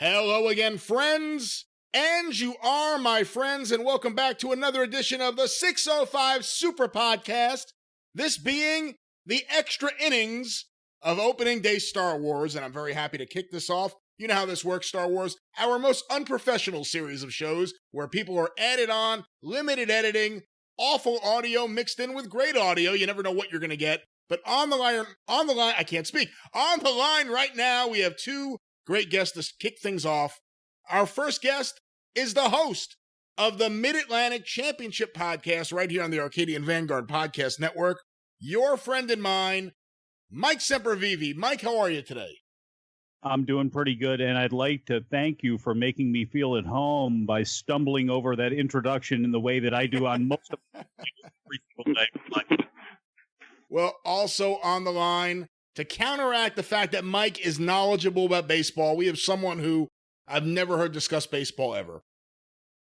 Hello again, friends, and you are my friends, and welcome back to another edition of the 605 Superpodcast, this being the Extra Innings of Opening Day Star Wars, and I'm very happy to kick this off. You know how this works, Star Wars, our most unprofessional series of shows where people are added on, limited editing, awful audio mixed in with great audio. You never know what you're going to get. But on the line, I can't speak. On the line right now, we have two great guests to kick things off. Our first guest is the host of the Mid-Atlantic Championship podcast right here on the Arcadian Vanguard podcast network. Your friend and mine, Mike Sempervive. Mike, how are you today? I'm doing pretty good, and I'd like to thank you for making me feel at home by stumbling over that introduction in the way that I do on most of the Well, also on the line, to counteract the fact that Mike is knowledgeable about baseball, we have someone who I've never heard discuss baseball ever.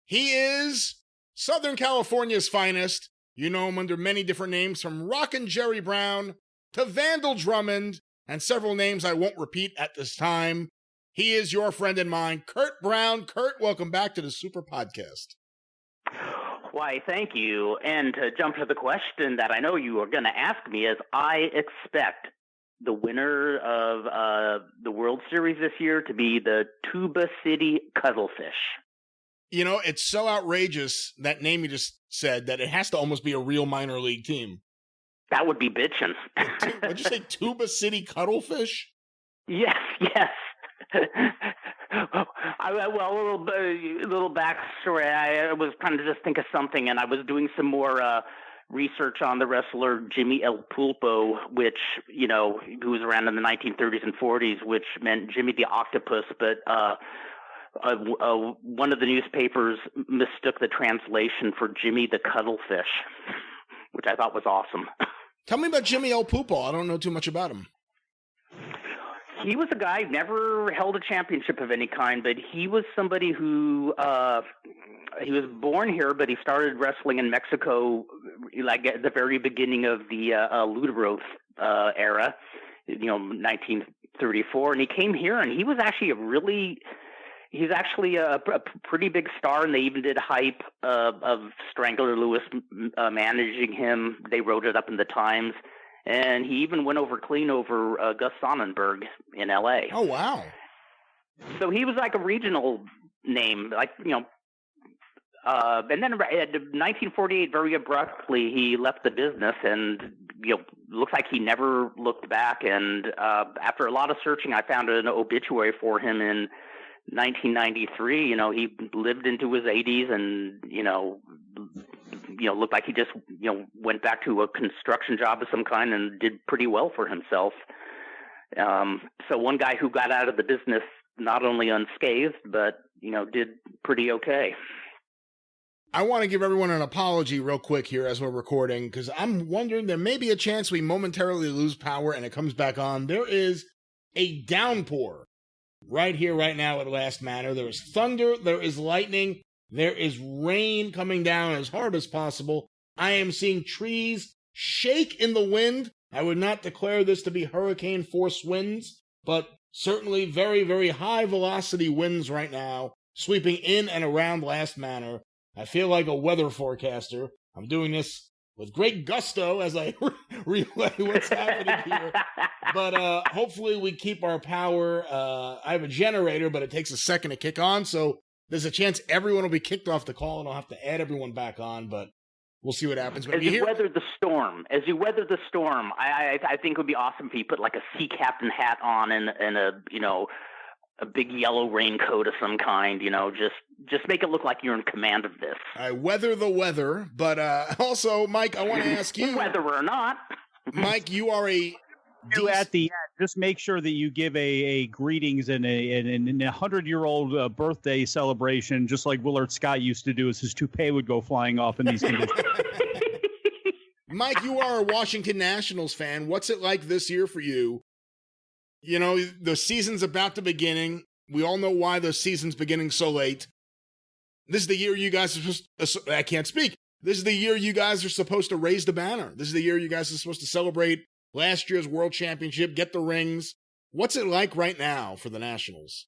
He is Southern California's finest. You know him under many different names, from Rockin' Jerry Brown to Vandal Drummond, and several names I won't repeat at this time. He is your friend and mine, Kurt Brown. Kurt, welcome back to the Super Podcast. Why, thank you. And to jump to the question that I know you are going to ask me is, I expect the winner of the World Series this year to be the Tuba City Cuttlefish. You know, it's so outrageous, that name you just said, that it has to almost be a real minor league team. That would be bitchin'. What'd you say, Tuba City Cuttlefish? Yes. Well, a little backstory. I was trying to just think of something, and I was doing some more research on the wrestler Jimmy El Pulpo, which, you know, who was around in the 1930s and 40s, which meant Jimmy the Octopus, but one of the newspapers mistook the translation for Jimmy the Cuttlefish, which I thought was awesome. Tell me about Jimmy El Pulpo. I don't know too much about him. He was a guy who never held a championship of any kind, but he was somebody who he was born here, but he started wrestling in Mexico like at the very beginning of the Luderoth era, you know, 1934, and he came here, and he was actually he's actually a pretty big star, and they even did hype of Strangler Lewis managing him. They wrote it up in the Times. And he even went clean over Gus Sonnenberg in L.A. Oh, wow. So he was like a regional name, like, you know. And then in 1948, very abruptly, he left the business, and, you know, looks like he never looked back. And after a lot of searching, I found an obituary for him in 1993. You know, he lived into his 80s, and, you know, looked like he just, you know, went back to a construction job of some kind and did pretty well for himself. So one guy who got out of the business not only unscathed, but, you know, did pretty okay. I want to give everyone an apology real quick here as we're recording, because I'm wondering, there may be a chance we momentarily lose power and it comes back on. There is a downpour right here, right now at Last Manor. There is thunder, there is lightning, there is rain coming down as hard as possible. I am seeing trees shake in the wind. I would not declare this to be hurricane force winds, but certainly very, very high velocity winds right now, sweeping in and around Last Manor. I feel like a weather forecaster. I'm doing this with great gusto as I relay what's happening here. But hopefully we keep our power. I have a generator, but it takes a second to kick on, so there's a chance everyone will be kicked off the call, and I'll have to add everyone back on, but we'll see what happens. But as you weather the storm, I think it would be awesome if you put like a sea captain hat on and a, you know, a big yellow raincoat of some kind, you know, just make it look like you're in command of this. I weather the weather, but also, Mike, I want to ask you. Whether or not. Mike, you are a... At the end, just make sure that you give a greetings and a 100-year-old birthday celebration, just like Willard Scott used to do as his toupee would go flying off in these conditions. Mike, you are a Washington Nationals fan. What's it like this year for you? You know, the season's about to begin. We all know why the season's beginning so late. This is the year you guys are supposed to, I can't speak. This is the year you guys are supposed to raise the banner. This is the year you guys are supposed to celebrate last year's World Championship, get the rings. What's it like right now for the Nationals?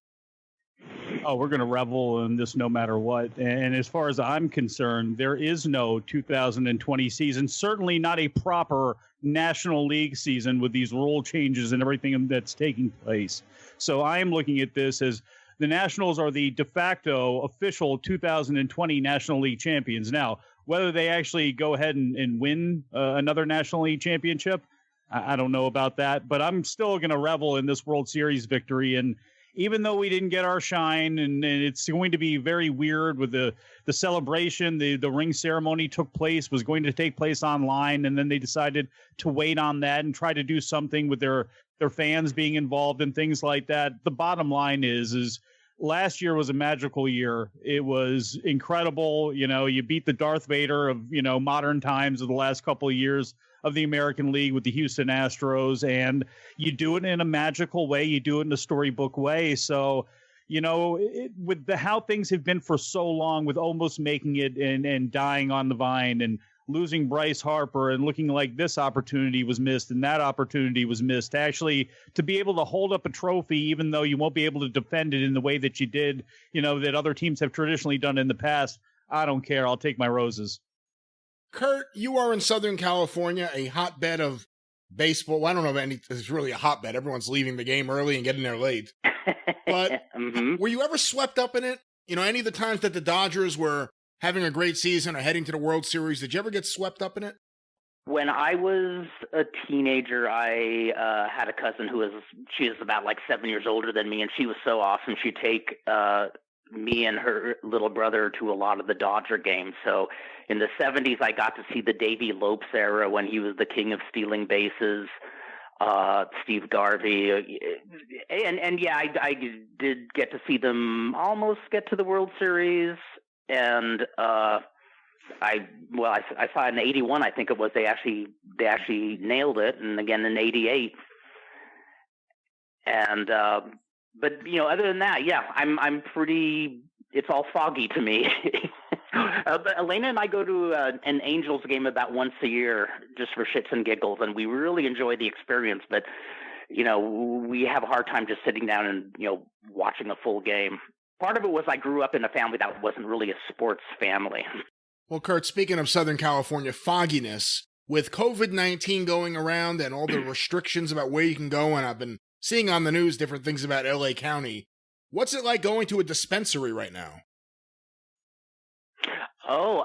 Oh, we're going to revel in this no matter what. And as far as I'm concerned, there is no 2020 season, certainly not a proper National League season with these rule changes and everything that's taking place. So I am looking at this as the Nationals are the de facto official 2020 National League champions. Now, whether they actually go ahead and win another National League championship, I don't know about that, but I'm still going to revel in this World Series victory. And even though we didn't get our shine, and it's going to be very weird with the celebration, the ring ceremony was going to take place online, and then they decided to wait on that and try to do something with their fans being involved and things like that. The bottom line is last year was a magical year. It was incredible. You know, you beat the Darth Vader of, modern times of the last couple of years of the American League with the Houston Astros, and you do it in a magical way. You do it in a storybook way. So, with how things have been for so long, with almost making it and dying on the vine and losing Bryce Harper and looking like this opportunity was missed and that opportunity was missed, actually to be able to hold up a trophy, even though you won't be able to defend it in the way that you did, that other teams have traditionally done in the past. I don't care. I'll take my roses. Kurt, you are in Southern California, a hotbed of baseball. Well, I don't know if it's really a hotbed. Everyone's leaving the game early and getting there late. But were you ever swept up in it? Any of the times that the Dodgers were having a great season or heading to the World Series, did you ever get swept up in it? When I was a teenager, I had a cousin she was about like 7 years older than me, and she was so awesome. She'd take me and her little brother to a lot of the Dodger games. So in the 70s, I got to see the Davey Lopes era when he was the king of stealing bases, Steve Garvey. And yeah, I did get to see them almost get to the World Series. And I saw in '81, I think it was, they actually nailed it, and again in '88. And but other than that, yeah, I'm pretty. It's all foggy to me. But Elena and I go to an Angels game about once a year, just for shits and giggles, and we really enjoy the experience. But we have a hard time just sitting down and watching a full game. Part of it was I grew up in a family that wasn't really a sports family. Well, Kurt, speaking of Southern California fogginess, with COVID-19 going around and all the restrictions about where you can go, and I've been seeing on the news different things about LA County, what's it like going to a dispensary right now? Oh,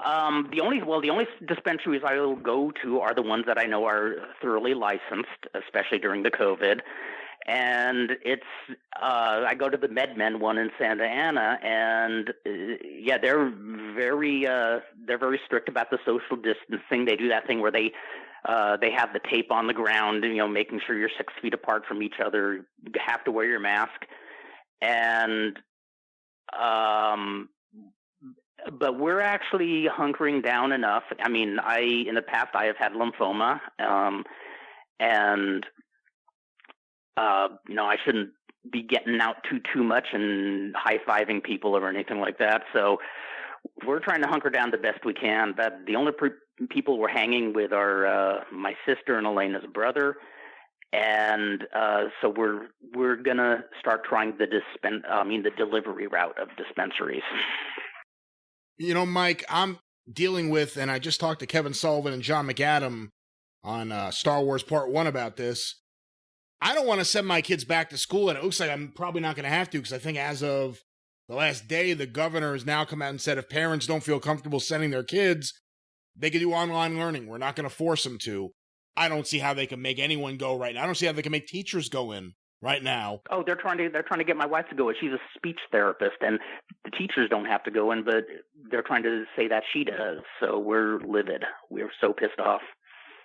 the only dispensaries I will go to are the ones that I know are thoroughly licensed, especially during the COVID. And it's I go to the MedMen one in Santa Ana, and yeah, they're very strict about the social distancing. They do that thing where they have the tape on the ground, making sure you're 6 feet apart from each other. You have to wear your mask, and but we're actually hunkering down enough. I mean, in the past I have had lymphoma, and I shouldn't be getting out too much and high-fiving people or anything like that. So we're trying to hunker down the best we can. But the only people we're hanging with are my sister and Elena's brother. And so we're gonna start trying the delivery route of dispensaries. Mike, I'm dealing with, and I just talked to Kevin Sullivan and John McAdam on Star Wars Part 1 about this. I don't want to send my kids back to school, and it looks like I'm probably not going to have to, because I think as of the last day, the governor has now come out and said if parents don't feel comfortable sending their kids, they can do online learning. We're not going to force them to. I don't see how they can make anyone go right now. I don't see how they can make teachers go in right now. Oh, they're trying to get my wife to go in. She's a speech therapist, and the teachers don't have to go in, but they're trying to say that she does. So we're livid. We're so pissed off.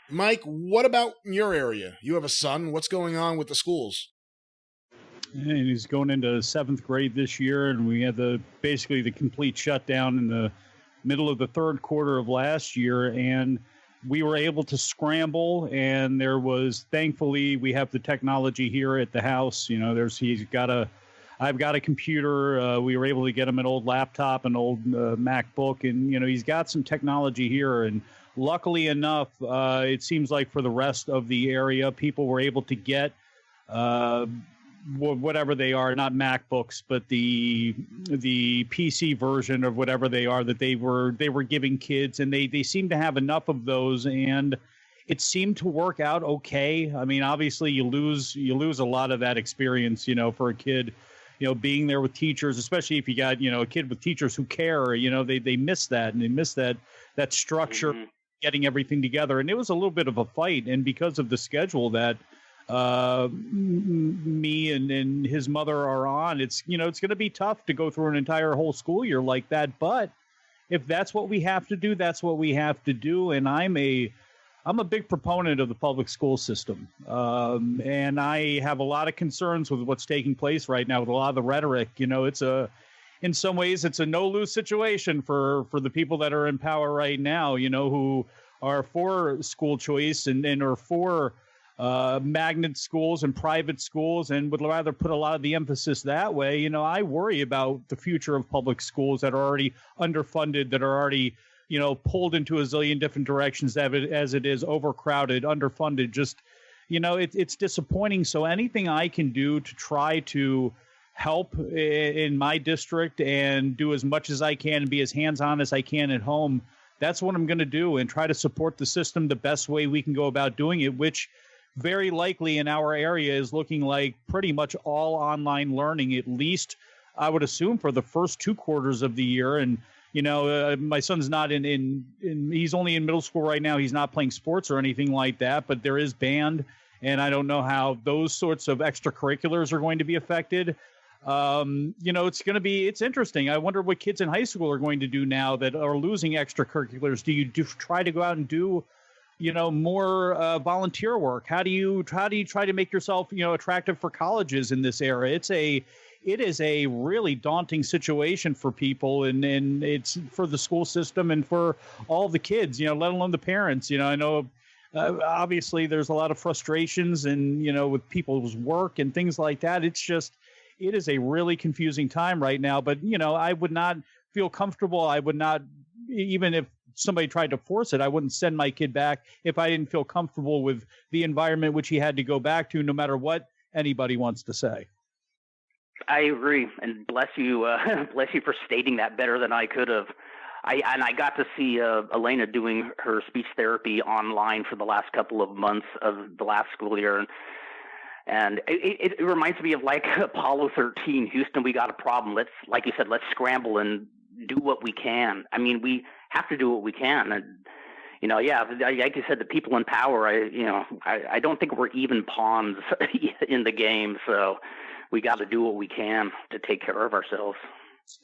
Mike, what about your area? You have a son. What's going on with the schools? And he's going into 7th grade this year, and we had basically the complete shutdown in the middle of the third quarter of last year, and we were able to scramble, and there was, thankfully, we have the technology here at the house. I've got a computer. We were able to get him an old laptop, an old MacBook, and, he's got some technology here. And luckily enough, it seems like for the rest of the area, people were able to get whatever they are, not MacBooks, but the PC version of whatever they are that they were giving kids, and they seem to have enough of those, and it seemed to work out okay. I mean, obviously you lose a lot of that experience, for a kid, being there with teachers, especially if you got, a kid with teachers who care, they miss that, and they miss that structure, getting everything together. And it was a little bit of a fight. And because of the schedule that me and his mother are on, it's going to be tough to go through an entire whole school year like that. But if that's what we have to do, that's what we have to do. And I'm a big proponent of the public school system. And I have a lot of concerns with what's taking place right now with a lot of the rhetoric. In some ways, it's a no-lose situation for the people that are in power right now, who are for school choice and are for magnet schools and private schools and would rather put a lot of the emphasis that way. I worry about the future of public schools that are already underfunded, that are already pulled into a zillion different directions as it is, overcrowded, underfunded. Just, it's disappointing. So anything I can do to try to help in my district and do as much as I can and be as hands-on as I can at home, that's what I'm going to do, and try to support the system the best way we can go about doing it, which very likely in our area is looking like pretty much all online learning, at least I would assume for the first 2 quarters of the year. And my son's not he's only in middle school right now. He's not playing sports or anything like that, but there is band, and I don't know how those sorts of extracurriculars are going to be affected. It's interesting. I wonder what kids in high school are going to do now that are losing extracurriculars. Do you try to go out and do, more volunteer work? How do you try to make yourself, attractive for colleges in this era? It is a really daunting situation for people, and it's for the school system and for all the kids, let alone the parents. I know obviously there's a lot of frustrations and, with people's work and things like that. It is a really confusing time right now, but, I would not feel comfortable. I would not, even if somebody tried to force it, I wouldn't send my kid back if I didn't feel comfortable with the environment which he had to go back to, no matter what anybody wants to say. I agree, and bless you for stating that better than I could have. I got to see Elena doing her speech therapy online for the last couple of months of the last school year, and it reminds me of like Apollo 13. Houston, we got a problem. Let's scramble and do what we can. I mean, we have to do what we can, and like you said, the people in power. I don't think we're even pawns in the game, so we got to do what we can to take care of ourselves.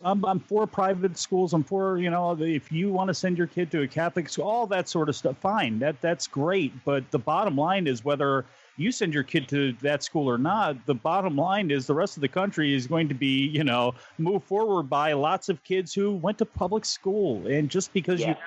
I'm for private schools. I'm for, if you want to send your kid to a Catholic school, all that sort of stuff, fine. That's great. But the bottom line is whether you send your kid to that school or not, the bottom line is the rest of the country is going to be, moved forward by lots of kids who went to public school. And just because you have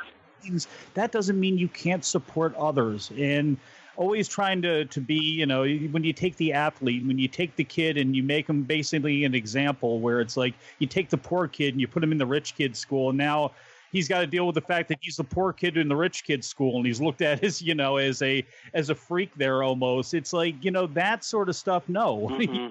things, that doesn't mean you can't support others. And always trying to be, when you take the athlete, when you take the kid and you make them basically an example where it's like you take the poor kid and you put him in the rich kid's school, and now he's got to deal with the fact that he's the poor kid in the rich kid's school, and he's looked at as, as a freak there almost. It's like, that sort of stuff. No. Mm-hmm.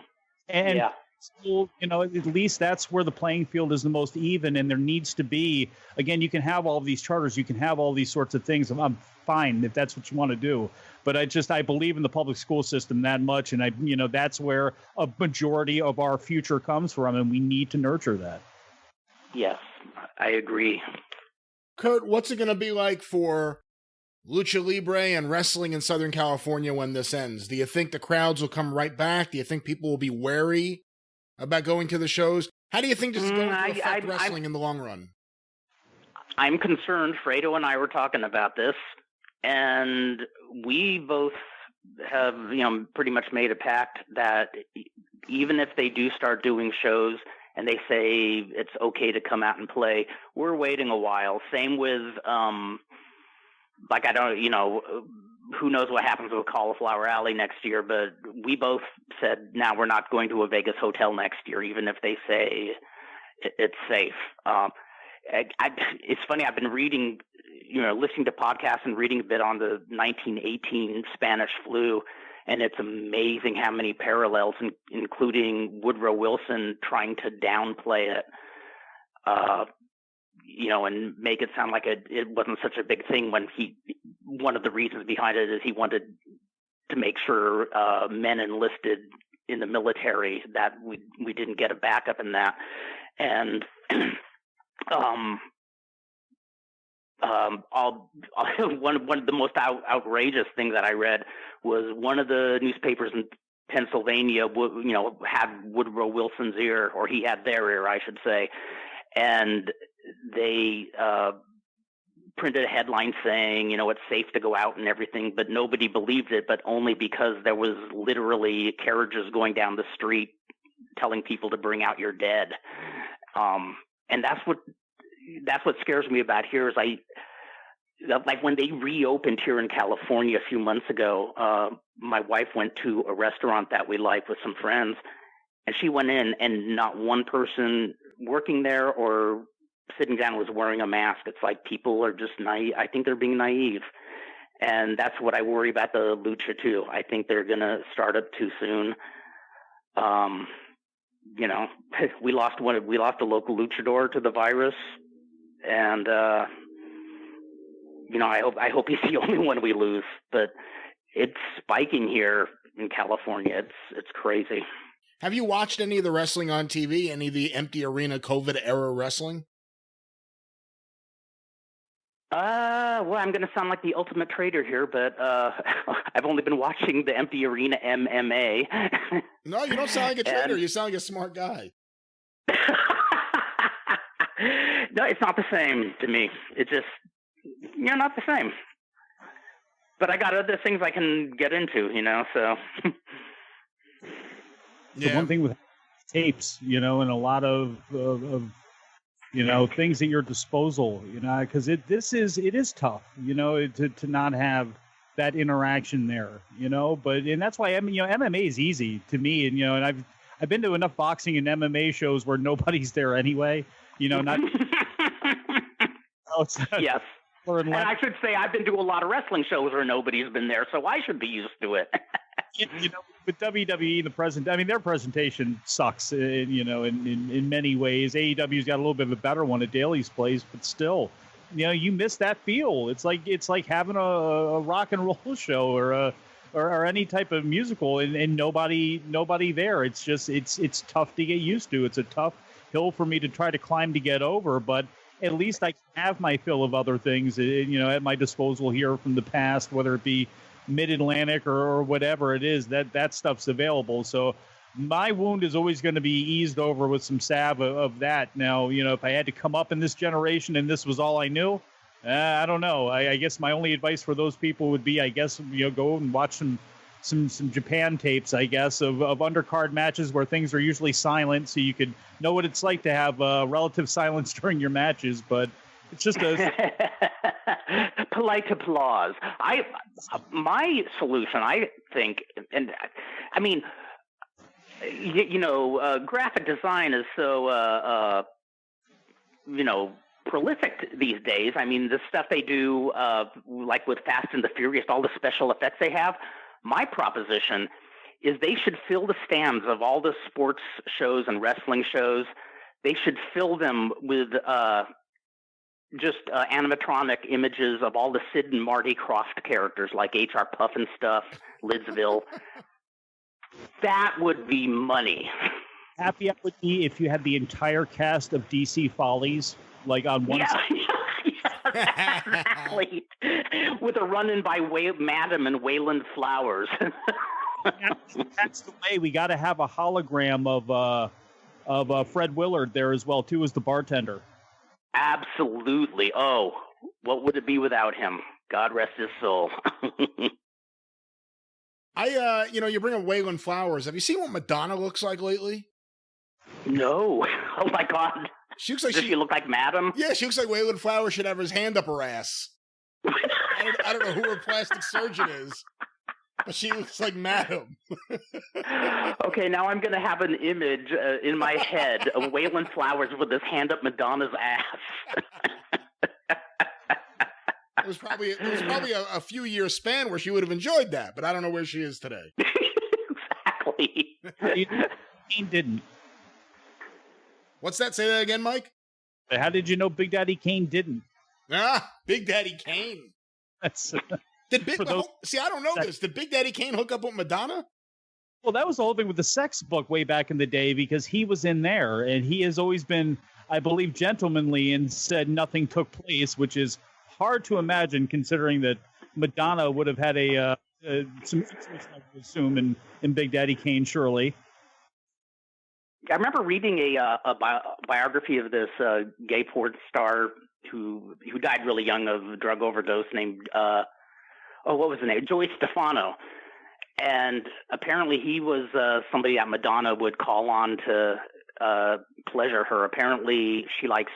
And yeah. School, at least that's where the playing field is the most even, and there needs to be, again, you can have all of these charters, you can have all these sorts of things. I'm fine if that's what you want to do, but I believe in the public school system that much, and that's where a majority of our future comes from, and we need to nurture that. Yes, I agree. Kurt, what's it going to be like for Lucha Libre and wrestling in Southern California when this ends? Do you think the crowds will come right back? Do you think people will be wary about going to the shows? How do you think this is going to affect wrestling in the long run? I'm concerned. Fredo and I were talking about this, and we both have, pretty much made a pact that even if they do start doing shows and they say it's okay to come out and play, we're waiting a while. Same with, who knows what happens with Cauliflower Alley next year, but we both said, now we're not going to a Vegas hotel next year, even if they say it's safe. It's funny, I've been reading, listening to podcasts and reading a bit on the 1918 Spanish flu, And it's amazing how many parallels, including Woodrow Wilson trying to downplay it, and make it sound like it wasn't such a big thing when one of the reasons behind it is he wanted to make sure men enlisted in the military that we didn't get a backup in that. And one of the most outrageous things that I read was one of the newspapers in Pennsylvania, had Woodrow Wilson's ear, or he had their ear, I should say, and they printed a headline saying, it's safe to go out and everything, but nobody believed it, but only because there was literally carriages going down the street telling people to bring out your dead. And that's what scares me about here is like when they reopened here in California a few months ago, my wife went to a restaurant that we like with some friends, and she went in and not one person working there or sitting down was wearing a mask. It's like people are just naive. I think they're being naive. And that's what I worry about the lucha too. I think they're going to start up too soon. We lost a local luchador to the virus. And, I hope he's the only one we lose, but it's spiking here in California. It's crazy. Have you watched any of the wrestling on TV? Any of the empty arena COVID era wrestling? Well, I'm going to sound like the ultimate traitor here, but I've only been watching the empty arena MMA. No, you don't sound like a traitor. You sound like a smart guy. No, it's not the same to me. It's just, not the same. But I got other things I can get into, so. The one thing with tapes, and a lot of things at your disposal, because it is tough, to not have that interaction there, and that's why MMA is easy to me, and I've been to enough boxing and MMA shows where nobody's there anyway, not. Yes. And I should say I've been to a lot of wrestling shows where nobody's been there, so I should be used to it. With WWE, their presentation sucks, in many ways. AEW's got a little bit of a better one at Daly's place, but still, you miss that feel. It's like having a rock and roll show or any type of musical and nobody there. It's just it's tough to get used to. It's a tough hill for me to try to climb to get over, but at least I can have my fill of other things, at my disposal here from the past, whether it be Mid-Atlantic or whatever it is, that stuff's available. So my wound is always going to be eased over with some salve of that. Now, if I had to come up in this generation and this was all I knew, I don't know. I guess my only advice for those people would be, go and watch some Japan tapes, I guess, of undercard matches where things are usually silent, so you could know what it's like to have relative silence during your matches. But it's just polite applause. My solution, I think, and I mean, graphic design is so prolific these days. I mean, the stuff they do, like with Fast and the Furious, all the special effects they have. My proposition is they should fill the stands of all the sports shows and wrestling shows. They should fill them with animatronic images of all the Sid and Marty Krofft characters like H.R. Puffin stuff, Lidsville. That would be money. Happy would be if you had the entire cast of DC Follies, like on one side. Yeah, exactly. With a run-in by Madam and Wayland Flowers. That's the way. We got to have a hologram of Fred Willard there as well, too, as the bartender. Absolutely. Oh, what would it be without him? God rest his soul. You bring up Wayland Flowers. Have you seen what Madonna looks like lately? No. Oh my God. She looks like Does she look like Madam? Yeah, she looks like Wayland Flowers should have his hand up her ass. I don't know who her plastic surgeon is, but she looks like Madam. Okay, now I'm going to have an image in my head of Wayland Flowers with his hand up Madonna's ass. there was probably a few year span where she would have enjoyed that, but I don't know where she is today. Exactly. Kane didn't. What's that? Say that again, Mike. How did you know Big Daddy Kane didn't? Big Daddy Kane. That's see, I don't know this. Did Big Daddy Kane hook up with Madonna? Well, that was the whole thing with the sex book way back in the day, because he was in there, and he has always been, I believe, gentlemanly and said nothing took place, which is hard to imagine considering that Madonna would have had some interest, I would assume, in Big Daddy Kane, surely. I remember reading a biography of this gay porn star who died really young of a drug overdose named, what was the name? Joey Stefano. And apparently he was somebody that Madonna would call on to pleasure her. Apparently she liked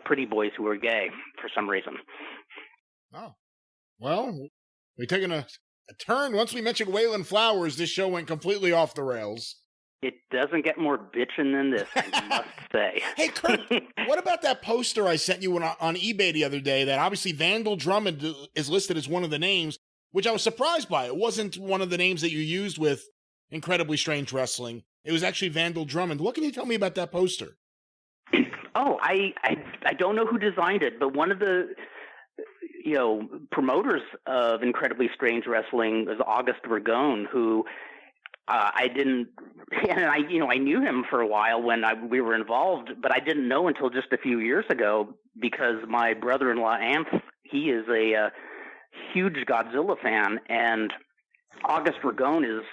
pretty boys who were gay for some reason. Oh. Well, we're taking a turn. Once we mentioned Waylon Flowers, this show went completely off the rails. It doesn't get more bitchin' than this, I must say. Hey, Kurt, what about that poster I sent you on eBay the other day that obviously Vandal Drummond is listed as one of the names, which I was surprised by. It wasn't one of the names that you used with Incredibly Strange Wrestling. It was actually Vandal Drummond. What can you tell me about that poster? Oh, I don't know who designed it, but one of the promoters of Incredibly Strange Wrestling was August Ragone, who I knew him for a while when we were involved, but I didn't know until just a few years ago because my brother-in-law, Anth, he is a huge Godzilla fan, and August Ragone is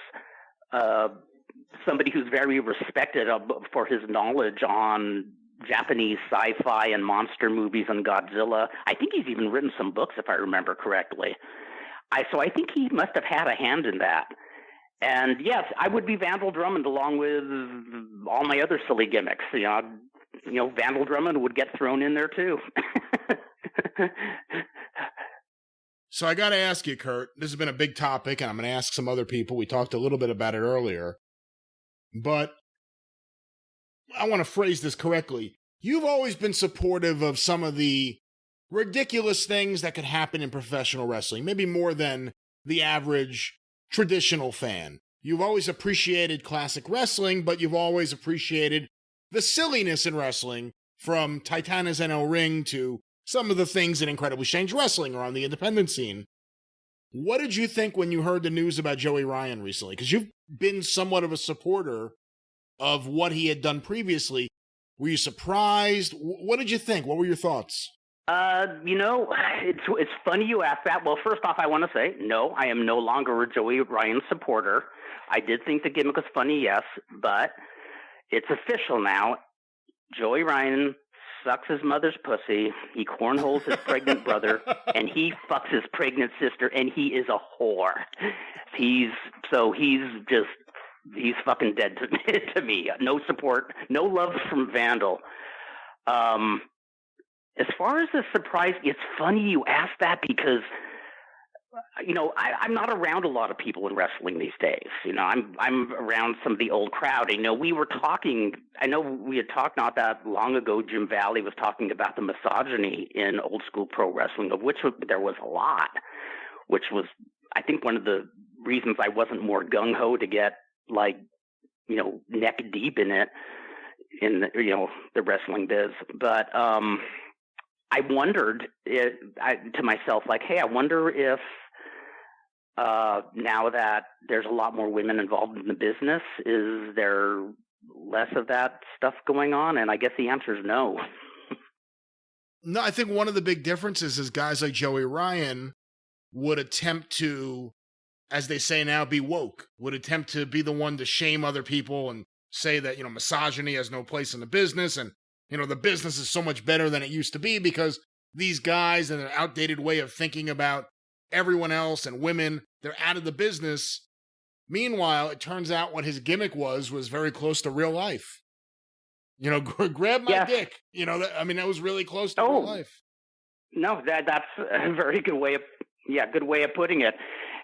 somebody who's very respected for his knowledge on Japanese sci-fi and monster movies and Godzilla. I think he's even written some books, if I remember correctly. So I think he must have had a hand in that. And yes, I would be Vandal Drummond along with all my other silly gimmicks. Vandal Drummond would get thrown in there too. So I got to ask you, Kurt, this has been a big topic, and I'm going to ask some other people. We talked a little bit about it earlier, but I want to phrase this correctly. You've always been supportive of some of the ridiculous things that could happen in professional wrestling, maybe more than the average traditional fan. You've always appreciated classic wrestling, but you've always appreciated the silliness in wrestling, from Titana's NL Ring to some of the things in Incredibly Strange Wrestling or on the independent scene. What did you think when you heard the news about Joey Ryan recently? Because you've been somewhat of a supporter of what he had done previously. Were you surprised? What did you think? What were your thoughts? It's funny you ask that. Well, first off, I want to say, no, I am no longer a Joey Ryan supporter. I did think the gimmick was funny, yes, but it's official now. Joey Ryan sucks his mother's pussy, he cornholes his pregnant brother, and he fucks his pregnant sister, and he is a whore. He's fucking dead to me. No support, no love from Vandal. As far as the surprise, it's funny you ask that because, I'm not around a lot of people in wrestling these days. I'm around some of the old crowd. We were talking, I know we had talked not that long ago, Jim Valley was talking about the misogyny in old school pro wrestling, of which there was a lot, which was, I think, one of the reasons I wasn't more gung-ho to get, neck deep in it, in the wrestling biz. But, I wondered to myself, hey, I wonder if now that there's a lot more women involved in the business, is there less of that stuff going on? And I guess the answer is no. No, I think one of the big differences is guys like Joey Ryan would attempt to, as they say now, be woke, would attempt to be the one to shame other people and say that, misogyny has no place in the business, and the business is so much better than it used to be because these guys and their outdated way of thinking about everyone else and women, they're out of the business. Meanwhile, it turns out what his gimmick was very close to real life. Grab my dick. That was really close to real life. No, that's a very good way of putting it.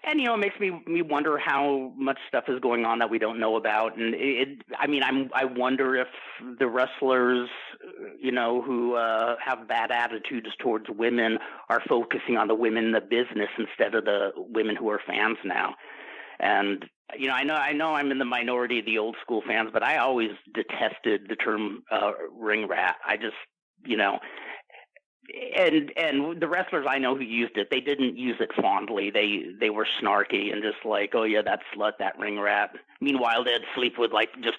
And, it makes me wonder how much stuff is going on that we don't know about. And I wonder if the wrestlers, who have bad attitudes towards women are focusing on the women in the business instead of the women who are fans now. And, I know I'm in the minority of the old school fans, but I always detested the term ring rat. I just, and the wrestlers I know who used it, they didn't use it fondly. They were snarky and just like, oh yeah, that slut, that ring rat. Meanwhile, they'd sleep with like just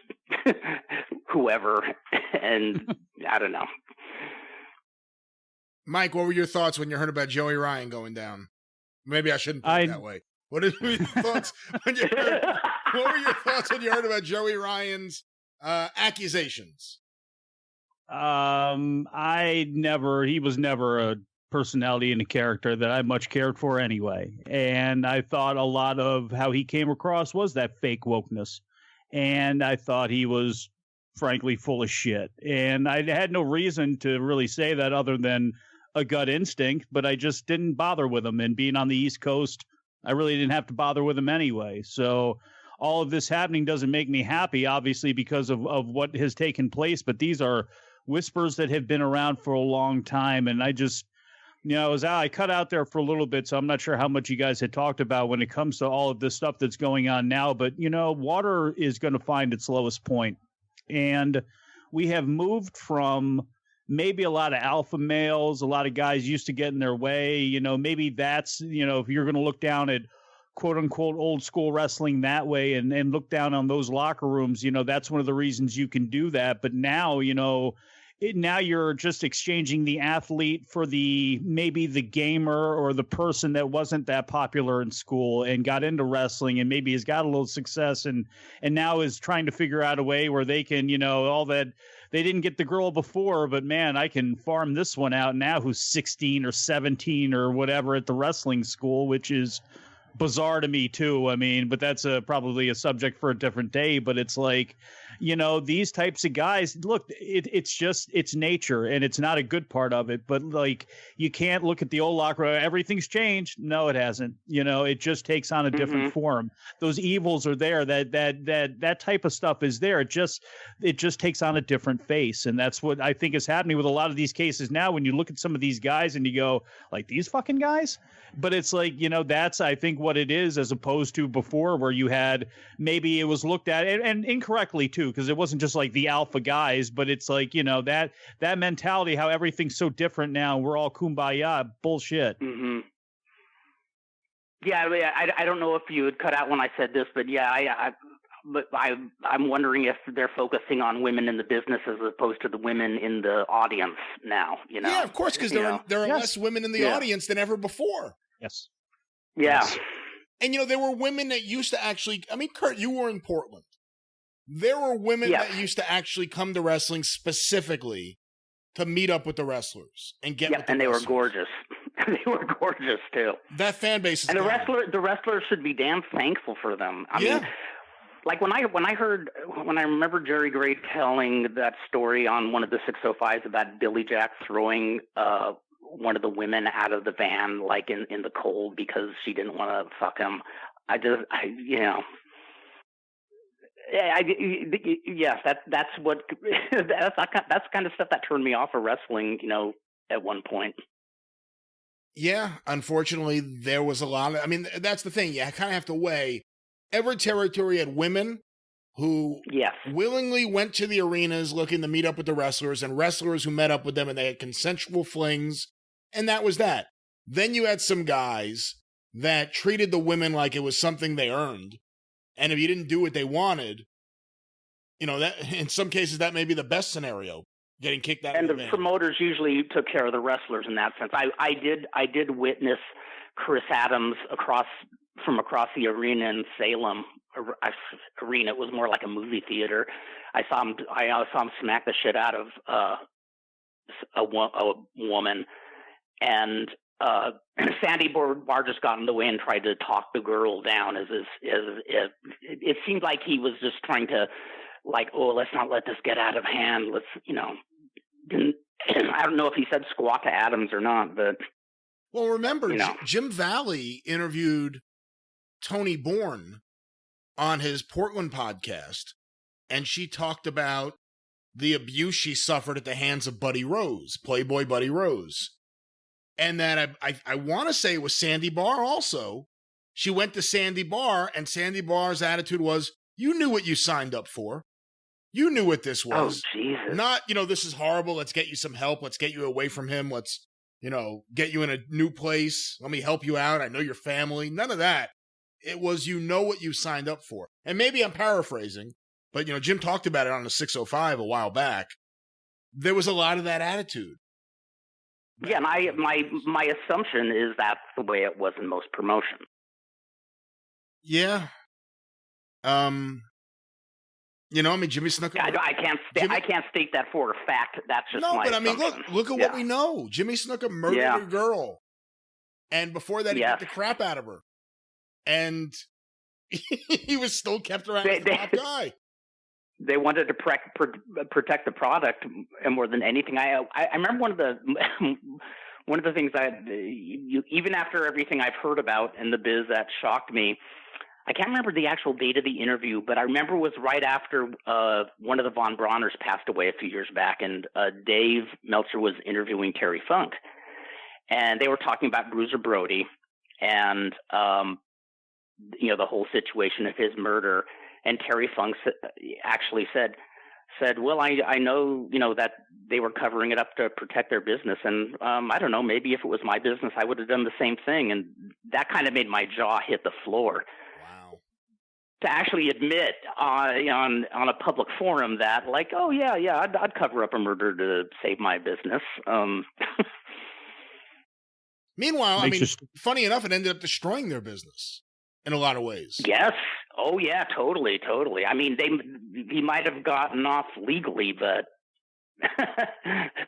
whoever, and I don't know. Mike, what were your thoughts when you heard about Joey Ryan going down? Maybe I shouldn't put it that way. What were your thoughts when you heard? What were your thoughts when you heard about Joey Ryan's accusations? He was never a personality and a character that I much cared for anyway. And I thought a lot of how he came across was that fake wokeness. And I thought he was frankly full of shit. And I had no reason to really say that other than a gut instinct, but I just didn't bother with him. And being on the East Coast, I really didn't have to bother with him anyway. So all of this happening doesn't make me happy, obviously, because of what has taken place. But these are whispers that have been around for a long time. And I just, I cut out there for a little bit, so I'm not sure how much you guys had talked about when it comes to all of this stuff that's going on now. But, water is going to find its lowest point. And we have moved from maybe a lot of alpha males, a lot of guys used to get in their way. Maybe that's, if you're going to look down at quote unquote old school wrestling that way and look down on those locker rooms, that's one of the reasons you can do that. But now, now you're just exchanging the athlete for maybe the gamer or the person that wasn't that popular in school and got into wrestling and maybe has got a little success and now is trying to figure out a way where they can, all that they didn't get the girl before, but man, I can farm this one out now who's 16 or 17 or whatever at the wrestling school, which is bizarre to me too. I mean, but that's probably a subject for a different day. But it's like, these types of guys, look, it's nature and it's not a good part of it. But like, you can't look at the old locker room, everything's changed. No, it hasn't. It just takes on a different form. Those evils are there. That type of stuff is there. It just takes on a different face. And that's what I think is happening with a lot of these cases now. When you look at some of these guys and you go, like, these fucking guys. But it's like, that's, I think, what it is, as opposed to before where you had, maybe it was looked at and incorrectly too, because it wasn't just like the alpha guys, but it's like, that mentality, how everything's so different now. We're all kumbaya bullshit. Mm-hmm. Yeah. I don't know if you had cut out when I said this, but yeah, I'm wondering if they're focusing on women in the business as opposed to the women in the audience now, Yeah, of course, because there are Yes. less women in the audience than ever before. Yes. Yeah. Yes. And, there were women that used to actually, Kurt, you were in Portland. There were women that used to actually come to wrestling specifically to meet up with the wrestlers and get with the and they wrestlers. were gorgeous. They were gorgeous too. That fan base is and the gone. wrestlers should be damn thankful for them. I mean, like when I remember Jerry Gray telling that story on one of the 605s about Billy Jack throwing one of the women out of the van, like in the cold because she didn't want to fuck him. That's what that's kind of stuff that turned me off of wrestling, at one point. Yeah, unfortunately, there was a lot of, that's the thing. You kind of have to weigh. Every territory had women who willingly went to the arenas looking to meet up with the wrestlers, and wrestlers who met up with them and they had consensual flings, and that was that. Then you had some guys that treated the women like it was something they earned, and if you didn't do what they wanted, that in some cases that may be the best scenario, getting kicked out. And of the van. Promoters usually took care of the wrestlers in that sense. I did witness Chris Adams from across the arena in Salem. Arena, it was more like a movie theater. I saw him smack the shit out of a woman, and Sandy Barr just got in the way and tried to talk the girl down. It seemed like he was just trying to, like, oh, let's not let this get out of hand. Let's, I don't know if he said squat to Adams or not, but well, remember, Jim Valley interviewed Tony Bourne on his Portland podcast, and she talked about the abuse she suffered at the hands of Buddy Rose, Playboy Buddy Rose. And that I want to say it was Sandy Barr also. She went to Sandy Barr, and Sandy Barr's attitude was, you knew what you signed up for. You knew what this was. Oh, Jesus. Not, this is horrible. Let's get you some help. Let's get you away from him. Let's, get you in a new place. Let me help you out. I know your family. None of that. It was, you know what you signed up for. And maybe I'm paraphrasing, but, Jim talked about it on the 605 a while back. There was a lot of that attitude. Yeah, and my assumption is that's the way it was in most promotions. Yeah. Jimmy Snuka. I can't state that for a fact. That's just my assumption. Look at what we know. Jimmy Snuka murdered a girl, and before that, he beat the crap out of her, and he was still kept around as the top guy. They wanted to protect the product more than anything. I remember one of the things even after everything I've heard about in the biz that shocked me. I can't remember the actual date of the interview, but I remember it was right after one of the Von Brauners passed away a few years back, and Dave Meltzer was interviewing Terry Funk. And they were talking about Bruiser Brody and, the whole situation of his murder. And Terry Funk actually said, well, I know, that they were covering it up to protect their business. And I don't know, maybe if it was my business, I would have done the same thing. And that kind of made my jaw hit the floor. To actually admit on a public forum that, like, oh yeah, I'd cover up a murder to save my business. Meanwhile, funny enough, it ended up destroying their business in a lot of ways. Yes. Oh yeah, totally. I mean, he might have gotten off legally, but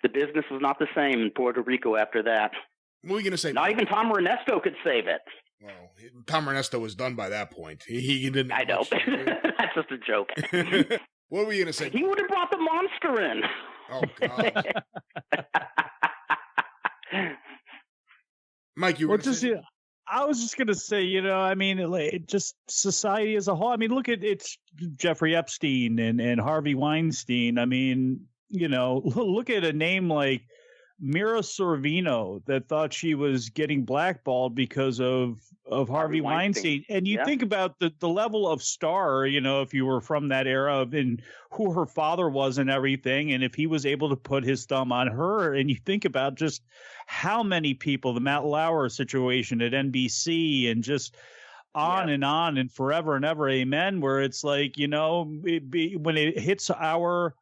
the business was not the same in Puerto Rico after that. What were you going to say? Not even Tom Ernesto could save it. Well, Tom Ernesto was done by that point. He didn't. I know. That's just a joke. What were you going to say? He would have brought the monster in. Oh, God. Mike, you were saying? I was just going to say, just society as a whole. I mean, look at it's Jeffrey Epstein and Harvey Weinstein. I mean, look at a name like Mira Sorvino that thought she was getting blackballed because of Harvey Weinstein. And you think about the level of star, if you were from that era and who her father was and everything, and if he was able to put his thumb on her, and you think about just how many people, the Matt Lauer situation at NBC and just on and forever and ever, amen, where it's like, when it hits our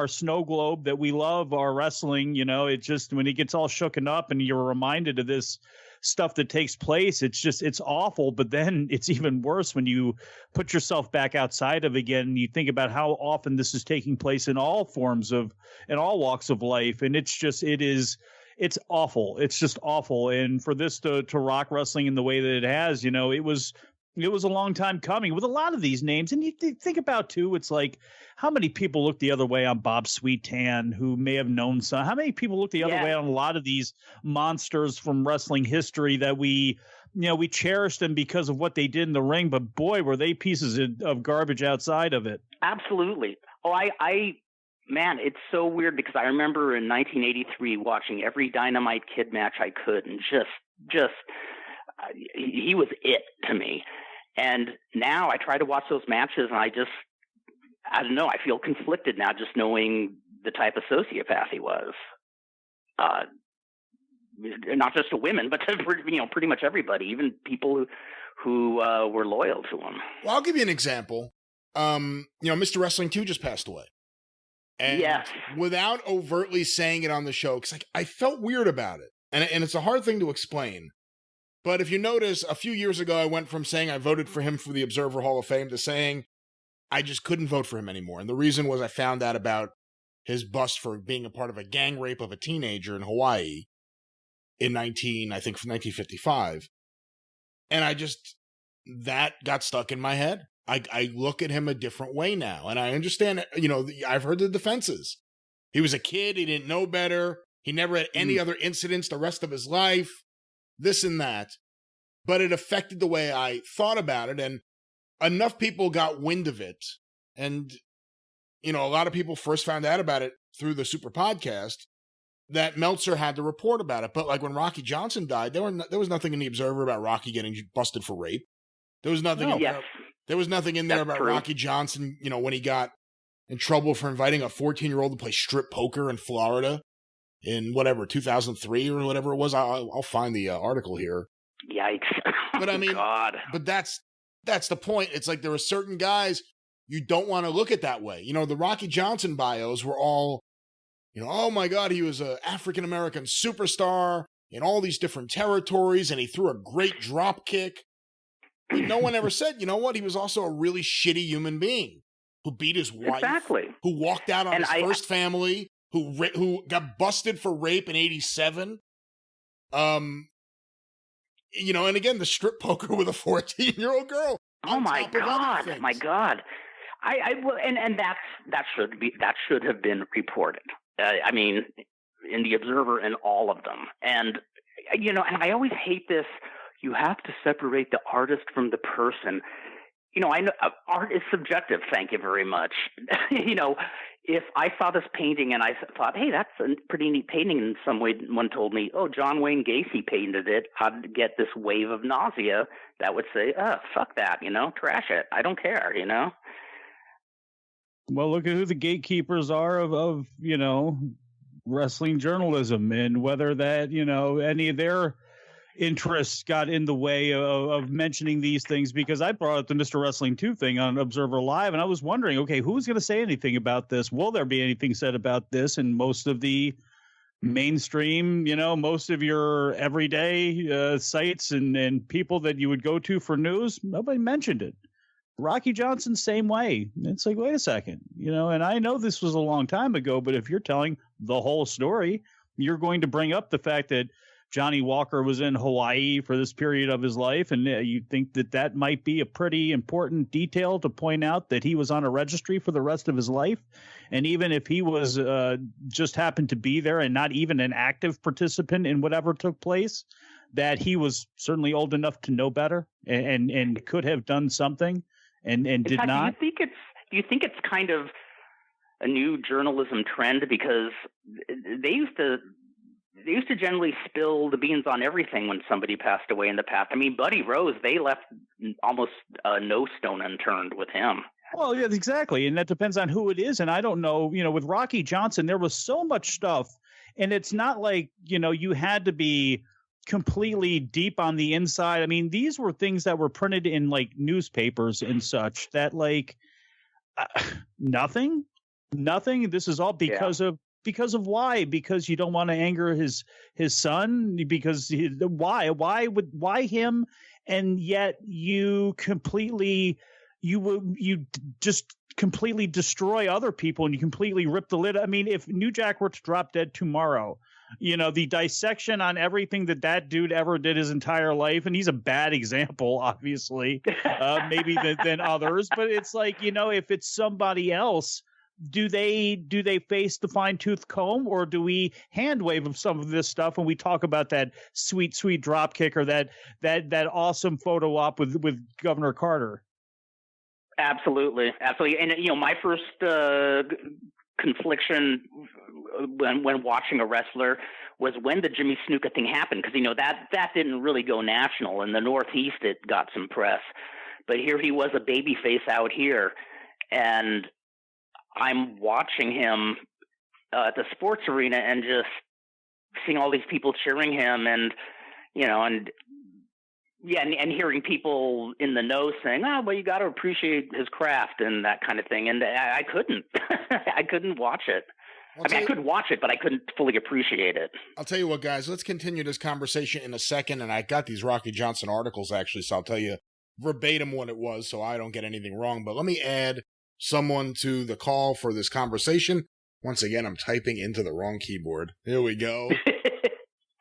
snow globe that we love, our wrestling, it just, when it gets all shooken up and you're reminded of this stuff that takes place, it's awful. But then it's even worse when you put yourself back outside of again, and you think about how often this is taking place in all walks of life. And it's awful. It's just awful. And for this to rock wrestling in the way that it has, it was a long time coming with a lot of these names. And you think about, too, it's like how many people look the other way on Bob Sweetan, who may have known some. How many people look the other way on a lot of these monsters from wrestling history that we cherished them because of what they did in the ring. But, boy, were they pieces of garbage outside of it. Absolutely. Oh, man, it's so weird because I remember in 1983 watching every Dynamite Kid match I could and just he was it to me. And now I try to watch those matches and I don't know, I feel conflicted now just knowing the type of sociopath he was. Not just to women, but to pretty much everybody, even people who were loyal to him. Well, I'll give you an example. Mr. Wrestling 2 just passed away. And without overtly saying it on the show, because I felt weird about it. And it's a hard thing to explain. But if you notice, a few years ago, I went from saying I voted for him for the Observer Hall of Fame to saying I just couldn't vote for him anymore. And the reason was I found out about his bust for being a part of a gang rape of a teenager in Hawaii in 1955. And that got stuck in my head. I look at him a different way now. And I understand, I've heard the defenses. He was a kid. He didn't know better. He never had any other incidents the rest of his life. This and that. but it affected the way I thought about it. And enough people got wind of it. And, a lot of people first found out about it through the Super Podcast that Meltzer had to report about it. But like when Rocky Johnson died, there was nothing in the Observer about Rocky getting busted for rape. There was nothing. There was nothing in there about Rocky Johnson, when he got in trouble for inviting a 14-year-old to play strip poker in Florida in 2003 or whatever it was. I'll find the article here. Yikes! But I mean, God. But that's the point. It's like there are certain guys you don't want to look at that way. The Rocky Johnson bios were all, oh my God, he was an African-American superstar in all these different territories, and he threw a great drop kick. But no one ever said, you know what, he was also a really shitty human being who beat his wife, exactly, who walked out on his first family, who got busted for rape in 1987. And again, the strip poker with a 14-year-old girl. Oh my God! My God! And that should have been reported. I mean, in the Observer and all of them. And and I always hate this. You have to separate the artist from the person. I know art is subjective. Thank you very much. If I saw this painting and I thought, hey, that's a pretty neat painting, and some way one told me, oh, John Wayne Gacy painted it, I'd get this wave of nausea that would say, oh, fuck that, trash it. I don't care, Well, look at who the gatekeepers are of wrestling journalism, and whether that, any of their interests got in the way of mentioning these things, because I brought up the Mr. Wrestling 2 thing on Observer Live, and I was wondering, okay, who's going to say anything about this? Will there be anything said about this? And most of the mainstream, most of your everyday sites and people that you would go to for news, nobody mentioned it. Rocky Johnson, same way. It's like, wait a second, and I know this was a long time ago, but if you're telling the whole story, you're going to bring up the fact that Johnny Walker was in Hawaii for this period of his life, and you think that might be a pretty important detail to point out, that he was on a registry for the rest of his life. And even if he was just happened to be there and not even an active participant in whatever took place, that he was certainly old enough to know better and could have done something and did not. Do you think it's kind of a new journalism trend, because they used to generally spill the beans on everything when somebody passed away in the past. I mean, Buddy Rose, they left almost no stone unturned with him. Well, yeah, exactly. And that depends on who it is. And I don't know, with Rocky Johnson, there was so much stuff. And it's not like, you had to be completely deep on the inside. I mean, these were things that were printed in like newspapers and such that nothing. This is all because of why? Because you don't want to anger his son, because why him? And yet you just completely destroy other people, and you completely rip the lid. I mean, if New Jack were to drop dead tomorrow, the dissection on everything that dude ever did his entire life, and he's a bad example, obviously, maybe than others, but it's like, if it's somebody else, do they face the fine-tooth comb, or do we hand wave of some of this stuff when we talk about that sweet drop kick, or that awesome photo op with Governor Carter? Absolutely. And my first confliction when watching a wrestler was when the Jimmy Snuka thing happened, because that didn't really go national. In the Northeast, it got some press, but here he was, a babyface out here, and I'm watching him at the sports arena and just seeing all these people cheering him, and hearing people in the know saying, "Oh, well, you got to appreciate his craft," and that kind of thing. And I couldn't, I couldn't watch it. I could watch it, but I couldn't fully appreciate it. I'll tell you what, guys. Let's continue this conversation in a second. And I got these Rocky Johnson articles actually, so I'll tell you verbatim what it was, so I don't get anything wrong. But let me add someone to the call for this conversation. Once again, I'm typing into the wrong keyboard. Here we go.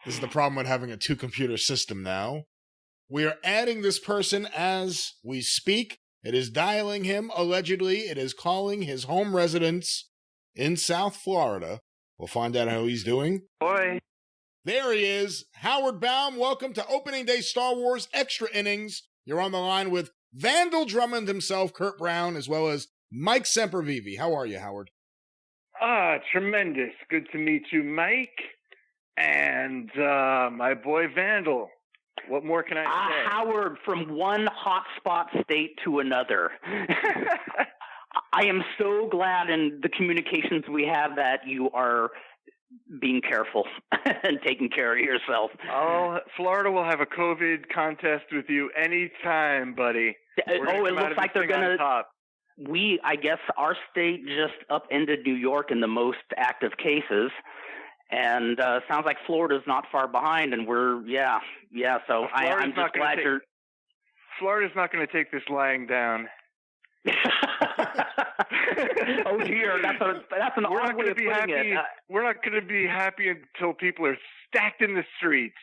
This is the problem with having a 2-computer system now. We are adding this person as we speak. It is dialing him, allegedly. It is calling his home residence in South Florida. We'll find out how he's doing. Boy. There he is, Howard Baum. Welcome to Opening Day Star Wars Extra Innings. You're on the line with Vandal Drummond himself, Kurt Brown, as well as Mike Sempervive. How are you, Howard? Tremendous. Good to meet you, Mike. And my boy Vandal. What more can I say? Howard, from one hotspot state to another. I am so glad in the communications we have that you are being careful and taking care of yourself. Oh, Florida will have a COVID contest with you anytime, buddy. It looks like they're going to. I guess our state just upended New York in the most active cases. And sounds like Florida's not far behind, and I'm just glad you're. Florida's not going to take this lying down. Oh dear, that's an odd way of putting it. We're not going to be happy until people are stacked in the streets.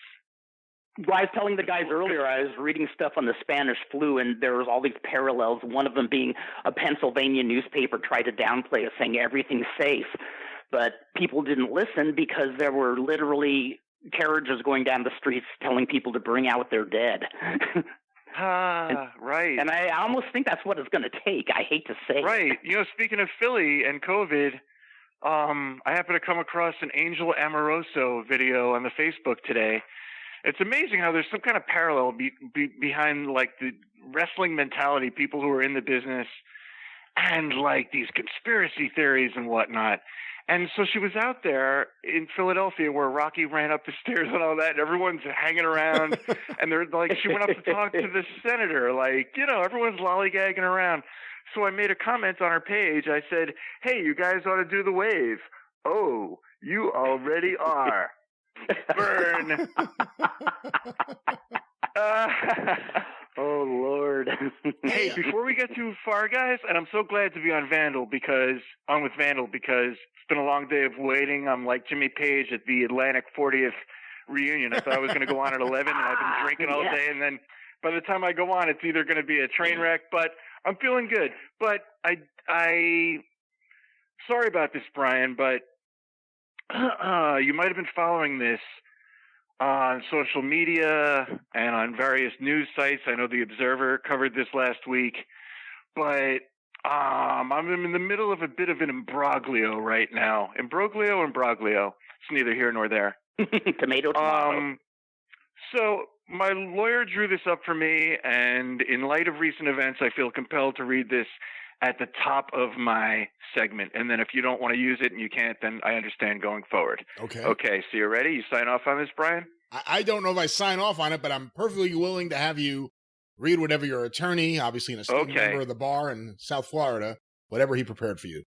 Well, I was telling the guys earlier, I was reading stuff on the Spanish flu, and there was all these parallels. One of them being a Pennsylvania newspaper tried to downplay it, saying everything's safe. But people didn't listen because there were literally carriages going down the streets telling people to bring out their dead. Right. And I almost think that's what it's going to take. I hate to say Right. it. Speaking of Philly and COVID, I happened to come across an Angel Amoroso video on the Facebook today. It's amazing how there's some kind of parallel behind, like, the wrestling mentality, people who are in the business, and, like, these conspiracy theories and whatnot. And so she was out there in Philadelphia where Rocky ran up the stairs and all that, and everyone's hanging around. And they're like, she went up to talk to the senator, like, everyone's lollygagging around. So I made a comment on her page. I said, hey, you guys ought to do the wave. Oh, you already are. Burn. Oh, Lord. Hey, before we get too far, guys, and I'm so glad to be on with Vandal because it's been a long day of waiting. I'm like Jimmy Page at the Atlantic 40th reunion. I thought I was going to go on at 11, and I've been drinking all day, and then by the time I go on, it's either going to be a train wreck, but I'm feeling good. But I sorry about this, Brian, but you might have been following this on social media and on various news sites. I know the Observer covered this last week, but I'm in the middle of a bit of an imbroglio right now. Imbroglio. It's neither here nor there. Tomato. So my lawyer drew this up for me, and in light of recent events, I feel compelled to read this at the top of my segment. And then if you don't want to use it and you can't, then I understand going forward. Okay, so you're ready? You sign off on this, Brian? I don't know if I sign off on it, but I'm perfectly willing to have you read whatever your attorney, obviously an esteemed member of the bar in South Florida, whatever he prepared for you.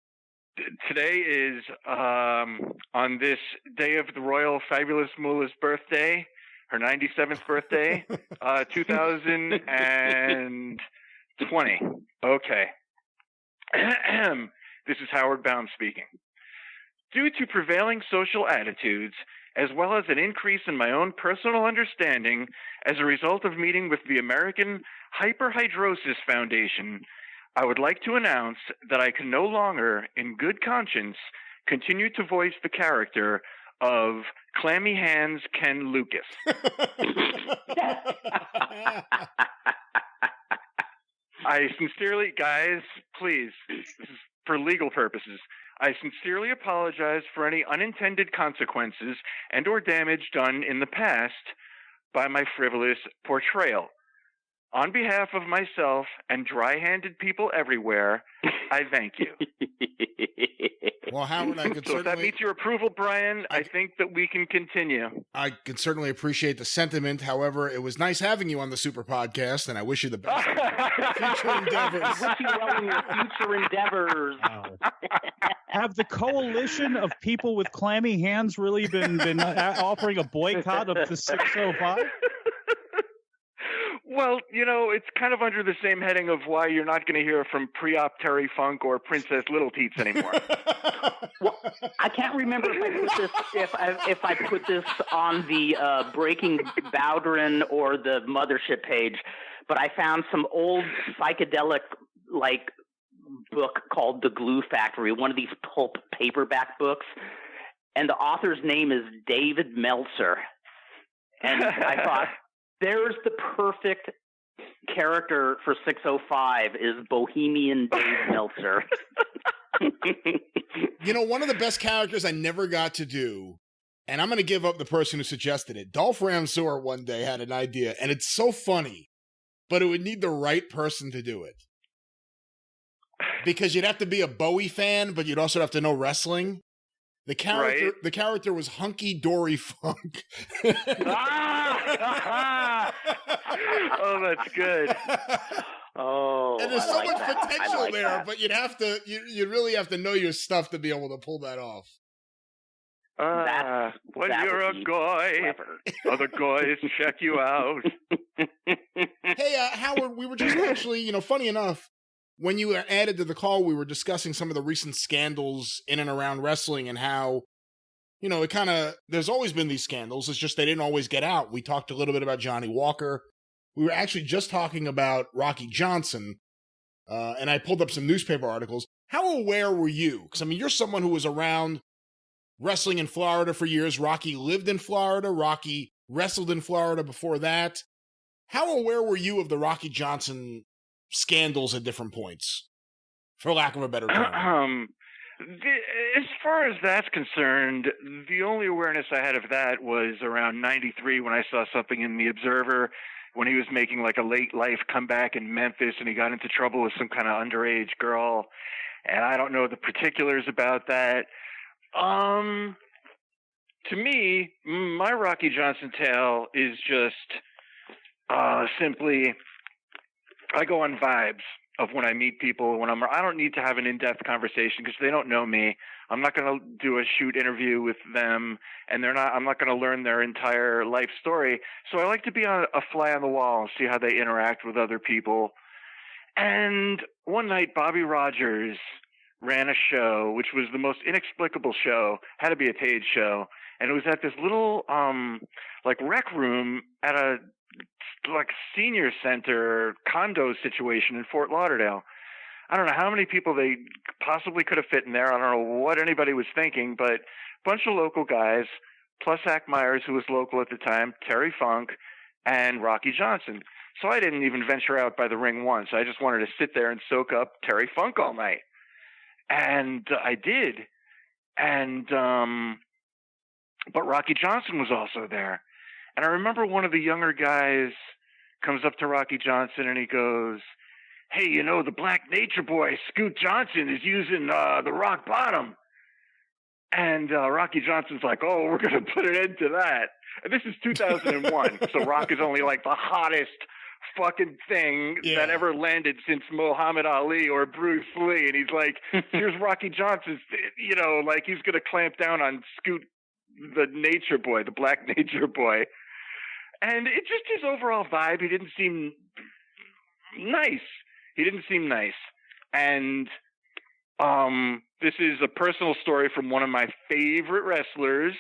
Today is on this day of the Royal Fabulous Moolah's birthday, her 97th birthday, 2020. Okay. This is Howard Baum speaking. Due to prevailing social attitudes, as well as an increase in my own personal understanding as a result of meeting with the American Hyperhidrosis Foundation, I would like to announce that I can no longer, in good conscience, continue to voice the character of Clammy Hands Ken Lucas. I sincerely, guys, please, this is for legal purposes, I sincerely apologize for any unintended consequences and or damage done in the past by my frivolous portrayal. On behalf of myself and dry-handed people everywhere, I thank you. Well, Howard, I could so if that meets your approval, Brian, I think that we can continue. I can certainly appreciate the sentiment. However, it was nice having you on the Super Podcast, and I wish you the best in your future endeavors. Wish you well in your future endeavors. Have the coalition of people with clammy hands really been offering a boycott of the 605? Well, it's kind of under the same heading of why you're not going to hear from Pre-Op Terry Funk or Princess Little Teats anymore. Well, I can't remember if I put this on the Breaking Bowdrin or the Mothership page, but I found some old psychedelic book called The Glue Factory, one of these pulp paperback books. and the author's name is David Meltzer. And I thought, there's the perfect character for 605 is Bohemian Dave Meltzer. You know, one of the best characters I never got to do, and I'm going to give up the person who suggested it. Dolph Ramsor one day had an idea, and it's so funny, but it would need the right person to do it. Because you'd have to be a Bowie fan, but you'd also have to know wrestling. The character was Hunky Dory Funk. Oh, that's good. Oh, and there's so much potential there, that. but you'd really have to know your stuff to be able to pull that off. When you're a guy, other guys check you out. Hey, Howard, we were just actually, funny enough, when you were added to the call, we were discussing some of the recent scandals in and around wrestling and how, there's always been these scandals. It's just they didn't always get out. We talked a little bit about Johnny Walker. We were actually just talking about Rocky Johnson, and I pulled up some newspaper articles. How aware were you? Because, you're someone who was around wrestling in Florida for years. Rocky lived in Florida. Rocky wrestled in Florida before that. How aware were you of the Rocky Johnson scandals at different points, for lack of a better term? As far as that's concerned, the only awareness I had of that was around 93 when I saw something in The Observer when he was making like a late life comeback in Memphis and he got into trouble with some kind of underage girl. And I don't know the particulars about that. To me, my Rocky Johnson tale is just simply I go on vibes of when I meet people. I don't need to have an in-depth conversation because they don't know me. I'm not going to do a shoot interview with them, and I'm not going to learn their entire life story. So I like to be a fly on the wall and see how they interact with other people. And one night, Bobby Rogers ran a show, which was the most inexplicable show, had to be a paid show, and it was at this little rec room at a senior center condo situation in Fort Lauderdale. I don't know how many people they possibly could have fit in there. I don't know what anybody was thinking, but a bunch of local guys, plus Hack Myers, who was local at the time, Terry Funk, and Rocky Johnson. So I didn't even venture out by the ring once. I just wanted to sit there and soak up Terry Funk all night. And I did. And but Rocky Johnson was also there. And I remember one of the younger guys comes up to Rocky Johnson and he goes, "Hey, the Black Nature Boy, Scoot Johnson, is using the rock bottom." And Rocky Johnson's like, "Oh, we're going to put an end to that." And this is 2001, so rock is only like the hottest fucking thing that ever landed since Muhammad Ali or Bruce Lee. And he's like, here's Rocky Johnson, he's going to clamp down on Scoot the Nature Boy, the Black Nature Boy. And it just his overall vibe, he didn't seem nice. And this is a personal story from one of my favorite wrestlers,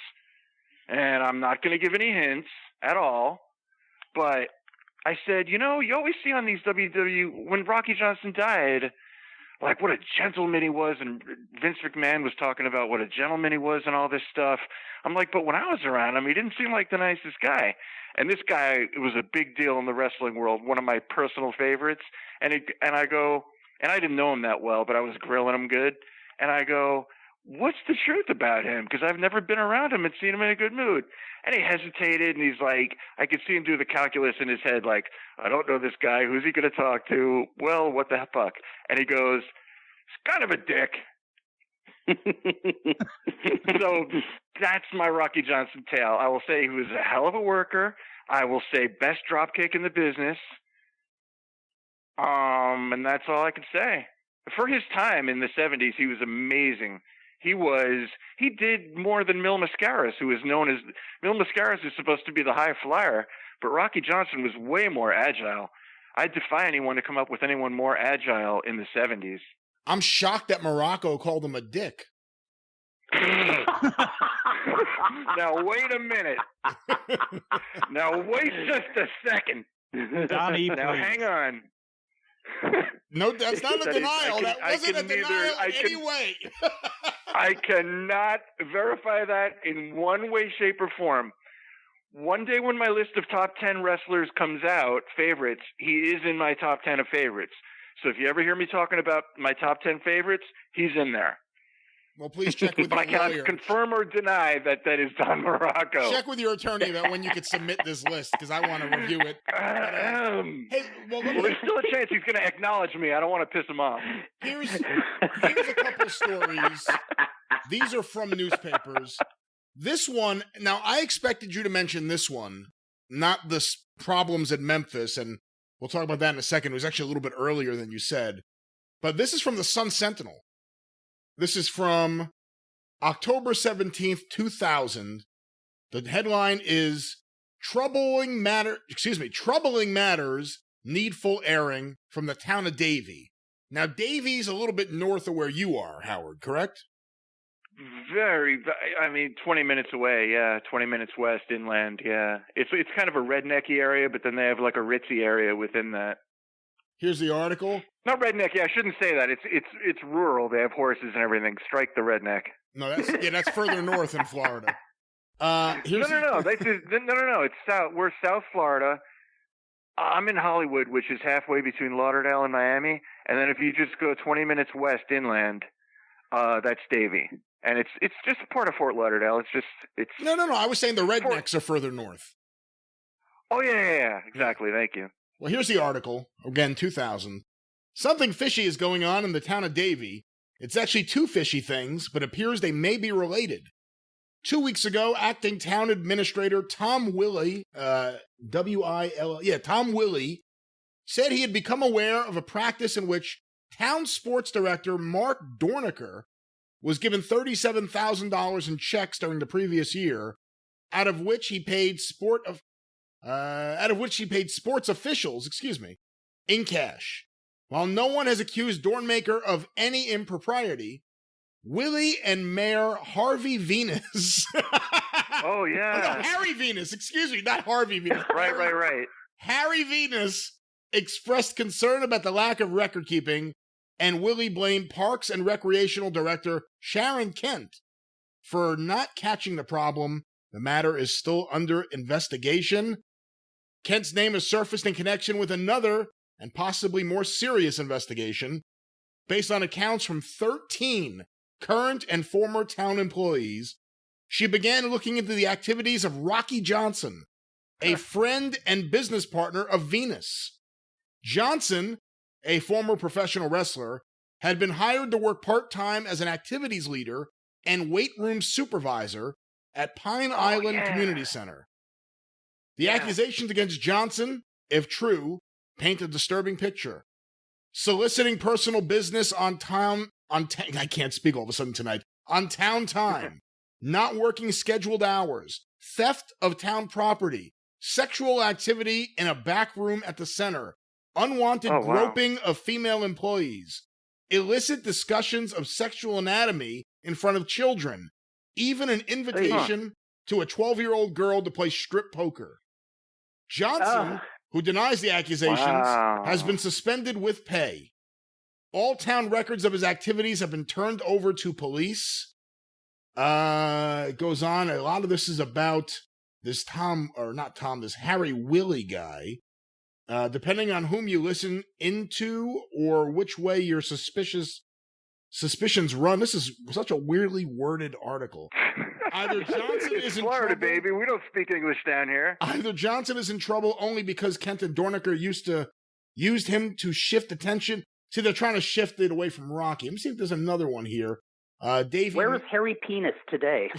and I'm not going to give any hints at all, but I said, you always see on these when Rocky Johnson died, like what a gentleman he was, and Vince McMahon was talking about what a gentleman he was and all this stuff. I'm like, but when I was around him, he didn't seem like the nicest guy. And this guy, it was a big deal in the wrestling world, one of my personal favorites. And I go, and I didn't know him that well, but I was grilling him good. And I go, what's the truth about him? Because I've never been around him and seen him in a good mood. And he hesitated, and he's like, I could see him do the calculus in his head, like, I don't know this guy. Who's he going to talk to? Well, what the fuck? And he goes, he's kind of a dick. So that's my Rocky Johnson tale. I will say he was a hell of a worker. I will say best dropkick in the business. And that's all I can say. For his time in the 70s, he was amazing. He did more than Mil Mascaras, who is known as, Mil Mascaras is supposed to be the high flyer, but Rocky Johnson was way more agile. I defy anyone to come up with anyone more agile in the 70s. I'm shocked that Morocco called him a dick. Now, wait a minute. Now, wait just a second. Donnie, now, please. hang on. No, that's not a That is- denial. That I wasn't a can neither- denial I in can- any way. I cannot verify that in one way, shape, or form. One day when my list of top 10 wrestlers comes out, favorites, he is in my top 10 of favorites. So if you ever hear me talking about my top 10 favorites, he's in there. Well, please check with But I your cannot lawyer. confirm or deny that that is Don Morocco. Check with your attorney about when you could submit this list, because I want to review it. Hey, well, Well, there's still a chance he's going to acknowledge me. I don't want to piss him off. here's a couple stories. These are from newspapers. This one, now I expected you to mention this one, not the problems at Memphis, and we'll talk about that in a second. It was actually a little bit earlier than you said. But this is from the Sun Sentinel. This is from October 17th, 2000. The headline is Troubling Matters Needful Airing from the town of Davie. Now, Davie's a little bit north of where you are, Howard, correct? 20 minutes away, yeah, 20 minutes west inland, yeah. It's kind of a rednecky area, but then they have like a ritzy area within that. Here's the article. Not rednecky, I shouldn't say that. It's rural. They have horses and everything. Strike the redneck. No, that's further north in Florida. No. It's south. We're South Florida. I'm in Hollywood, which is halfway between Lauderdale and Miami. And then if you just go 20 minutes west inland, that's Davie. And it's just part of Fort Lauderdale. It's No. I was saying the rednecks are further north. Oh yeah, exactly. Thank you. Well, here's the article. Again, 2000. Something fishy is going on in the town of Davie. It's actually two fishy things, but appears they may be related. 2 weeks ago, acting town administrator Tom Willey, Tom Willey, said he had become aware of a practice in which town sports director Mark Dornicker was given $37,000 in checks during the previous year, out of which he paid sports officials, in cash. While no one has accused Dornmaker of any impropriety, Willie and Mayor Harvey Venus. Oh yeah. No, Harry Venus. Not Harvey Venus. Right. Harry Venus expressed concern about the lack of record keeping, and Willie blamed Parks and Recreational Director Sharon Kent for not catching the problem. The matter is still under investigation. Kent's name has surfaced in connection with another and possibly more serious investigation based on accounts from 13 current and former town employees. She began looking into the activities of Rocky Johnson, a friend and business partner of Venus. Johnson, a former professional wrestler, had been hired to work part-time as an activities leader and weight room supervisor at Pine Island Community Center. The accusations against Johnson, if true, paint a disturbing picture. Soliciting personal business on town time, not working scheduled hours, theft of town property, sexual activity in a back room at the center, unwanted groping of female employees, illicit discussions of sexual anatomy in front of children, even an invitation to a 12-year-old girl to play strip poker. Johnson, who denies the accusations, has been suspended with pay. All town records of his activities have been turned over to police. It goes on. A lot of this is about this Harry Willie guy. Depending on whom you listen into or which way your suspicions run. This is such a weirdly worded article. Either Johnson is in Florida, trouble, baby. We don't speak English down here. Either Johnson is in trouble only because Kent and Dornicker used him to shift attention. See, they're trying to shift it away from Rocky. Let me see if there's another one here. Davey. Where is Harry Penis today?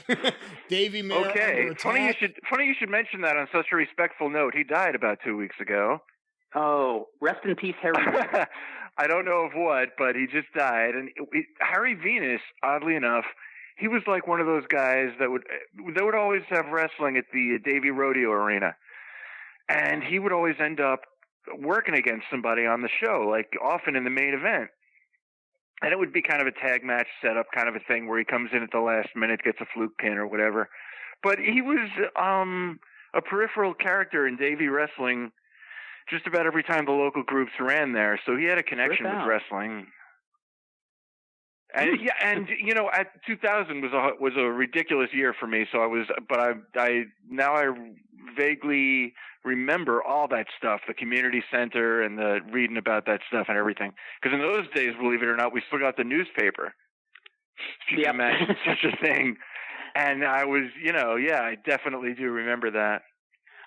Davey Mayer. Okay, funny you should mention that on such a respectful note. He died about 2 weeks ago. Oh, rest in peace, Harry. I don't know of what, but he just died. And Harry Venus, oddly enough, he was like one of those guys that would always have wrestling at the Davie Rodeo Arena, and he would always end up working against somebody on the show, like often in the main event. And it would be kind of a tag match setup kind of a thing where he comes in at the last minute, gets a fluke pin or whatever. But he was a peripheral character in Davie wrestling just about every time the local groups ran there. So he had a connection with wrestling. And at 2000 was a ridiculous year for me. So I vaguely remember all that stuff, the community center and the reading about that stuff and everything. Because in those days, believe it or not, we still got the newspaper. If you can imagine such a thing. And I was, I definitely do remember that.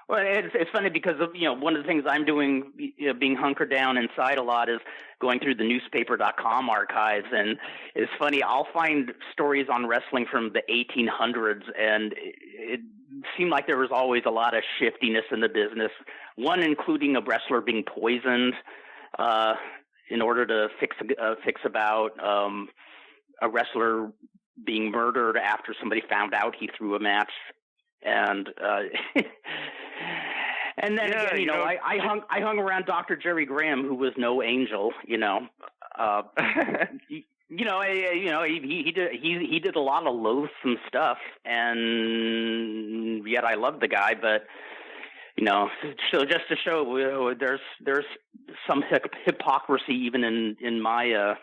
Well, it's funny because one of the things I'm doing, being hunkered down inside a lot, is going through the newspaper.com archives, and it's funny. I'll find stories on wrestling from the 1800s, and it seemed like there was always a lot of shiftiness in the business. One including a wrestler being poisoned in order to fix about a wrestler being murdered after somebody found out he threw a match. And and then again, I hung around Dr. Jerry Graham, who was no angel, he did a lot of loathsome stuff, and yet I loved the guy. But so just to show there's some hypocrisy even in my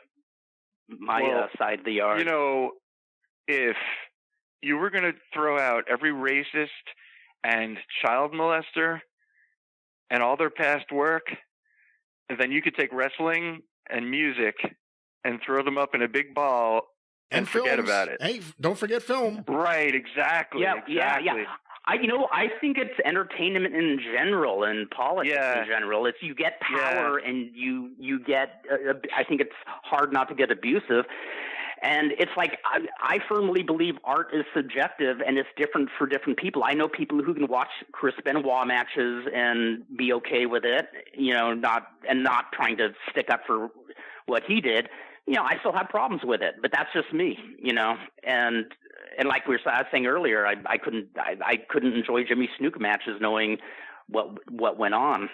side of the yard. If you were going to throw out every racist and child molester and all their past work, and then you could take wrestling and music and throw them up in a big ball and forget about it. Hey, don't forget film. Right, exactly. Yeah. I think it's entertainment in general and politics in general. It's you get power and you get. I think it's hard not to get abusive. And it's like, I firmly believe art is subjective and it's different for different people. I know people who can watch Chris Benoit matches and be okay with it, not trying to stick up for what he did. I still have problems with it, but that's just me, and like I was saying earlier, I couldn't enjoy Jimmy Snuka matches knowing what went on.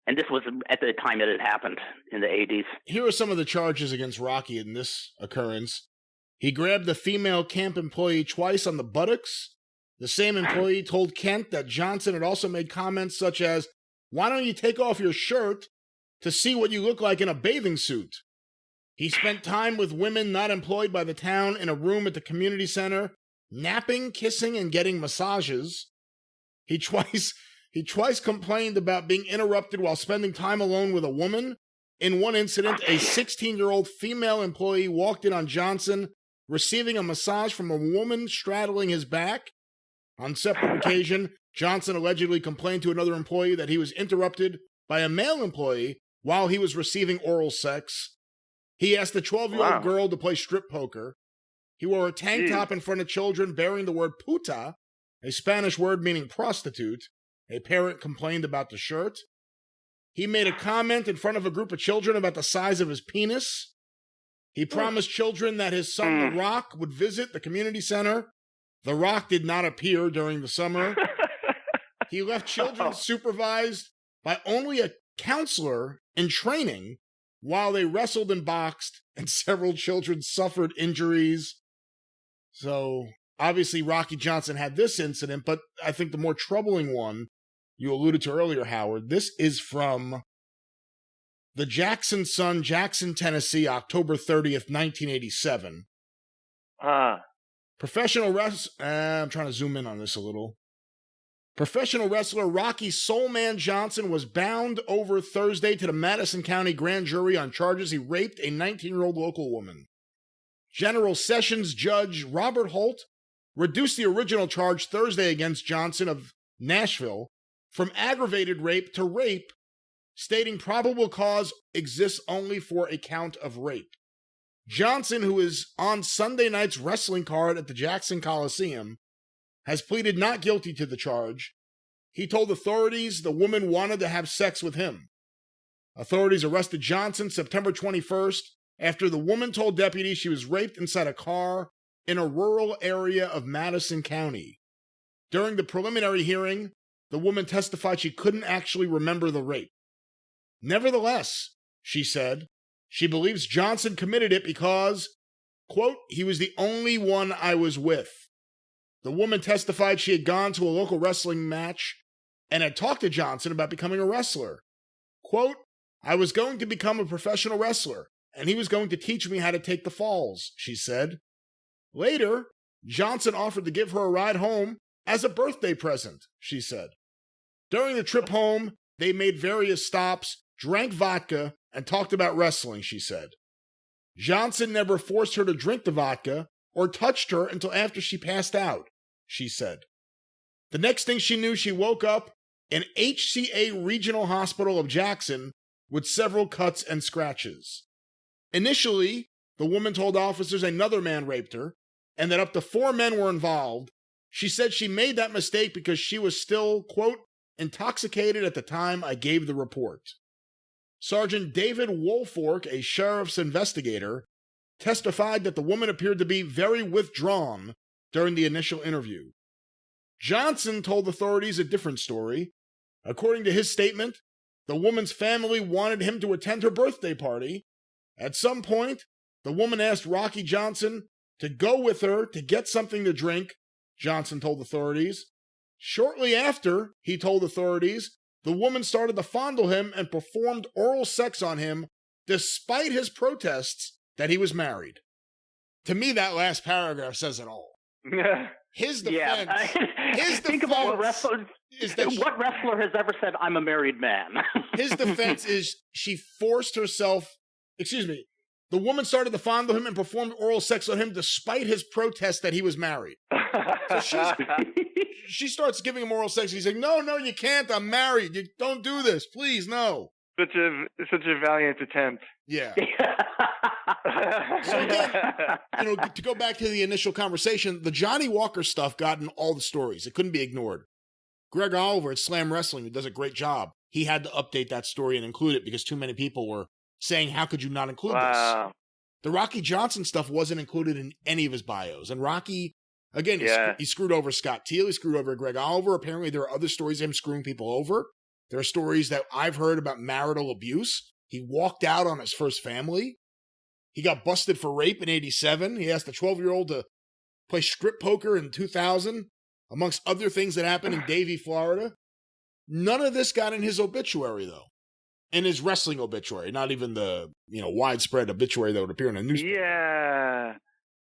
And this was at the time that it happened in the 80s. Here are some of the charges against Rocky in this occurrence. He grabbed the female camp employee twice on the buttocks. The same employee told Kent that Johnson had also made comments such as, "Why don't you take off your shirt to see what you look like in a bathing suit?" He spent time with women not employed by the town in a room at the community center, napping, kissing, and getting massages. He twice complained about being interrupted while spending time alone with a woman. In one incident, a 16-year-old female employee walked in on Johnson receiving a massage from a woman straddling his back. On separate occasion, Johnson allegedly complained to another employee that he was interrupted by a male employee while he was receiving oral sex. He asked a 12-year-old girl to play strip poker. He wore a tank top in front of children bearing the word puta, a Spanish word meaning prostitute. A parent complained about the shirt. He made a comment in front of a group of children about the size of his penis. He promised children that his son, The Rock, would visit the community center. The Rock did not appear during the summer. He left children supervised by only a counselor in training while they wrestled and boxed, and several children suffered injuries. So, obviously, Rocky Johnson had this incident, but I think the more troubling one you alluded to earlier, Howard, this is from the Jackson Sun, Jackson, Tennessee, October 30th, 1987. Professional wrestler, I'm trying to zoom in on this a little. Professional wrestler Rocky Soulman Johnson was bound over Thursday to the Madison County Grand Jury on charges he raped a 19-year-old local woman. General Sessions Judge Robert Holt reduced the original charge Thursday against Johnson of Nashville from aggravated rape to rape, stating probable cause exists only for a count of rape. Johnson, who is on Sunday night's wrestling card at the Jackson Coliseum, has pleaded not guilty to the charge. He told authorities the woman wanted to have sex with him. Authorities arrested Johnson September 21st after the woman told deputies she was raped inside a car in a rural area of Madison County. During the preliminary hearing, the woman testified she couldn't actually remember the rape. Nevertheless, she said, she believes Johnson committed it because, quote, he was the only one I was with. The woman testified she had gone to a local wrestling match and had talked to Johnson about becoming a wrestler. Quote, I was going to become a professional wrestler, and he was going to teach me how to take the falls, she said. Later, Johnson offered to give her a ride home as a birthday present, she said. During the trip home, they made various stops, drank vodka, and talked about wrestling, she said. Johnson never forced her to drink the vodka or touched her until after she passed out, she said. The next thing she knew, she woke up in HCA Regional Hospital of Jackson with several cuts and scratches. Initially, the woman told officers another man raped her and that up to 4 men were involved. She said she made that mistake because she was still, quote, intoxicated at the time I gave the report. Sergeant David Woolfork, a sheriff's investigator, testified that the woman appeared to be very withdrawn during the initial interview. Johnson told authorities a different story. According to his statement, the woman's family wanted him to attend her birthday party. At some point, the woman asked Rocky Johnson to go with her to get something to drink, Johnson told authorities. Shortly after, he told authorities, the woman started to fondle him and performed oral sex on him despite his protests that he was married. To me, that last paragraph says it all. His defense, think about what wrestler has ever said, I'm a married man? His defense is she forced herself, the woman started to fondle him and performed oral sex on him despite his protest that he was married. So she starts giving him oral sex. He's like, no, you can't. I'm married. You don't do this. Please, no. Such a valiant attempt. Yeah. So again, to go back to the initial conversation, the Johnny Walker stuff got in all the stories. It couldn't be ignored. Greg Oliver at Slam Wrestling, who does a great job, he had to update that story and include it because too many people were saying, how could you not include this? The Rocky Johnson stuff wasn't included in any of his bios. And Rocky, again, he screwed over Scott Teal, he screwed over Greg Oliver. Apparently there are other stories of him screwing people over. There are stories that I've heard about marital abuse. He walked out on his first family. He got busted for rape in 87. He asked a 12-year-old to play script poker in 2000, amongst other things that happened in Davie, Florida. None of this got in his obituary, though. In his wrestling obituary, not even the, widespread obituary that would appear in a newspaper. Yeah.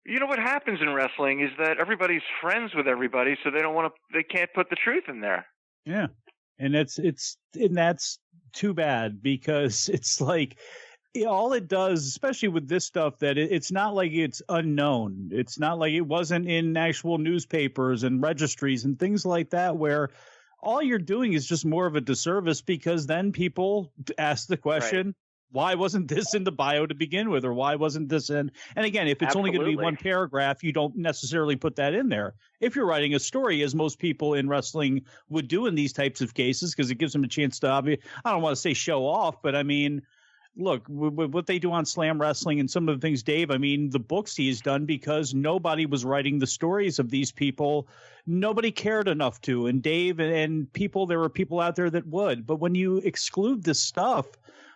You know what happens in wrestling is that everybody's friends with everybody, so they can't put the truth in there. Yeah. And that's too bad because it's like all it does, especially with this stuff, that it's not like it's unknown. It's not like it wasn't in actual newspapers and registries and things like that where all you're doing is just more of a disservice because then people ask the question, why wasn't this in the bio to begin with? Or why wasn't this in? And again, if it's only going to be one paragraph, you don't necessarily put that in there. If you're writing a story, as most people in wrestling would do in these types of cases, because it gives them a chance to, I don't want to say show off, but I mean, look, what they do on Slam Wrestling and some of the things, Dave, the books he's done because nobody was writing the stories of these people. Nobody cared enough to. And Dave and there were people out there that would. But when you exclude this stuff,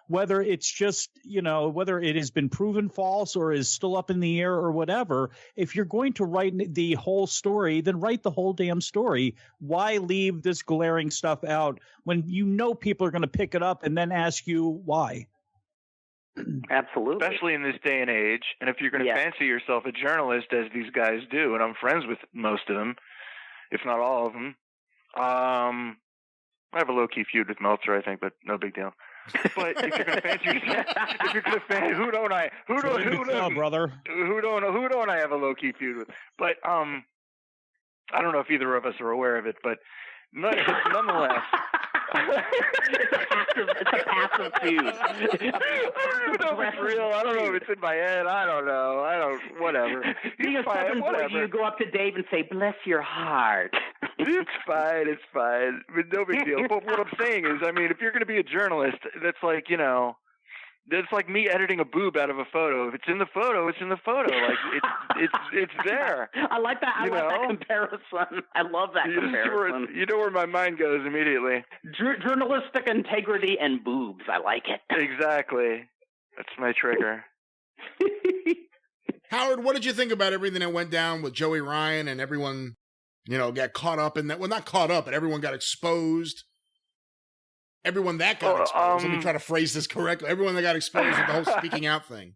whether it's just, whether it has been proven false or is still up in the air or whatever, if you're going to write the whole story, then write the whole damn story. Why leave this glaring stuff out when people are going to pick it up and then ask you why? Absolutely. Especially in this day and age. And if you're going to fancy yourself a journalist, as these guys do, and I'm friends with most of them, if not all of them, I have a low-key feud with Meltzer, I think, but no big deal. But if you're going to fancy yourself, who don't I? Who don't I have a low-key feud with? But I don't know if either of us are aware of it, but nonetheless. It's a passive feud. I don't know if it's real. I don't know if it's in my head. I don't know. Whatever. You go up to Dave and say, bless your heart. It's fine. But no big deal. But what I'm saying is, if you're going to be a journalist, that's like, that's like me editing a boob out of a photo. If it's in the photo, it's in the photo. Like it's there. I like that. I like that comparison. I love that comparison. You know where my mind goes immediately. Journalistic integrity and boobs. I like it. Exactly. That's my trigger. Howard, what did you think about everything that went down with Joey Ryan and everyone, got caught up in that? Well, not caught up, but everyone got exposed. Everyone that got exposed. Let me try to phrase this correctly. Everyone that got exposed with the whole speaking out thing.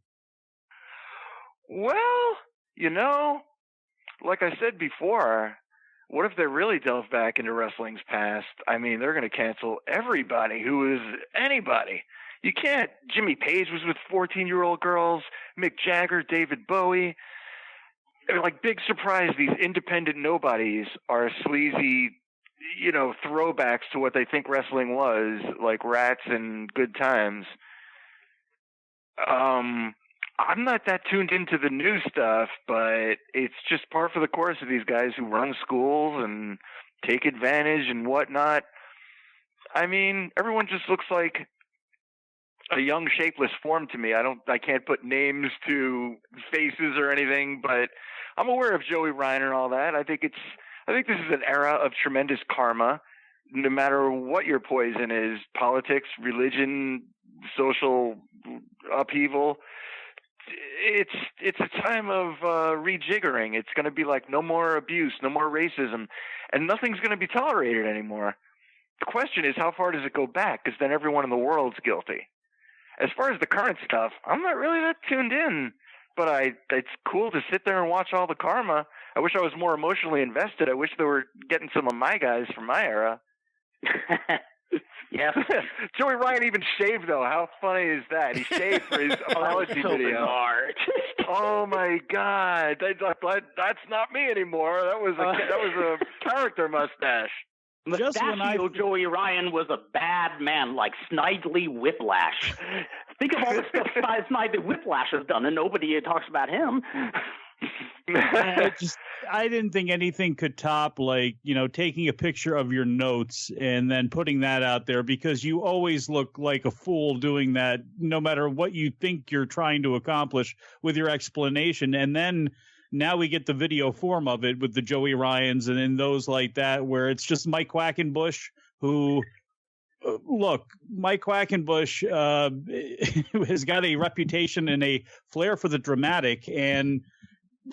Well, like I said before, what if they really delve back into wrestling's past? I mean, they're going to cancel everybody who is anybody. You can't. Jimmy Page was with 14-year-old girls, Mick Jagger, David Bowie. I mean, like, big surprise, these independent nobodies are sleazy, throwbacks to what they think wrestling was, like Rats and Good Times. I'm not that tuned into the new stuff, but it's just par for the course of these guys who run schools and take advantage and whatnot. I mean, everyone just looks like a young, shapeless form to me. I can't put names to faces or anything, but I'm aware of Joey Ryan and all that. I think this is an era of tremendous karma. No matter what your poison is, politics, religion, social upheaval, it's a time of rejiggering. It's going to be like no more abuse, no more racism, and nothing's going to be tolerated anymore. The question is, how far does it go back? Because then everyone in the world's guilty. As far as the current stuff, I'm not really that tuned in, but it's cool to sit there and watch all the karma. I wish I was more emotionally invested. I wish they were getting some of my guys from my era. Yeah. Joey Ryan even shaved, though. How funny is that? He shaved for his apology video. Bizarre. Oh my God, that's not me anymore. That was a character mustache. Mustachio Joey Ryan was a bad man, like Snidely Whiplash. Think of all the stuff Snidely Whiplash has done, and nobody talks about him. I didn't think anything could top, like, taking a picture of your notes and then putting that out there, because you always look like a fool doing that, no matter what you think you're trying to accomplish with your explanation. And then now we get the video form of it with the Joey Ryans and then those like that, where it's just Mike Quackenbush, who, look, Mike Quackenbush has got a reputation and a flair for the dramatic, and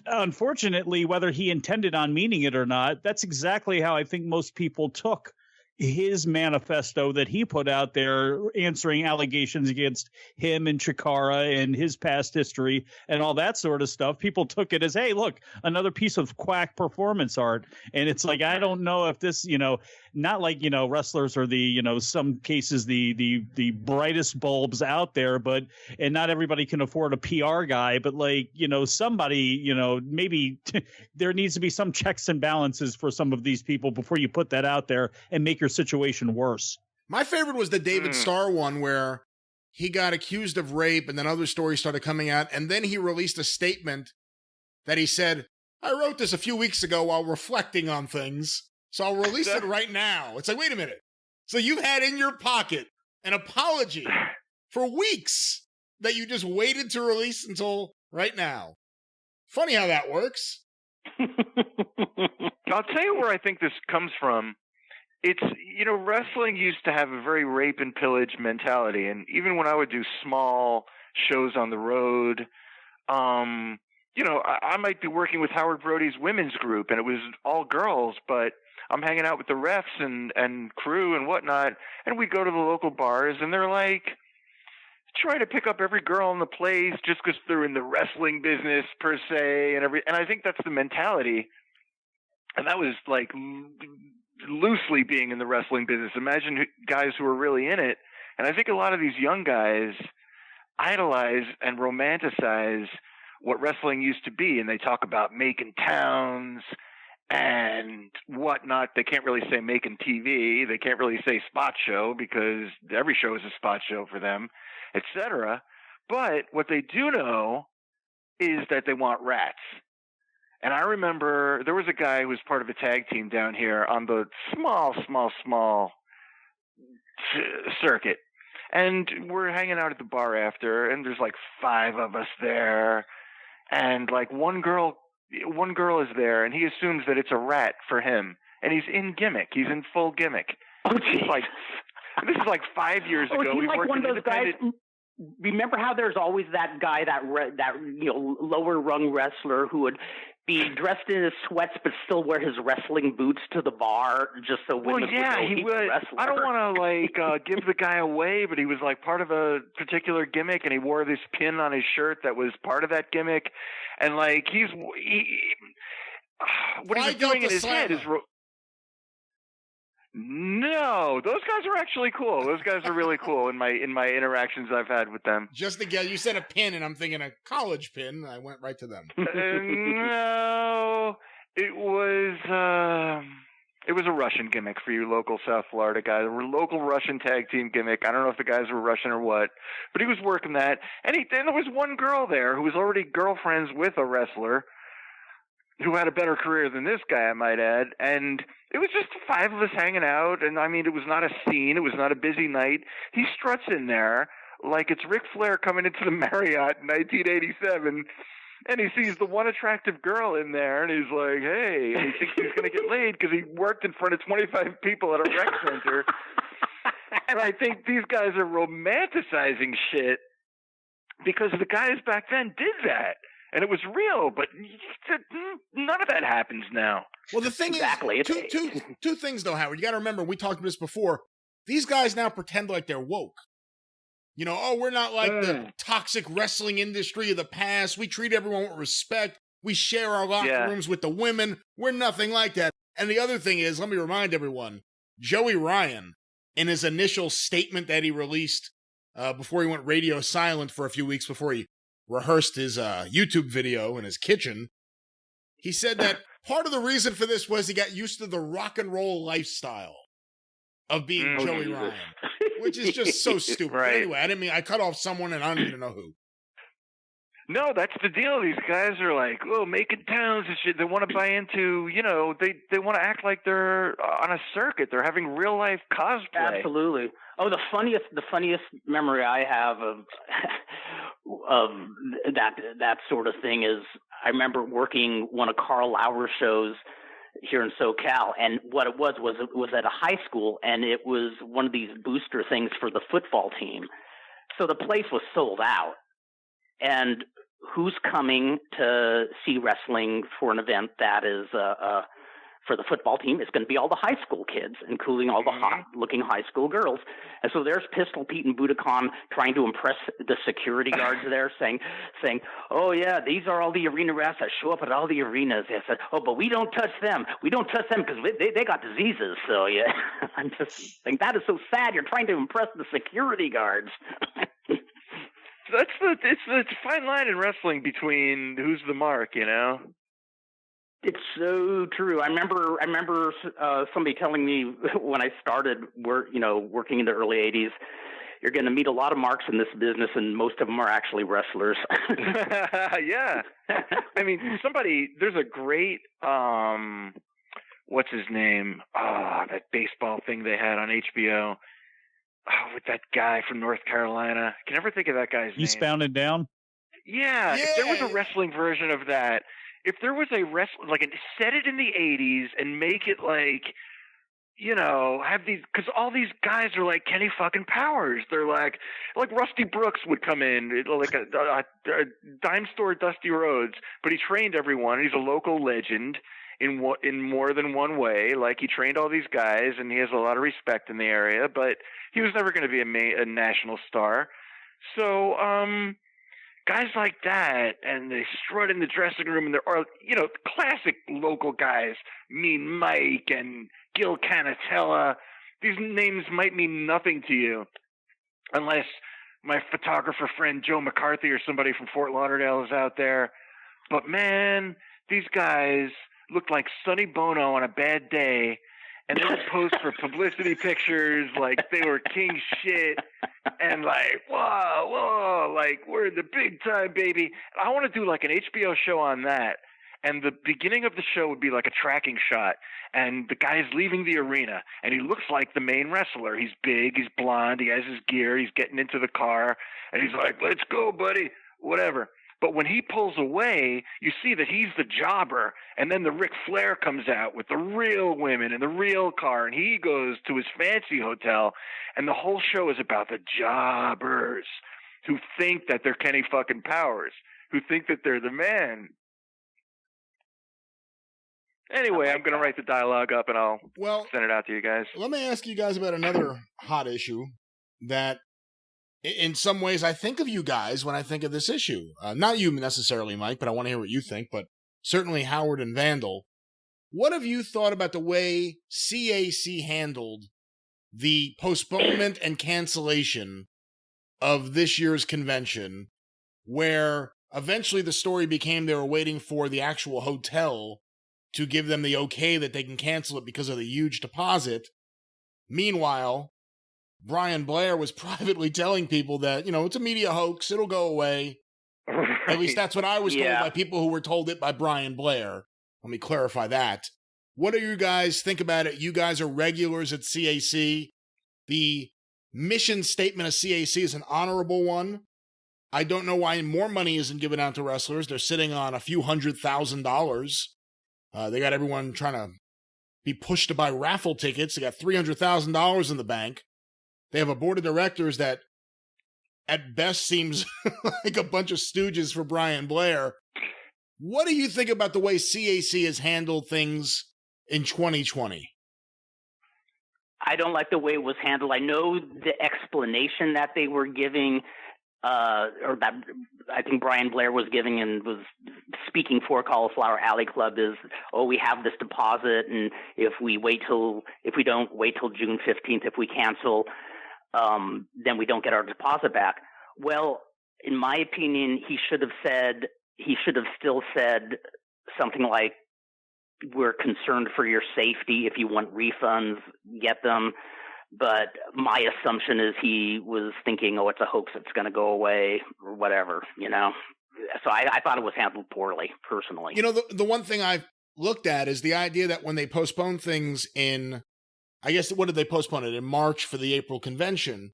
unfortunately, whether he intended on meaning it or not, that's exactly how I think most people took his manifesto that he put out there, answering allegations against him and Chikara and his past history and all that sort of stuff. People took it as, hey, look, another piece of quack performance art. And it's like, I don't know if this, not like, wrestlers are the, some cases, the brightest bulbs out there, and not everybody can afford a PR guy, but like, somebody, maybe there needs to be some checks and balances for some of these people before you put that out there and make your situation worse. My favorite was the David Starr one, where he got accused of rape and then other stories started coming out. And then he released a statement that he said, I wrote this a few weeks ago while reflecting on things, so I'll release it right now. It's like, wait a minute. So you had in your pocket an apology for weeks that you just waited to release until right now. Funny how that works. I'll tell you where I think this comes from. It's, wrestling used to have a very rape and pillage mentality. And even when I would do small shows on the road, I might be working with Howard Brody's women's group, and it was all girls, but I'm hanging out with the refs and crew and whatnot, and we go to the local bars, and they're like, try to pick up every girl in the place just because they're in the wrestling business per se, and I think that's the mentality. And that was like loosely being in the wrestling business. Imagine guys who are really in it. And I think a lot of these young guys idolize and romanticize what wrestling used to be, and they talk about making towns and whatnot. They can't really say making TV. They can't really say spot show, because every show is a spot show for them, etc. But what they do know is that they want rats. And I remember there was a guy who was part of a tag team down here on the small circuit. And we're hanging out at the bar after, and there's like 5 of us there. And like one girl is there, and he assumes that it's a rat for him. And he's in gimmick. He's in full gimmick. Oh, this is like 5 years ago. He's like one of those guys. Remember how there's always that guy, that lower rung wrestler who would be dressed in his sweats but still wear his wrestling boots to the bar just so women would know he's a wrestler. I don't want to give the guy away, but he was like part of a particular gimmick, and he wore this pin on his shirt that was part of that gimmick, and like what he was doing in his head is. No, those guys are actually cool. Those guys are really cool in my interactions I've had with them. Just to get, you said a pin, and I'm thinking a college pin. And I went right to them. No, it was a Russian gimmick for you local South Florida guys. A local Russian tag team gimmick. I don't know if the guys were Russian or what, but he was working that. And there was one girl there who was already girlfriends with a wrestler who had a better career than this guy, I might add. And it was just 5 of us hanging out. And I mean, it was not a scene. It was not a busy night. He struts in there like it's Ric Flair coming into the Marriott in 1987. And he sees the one attractive girl in there, and he's like, hey, and he thinks he's going to get laid because he worked in front of 25 people at a rec center. And I think these guys are romanticizing shit because the guys back then did that. And it was real, but none of that happens now. Well, the thing is, two things, though, Howard. You got to remember, we talked about this before. These guys now pretend like they're woke. You know, oh, we're not like the toxic wrestling industry of the past. We treat everyone with respect. We share our locker rooms with the women. We're nothing like that. And the other thing is, let me remind everyone, Joey Ryan, in his initial statement that he released before he went radio silent for a few weeks before he rehearsed his YouTube video in his kitchen, he said that part of the reason for this was he got used to the rock and roll lifestyle of being Joey Ryan, which is just so stupid. Right. Anyway, I cut off someone and I don't even know who. No, that's the deal. These guys are like, making towns and shit. They want to buy into, they want to act like they're on a circuit. They're having real life cosplay. Absolutely. Oh, the funniest memory I have of that sort of thing is I remember working one of Carl Lauer's shows here in SoCal, and what it was at a high school, and it was one of these booster things for the football team. So the place was sold out. And who's coming to see wrestling for an event that is for the football team? It's going to be all the high school kids, including all the hot-looking high school girls. And so there's Pistol Pete and Budokan trying to impress the security guards there, saying, oh, yeah, these are all the arena rats that show up at all the arenas. They said, oh, but we don't touch them. We don't touch them because they got diseases. So, yeah, I'm just saying that is so sad. You're trying to impress the security guards. It's a fine line in wrestling between who's the mark, It's so true. I remember somebody telling me when I started working in the early 80s, you're going to meet a lot of marks in this business, and most of them are actually wrestlers. Yeah. I mean, there's a great, what's his name? That baseball thing they had on HBO. With that guy from North Carolina. I can never think of that guy's name. Eastbound and Down? Yeah. If there was a wrestling version of that, if there was a set it in the 80s and make it have these, because all these guys are like Kenny fucking Powers. They're like Rusty Brooks would come in, like a dime store Dusty Rhodes, but he trained everyone. He's a local legend in more than one way. Like, he trained all these guys, and he has a lot of respect in the area, but he was never going to be a national star. So, guys like that, and they strut in the dressing room, and there are, classic local guys, Mean Mike and Gil Canatella. These names might mean nothing to you unless my photographer friend Joe McCarthy or somebody from Fort Lauderdale is out there. But man, these guys looked like Sonny Bono on a bad day, and they would post for publicity pictures like they were king shit, and like, whoa, like, we're the big time, baby. I want to do like an HBO show on that, and the beginning of the show would be like a tracking shot, and the guy's leaving the arena, and he looks like the main wrestler. He's big, he's blonde, he has his gear, he's getting into the car, and he's like, let's go, buddy, whatever. But when he pulls away, you see that he's the jobber, and then the Ric Flair comes out with the real women and the real car, and he goes to his fancy hotel, and the whole show is about the jobbers who think that they're Kenny fucking Powers, who think that they're the man. Anyway, I'm going to write the dialogue up and I'll send it out to you guys. Let me ask you guys about another hot issue that in some ways I think of you guys when I think of this issue. Not you necessarily, Mike, but I want to hear what you think, but certainly Howard and Vandal. What have you thought about the way CAC handled the postponement and cancellation of this year's convention, where eventually the story became they were waiting for the actual hotel to give them the okay that they can cancel it because of the huge deposit? Meanwhile, Brian Blair was privately telling people that, it's a media hoax, it'll go away. Right. At least that's what I was told by people who were told it by Brian Blair. Let me clarify that. What do you guys think about it? You guys are regulars at CAC. The mission statement of CAC is an honorable one. I don't know why more money isn't given out to wrestlers. They're sitting on a few $100,000. They got everyone trying to be pushed to buy raffle tickets. They got $300,000 in the bank. They have a board of directors that at best seems like a bunch of stooges for Brian Blair. What do you think about the way CAC has handled things in 2020? I don't like the way it was handled. I know the explanation that they were giving, or that I think Brian Blair was giving and was speaking for Cauliflower Alley Club is, we have this deposit, and if we don't wait till June 15th, if we cancel, then we don't get our deposit back. Well, in my opinion, he should have still said something like, we're concerned for your safety. If you want refunds, get them. But my assumption is he was thinking, it's a hoax, it's going to go away or whatever, So I thought it was handled poorly, personally. The one thing I've looked at is the idea that when they postpone things in, I guess, what did they postpone it in March for the April convention?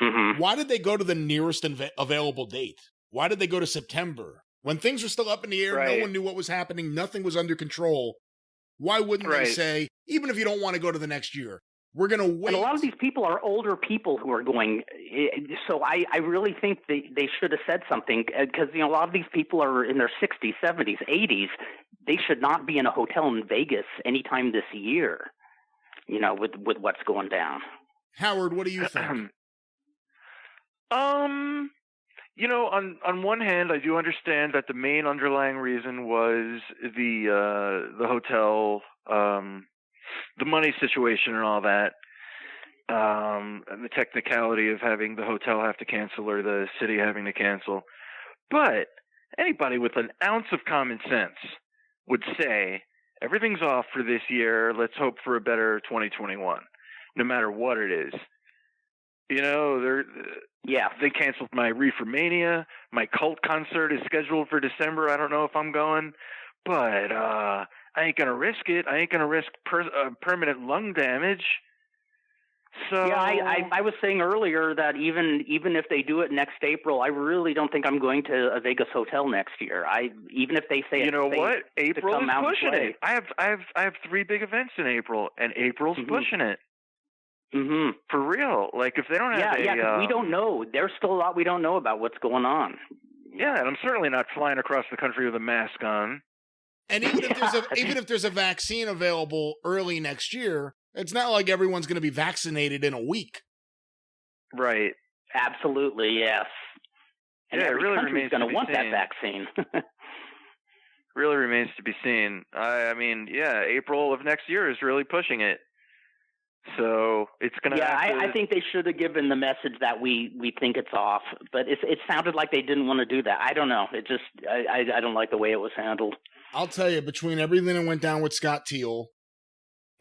Mm-hmm. Why did they go to the nearest available date? Why did they go to September? When things were still up in the air, no one knew what was happening, nothing was under control. Why wouldn't they say, even if you don't want to go to the next year, we're going to wait? And a lot of these people are older people who are going, so I really think they should have said something, because a lot of these people are in their 60s, 70s, 80s. They should not be in a hotel in Vegas anytime this year, with what's going down. Howard, what do you think? On one hand, I do understand that the main underlying reason was the hotel, the money situation and all that, and the technicality of having the hotel have to cancel or the city having to cancel. But anybody with an ounce of common sense would say, everything's off for this year. Let's hope for a better 2021, no matter what it is. They canceled my Reefer Mania. My Cult concert is scheduled for December. I don't know if I'm going, but I ain't gonna risk it. I ain't gonna risk permanent lung damage. So I was saying earlier that even if they do it next April, I really don't think I'm going to a Vegas hotel next year. Even if they say what, April is pushing it. I have 3 big events in April, and April's pushing it. Mm-hmm. For real. Like, if they don't have we don't know. There's still a lot we don't know about what's going on. Yeah, and I'm certainly not flying across the country with a mask on. And even if there's a vaccine available early next year, it's not like everyone's going to be vaccinated in a week. Right. Absolutely, yes. And every really country's going to want that vaccine. Really remains to be seen. I mean, April of next year is really pushing it. So it's going to I think they should have given the message that we think it's off, but it sounded like they didn't want to do that. I don't know. It just I don't like the way it was handled. I'll tell you, between everything that went down with Scott Teal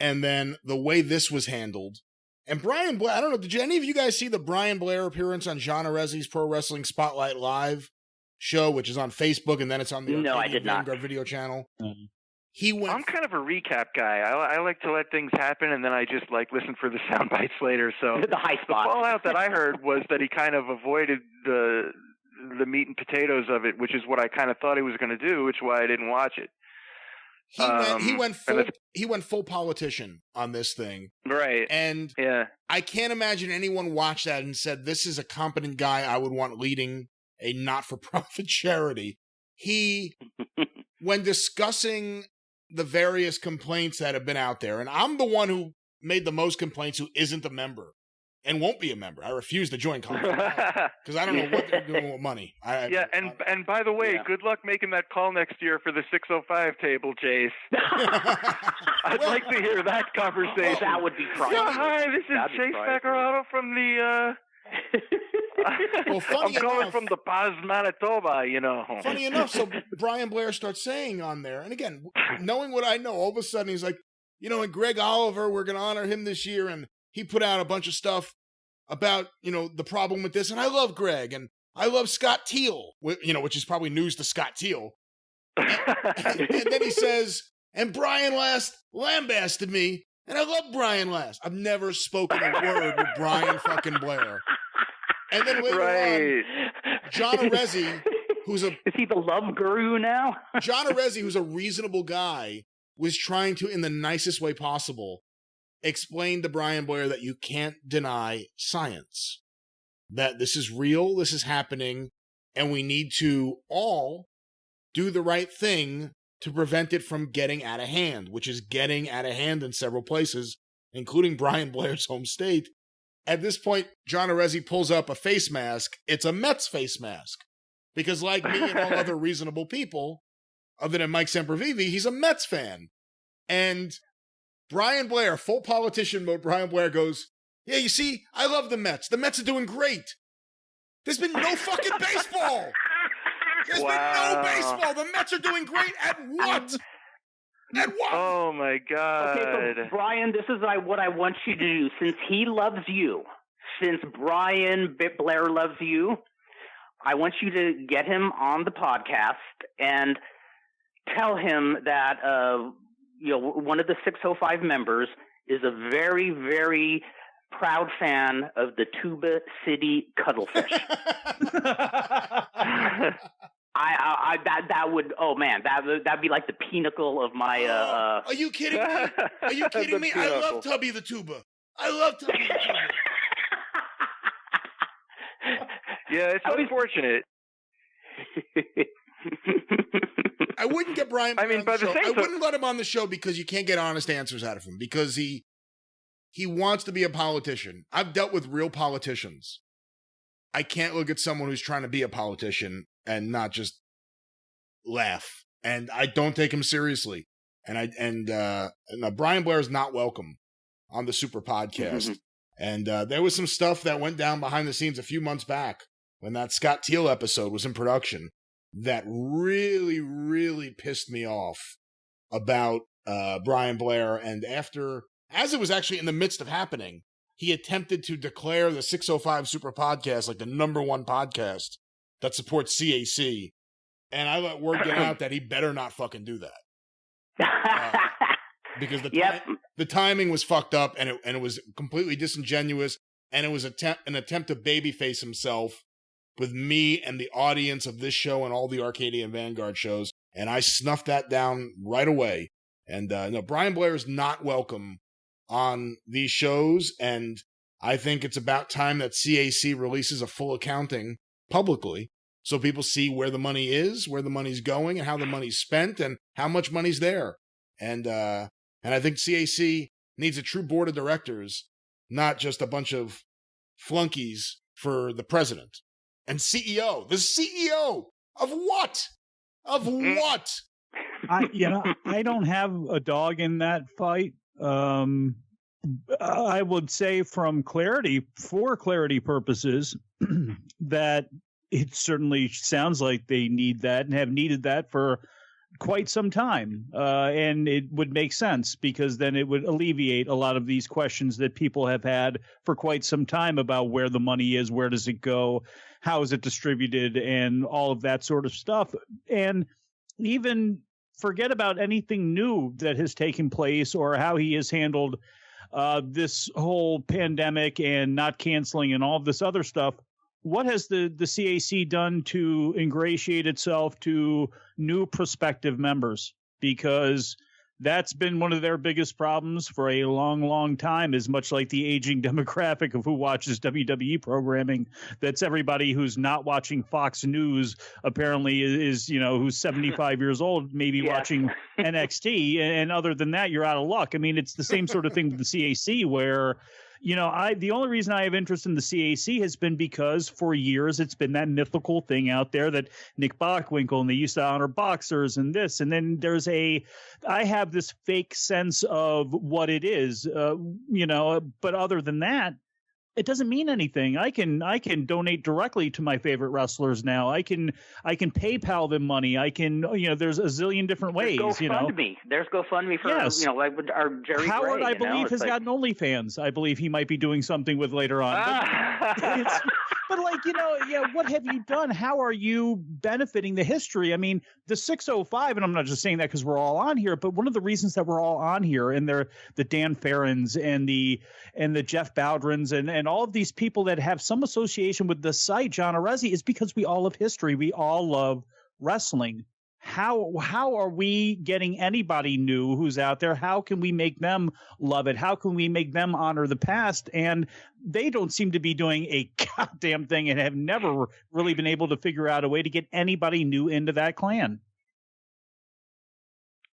and then the way this was handled, and Brian Blair, I don't know, did any of you guys see the Brian Blair appearance on John Arezzi's Pro Wrestling Spotlight Live show, which is on Facebook, and then it's on the Arcadian Vanguard video channel? Mm-hmm. I'm kind of a recap guy. I like to let things happen, and then I just listen for the sound bites later. So the high spot. The fallout that I heard was that he kind of avoided the meat and potatoes of it, which is what I kind of thought he was going to do, which is why I didn't watch it. He went full politician on this thing, right? And I can't imagine anyone watched that and said, "This is a competent guy I would want leading a not-for-profit charity." He, when discussing the various complaints that have been out there, and I'm the one who made the most complaints who isn't a member and won't be a member. I refuse to join because I don't know what they're doing with money. And by the way, good luck making that call next year for the 605 table, Chase. I'd like to hear that conversation. Well, that would be frightening. Yeah, hi, this is Chase Pecoraro from the... Well, I'm calling from the Paz, Manitoba, Funny enough, so Brian Blair starts saying on there, and again, knowing what I know, all of a sudden he's like, and Greg Oliver, we're going to honor him this year, and he put out a bunch of stuff about, the problem with this, and I love Greg, and I love Scott Teal, which is probably news to Scott Teal. And then he says, and Brian Last lambasted me, and I love Brian Last. I've never spoken a word with Brian fucking Blair. And then later on, John Arezzi, who's is he the love guru now? John Arezzi, who's a reasonable guy, was trying to, in the nicest way possible, explain to Brian Blair that you can't deny science. That this is real, this is happening, and we need to all do the right thing to prevent it from getting out of hand, which is getting out of hand in several places, including Brian Blair's home state. At this point, John Arezzi pulls up a face mask. It's a Mets face mask. Because like me and all other reasonable people, other than Mike Sempervive, he's a Mets fan. And Brian Blair, full politician mode, Brian Blair goes, yeah, you see, I love the Mets. The Mets are doing great. There's been no fucking baseball. There's been no baseball. The Mets are doing great at what? At what? Oh, my God. Okay, so Brian, this is what I want you to do. Since he loves you, since Brian Blair loves you, I want you to get him on the podcast and tell him that one of the 605 members is a very, very proud fan of the Tuba City Cuttlefish. That would that'd be like the pinnacle of my Are you kidding me? Are you kidding me? I love Tubby the Tuba. I love Tubby the Tuba. Yeah, it's unfortunate. I wouldn't get Brian Blair on the show. I same wouldn't let him on the show because you can't get honest answers out of him because he wants to be a politician. I've dealt with real politicians. I can't look at someone who's trying to be a politician and not just laugh. And I don't take him seriously. And Brian Blair is not welcome on the Super Podcast. And there was some stuff that went down behind the scenes a few months back when that Scott Teal episode was in production that really, really pissed me off about Brian Blair. And as it was actually in the midst of happening, he attempted to declare the 605 Super Podcast like the #1 podcast that supports CAC. And I let word get out that he better not fucking do that. Because the timing was fucked up and it was completely disingenuous. And it was an attempt to babyface himself with me and the audience of this show and all the Arcadian Vanguard shows. And I snuffed that down right away. And no, Brian Blair is not welcome on these shows, and I think it's about time that CAC releases a full accounting publicly so people see where the money is, where the money's going, and how the money's spent, and how much money's there. And I think CAC needs a true board of directors, not just a bunch of flunkies for the president. And CEO, the CEO of what? Of what? I don't have a dog in that fight. I would say for clarity purposes, that it certainly sounds like they need that and have needed that for quite some time. And it would make sense because then it would alleviate a lot of these questions that people have had for quite some time about where the money is, where does it go, how is it distributed, and all of that sort of stuff. And even forget about anything new that has taken place or how he has handled this whole pandemic and not canceling and all of this other stuff. What has the CAC done to ingratiate itself to new prospective members? Because That's been one of their biggest problems for a long, long time, is much like the aging demographic of who watches WWE programming. That's everybody who's not watching Fox News, apparently is who's 75 years old, maybe watching NXT. And other than that, you're out of luck. I mean, it's the same sort of thing with the CAC where, the only reason I have interest in the CAC has been because for years it's been that mythical thing out there that Nick Bockwinkel, and they used to honor boxers and this, and then I have this fake sense of what it is, but other than that, it doesn't mean anything. I can donate directly to my favorite wrestlers now. I can PayPal them money. I can, there's a zillion different ways. There's GoFundMe for, like our Jerry Howard, Gray, I believe, has gotten OnlyFans. I believe he might be doing something with later on. But what have you done? How are you benefiting the history? I mean, the 605, and I'm not just saying that because we're all on here, but one of the reasons that we're all on here, and they're the Dan Farrons and the Jeff Bowdrins and all of these people that have some association with the site, John Arezzi, is because we all love history. We all love wrestling. How are we getting anybody new who's out there? How can we make them love it? How can we make them honor the past? And they don't seem to be doing a goddamn thing and have never really been able to figure out a way to get anybody new into that clan.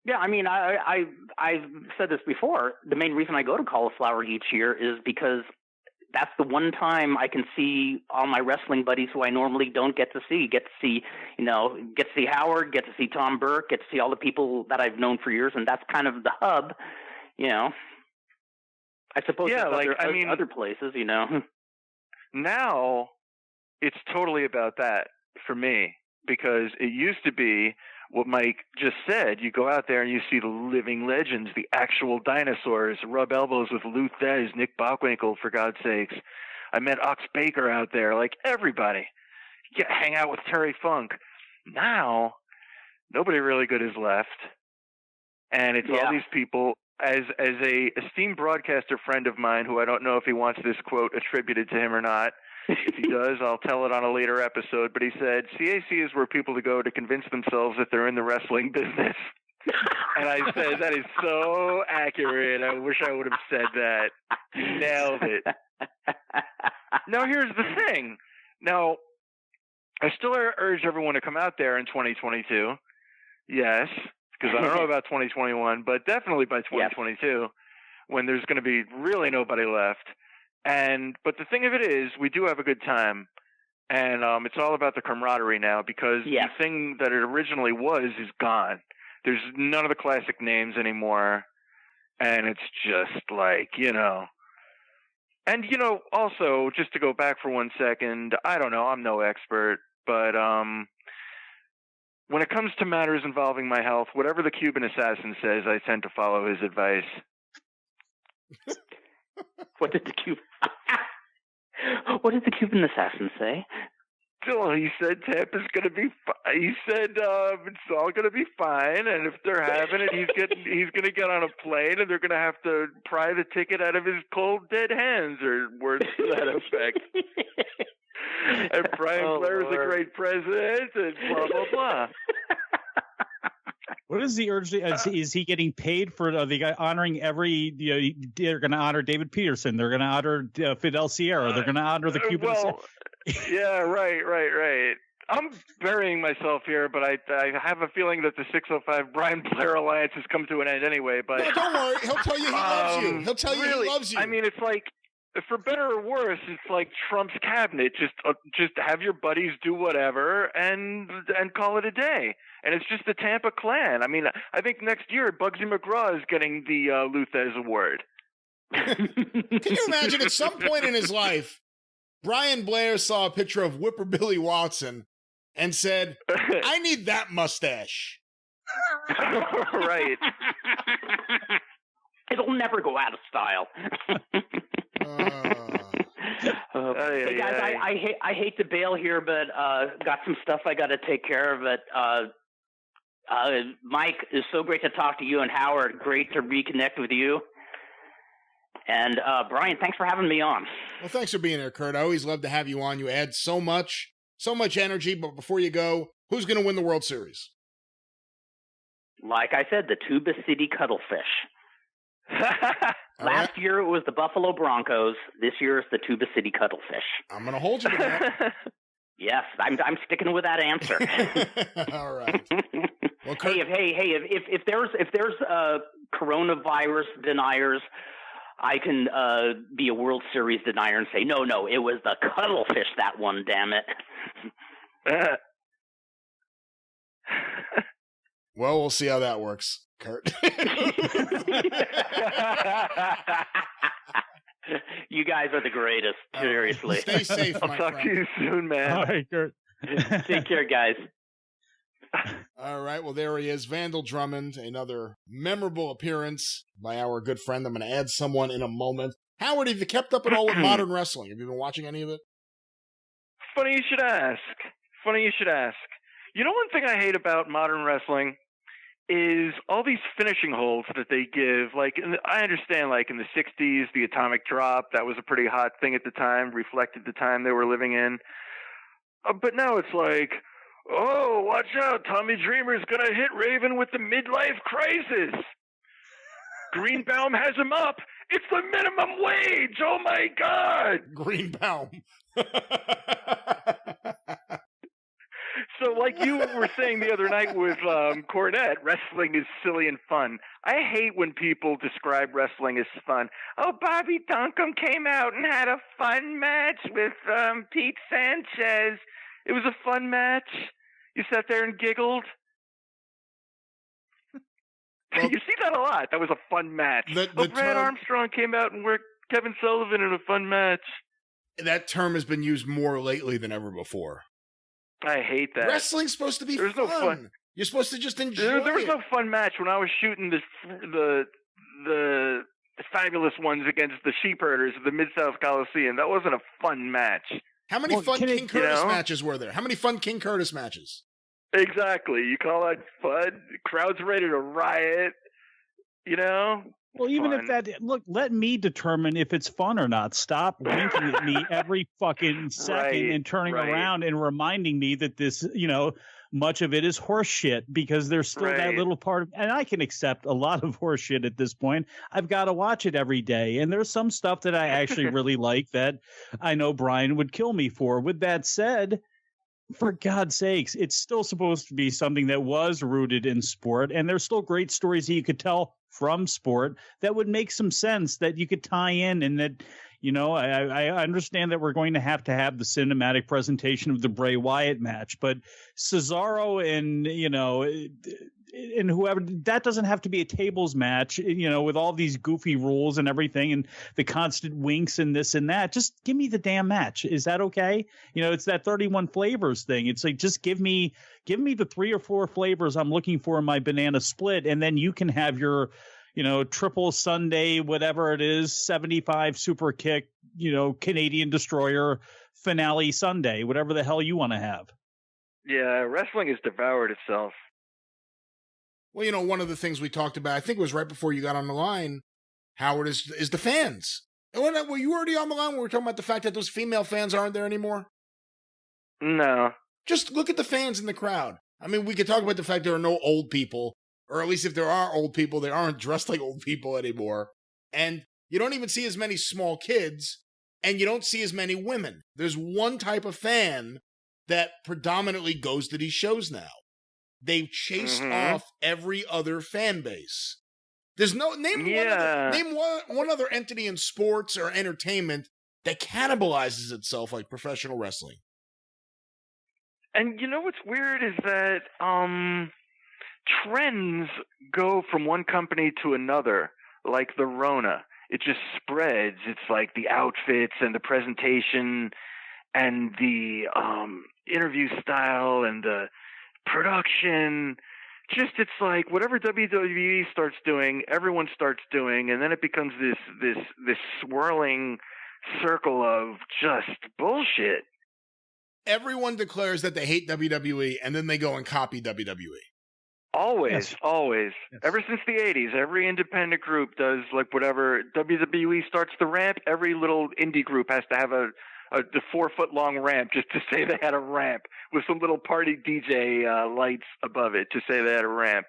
Yeah, I mean, I've said this before. The main reason I go to Cauliflower each year is because that's the one time I can see all my wrestling buddies who I normally don't get to see. Get to see Howard, get to see Tom Burke, get to see all the people that I've known for years, and that's kind of the hub, I suppose other places, Now it's totally about that for me, because it used to be what Mike just said. You go out there and you see the living legends, the actual dinosaurs, rub elbows with Lou Thez, Nick Bockwinkel, for God's sakes. I met Ox Baker out there, like everybody. Hang out with Terry Funk. Now, nobody really good is left. And it's all these people. As a esteemed broadcaster friend of mine, who I don't know if he wants this quote attributed to him or not, if he does, I'll tell it on a later episode. But he said, CAC is where people to go to convince themselves that they're in the wrestling business. And I said, that is so accurate. I wish I would have said that. You nailed it. Now, here's the thing. Now, I still urge everyone to come out there in 2022. Yes, because I don't know about 2021, but definitely by 2022, when there's going to be really nobody left. But the thing of it is, we do have a good time, and it's all about the camaraderie now, because the thing that it originally was is gone. There's none of the classic names anymore, and it's just like, And, also, just to go back for 1 second, I don't know, I'm no expert, but when it comes to matters involving my health, whatever the Cuban assassin says, I tend to follow his advice. What did the Cuban assassin say? Well, he said Tampa's going to be. He said it's all going to be fine, and if they're having it, he's going to get on a plane, and they're going to have to pry the ticket out of his cold dead hands, or words to that effect. And Brian Blair is a great president, and blah blah blah. What is the urge? Is he getting paid for the guy honoring every? They're going to honor David Peterson. They're going to honor Fidel Sierra. They're going to honor the Cuban. Yeah, right. I'm burying myself here, but I have a feeling that the 605 Brian Blair alliance has come to an end anyway. But no, don't worry. He'll tell you he loves you. He'll tell you he loves you. I mean, it's like, for better or worse, it's like Trump's cabinet. Just have your buddies do whatever and call it a day. And it's just the Tampa clan. I mean, I think next year Bugsy McGraw is getting the Lou Thez Award. Can you imagine at some point in his life, Brian Blair saw a picture of Whipper Billy Watson and said, I need that mustache. Right. It'll never go out of style. Hey guys, I hate to bail here, but got some stuff I got to take care of. But Mike, it's so great to talk to you, and Howard, great to reconnect with you. And Brian, thanks for having me on. Well, thanks for being here, Kurt. I always love to have you on. You add so much energy. But before you go, who's going to win the World Series? Like I said, the Tuba City Cuttlefish. Last year it was the Buffalo Broncos. This year it's the Tuba City Cuttlefish. I'm going to hold you to that. Yes, I'm sticking with that answer. All right. Well, Kurt, if there's coronavirus deniers, I can be a World Series denier and say no, it was the Cuttlefish that one. Damn it. Well, we'll see how that works, Kurt. You guys are the greatest. Seriously. Stay safe, I'll talk to you soon, man. All right, Kurt. Take care, guys. All right. Well, there he is, Vandal Drummond. Another memorable appearance by our good friend. I'm going to add someone in a moment. Howard, have you kept up at all with modern wrestling? Have you been watching any of it? Funny you should ask. You know, one thing I hate about modern wrestling is all these finishing holds that they give. Like, I understand, like, in the 60s, the atomic drop, that was a pretty hot thing at the time, reflected the time they were living in. But now it's like, oh, watch out, Tommy Dreamer's going to hit Raven with the midlife crisis. Greenbaum has him up. It's the minimum wage. Oh, my God. Greenbaum. So like you were saying the other night with Cornette, wrestling is silly and fun. I hate when people describe wrestling as fun. Oh, Bobby Duncombe came out and had a fun match with Pete Sanchez. It was a fun match. You sat there and giggled. Well, you see that a lot. That was a fun match. Brad Armstrong came out and worked Kevin Sullivan in a fun match. That term has been used more lately than ever before. I hate that. Wrestling's supposed to be fun. No fun. You're supposed to just enjoy There was no fun match when I was shooting the fabulous ones against the Sheep Herders of the Mid-South Coliseum. That wasn't a fun match. How many fun King Curtis matches were there? How many fun King Curtis matches? Exactly. You call that fun? Crowd's ready to riot. You know? Well, even if let me determine if it's fun or not. Stop winking at me every fucking second and turning around and reminding me that this, much of it is horse shit, because there's still that little part of, and I can accept a lot of horse shit at this point. I've got to watch it every day. And there's some stuff that I actually really like that I know Brian would kill me for. With that said, for God's sakes, it's still supposed to be something that was rooted in sport, and there's still great stories that you could tell from sport that would make some sense, that you could tie in, and that, I understand that we're going to have the cinematic presentation of the Bray Wyatt match, but Cesaro and whoever, that doesn't have to be a tables match, with all these goofy rules and everything and the constant winks and this and that. Just give me the damn match. Is that okay? It's that 31 flavors thing. It's like, just give me the 3 or 4 flavors I'm looking for in my banana split, and then you can have your, triple Sunday, whatever it is, 75 super kick, Canadian Destroyer finale Sunday, whatever the hell you want to have. Yeah, wrestling has devoured itself. Well, one of the things we talked about, I think it was right before you got on the line, Howard, is the fans. Were you already on the line when we were talking about the fact that those female fans aren't there anymore? No. Just look at the fans in the crowd. I mean, we could talk about the fact there are no old people, or at least if there are old people, they aren't dressed like old people anymore. And you don't even see as many small kids, and you don't see as many women. There's one type of fan that predominantly goes to these shows now. They've chased off every other fan base. There's name one other entity in sports or entertainment that cannibalizes itself like professional wrestling. And what's weird is that trends go from one company to another, like the Rona. It just spreads. It's like the outfits and the presentation and the interview style and the production. It's like whatever WWE starts doing, everyone starts doing, and then it becomes this swirling circle of just bullshit. Everyone declares that they hate WWE, and then they go and copy WWE. Always. Yes. Ever since the 80s, every independent group does like whatever. WWE starts the ramp, every little indie group has to have the 4-foot-long ramp just to say they had a ramp with some little party DJ lights above it to say they had a ramp.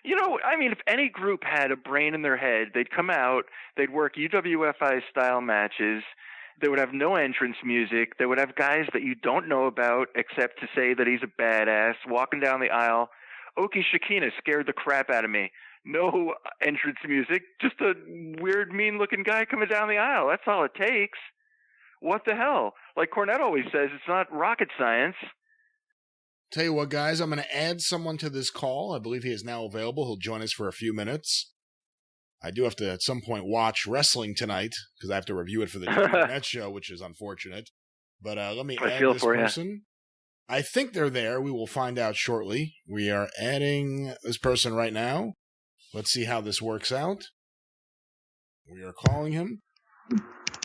You know, I mean, if any group had a brain in their head, they'd come out, they'd work UWFI-style matches, they would have no entrance music, they would have guys that you don't know about except to say that he's a badass, walking down the aisle. Oki Shakina scared the crap out of me. No entrance music, just a weird, mean-looking guy coming down the aisle. That's all it takes. What the hell? Like Cornette always says, it's not rocket science. Tell you what, guys, I'm going to add someone to this call. I believe he is now available. He'll join us for a few minutes. I do have to, at some point, watch wrestling tonight, because I have to review it for the Cornette show, which is unfortunate. But let me add this person. I think they're there. We will find out shortly. We are adding this person right now. Let's see how this works out. We are calling him.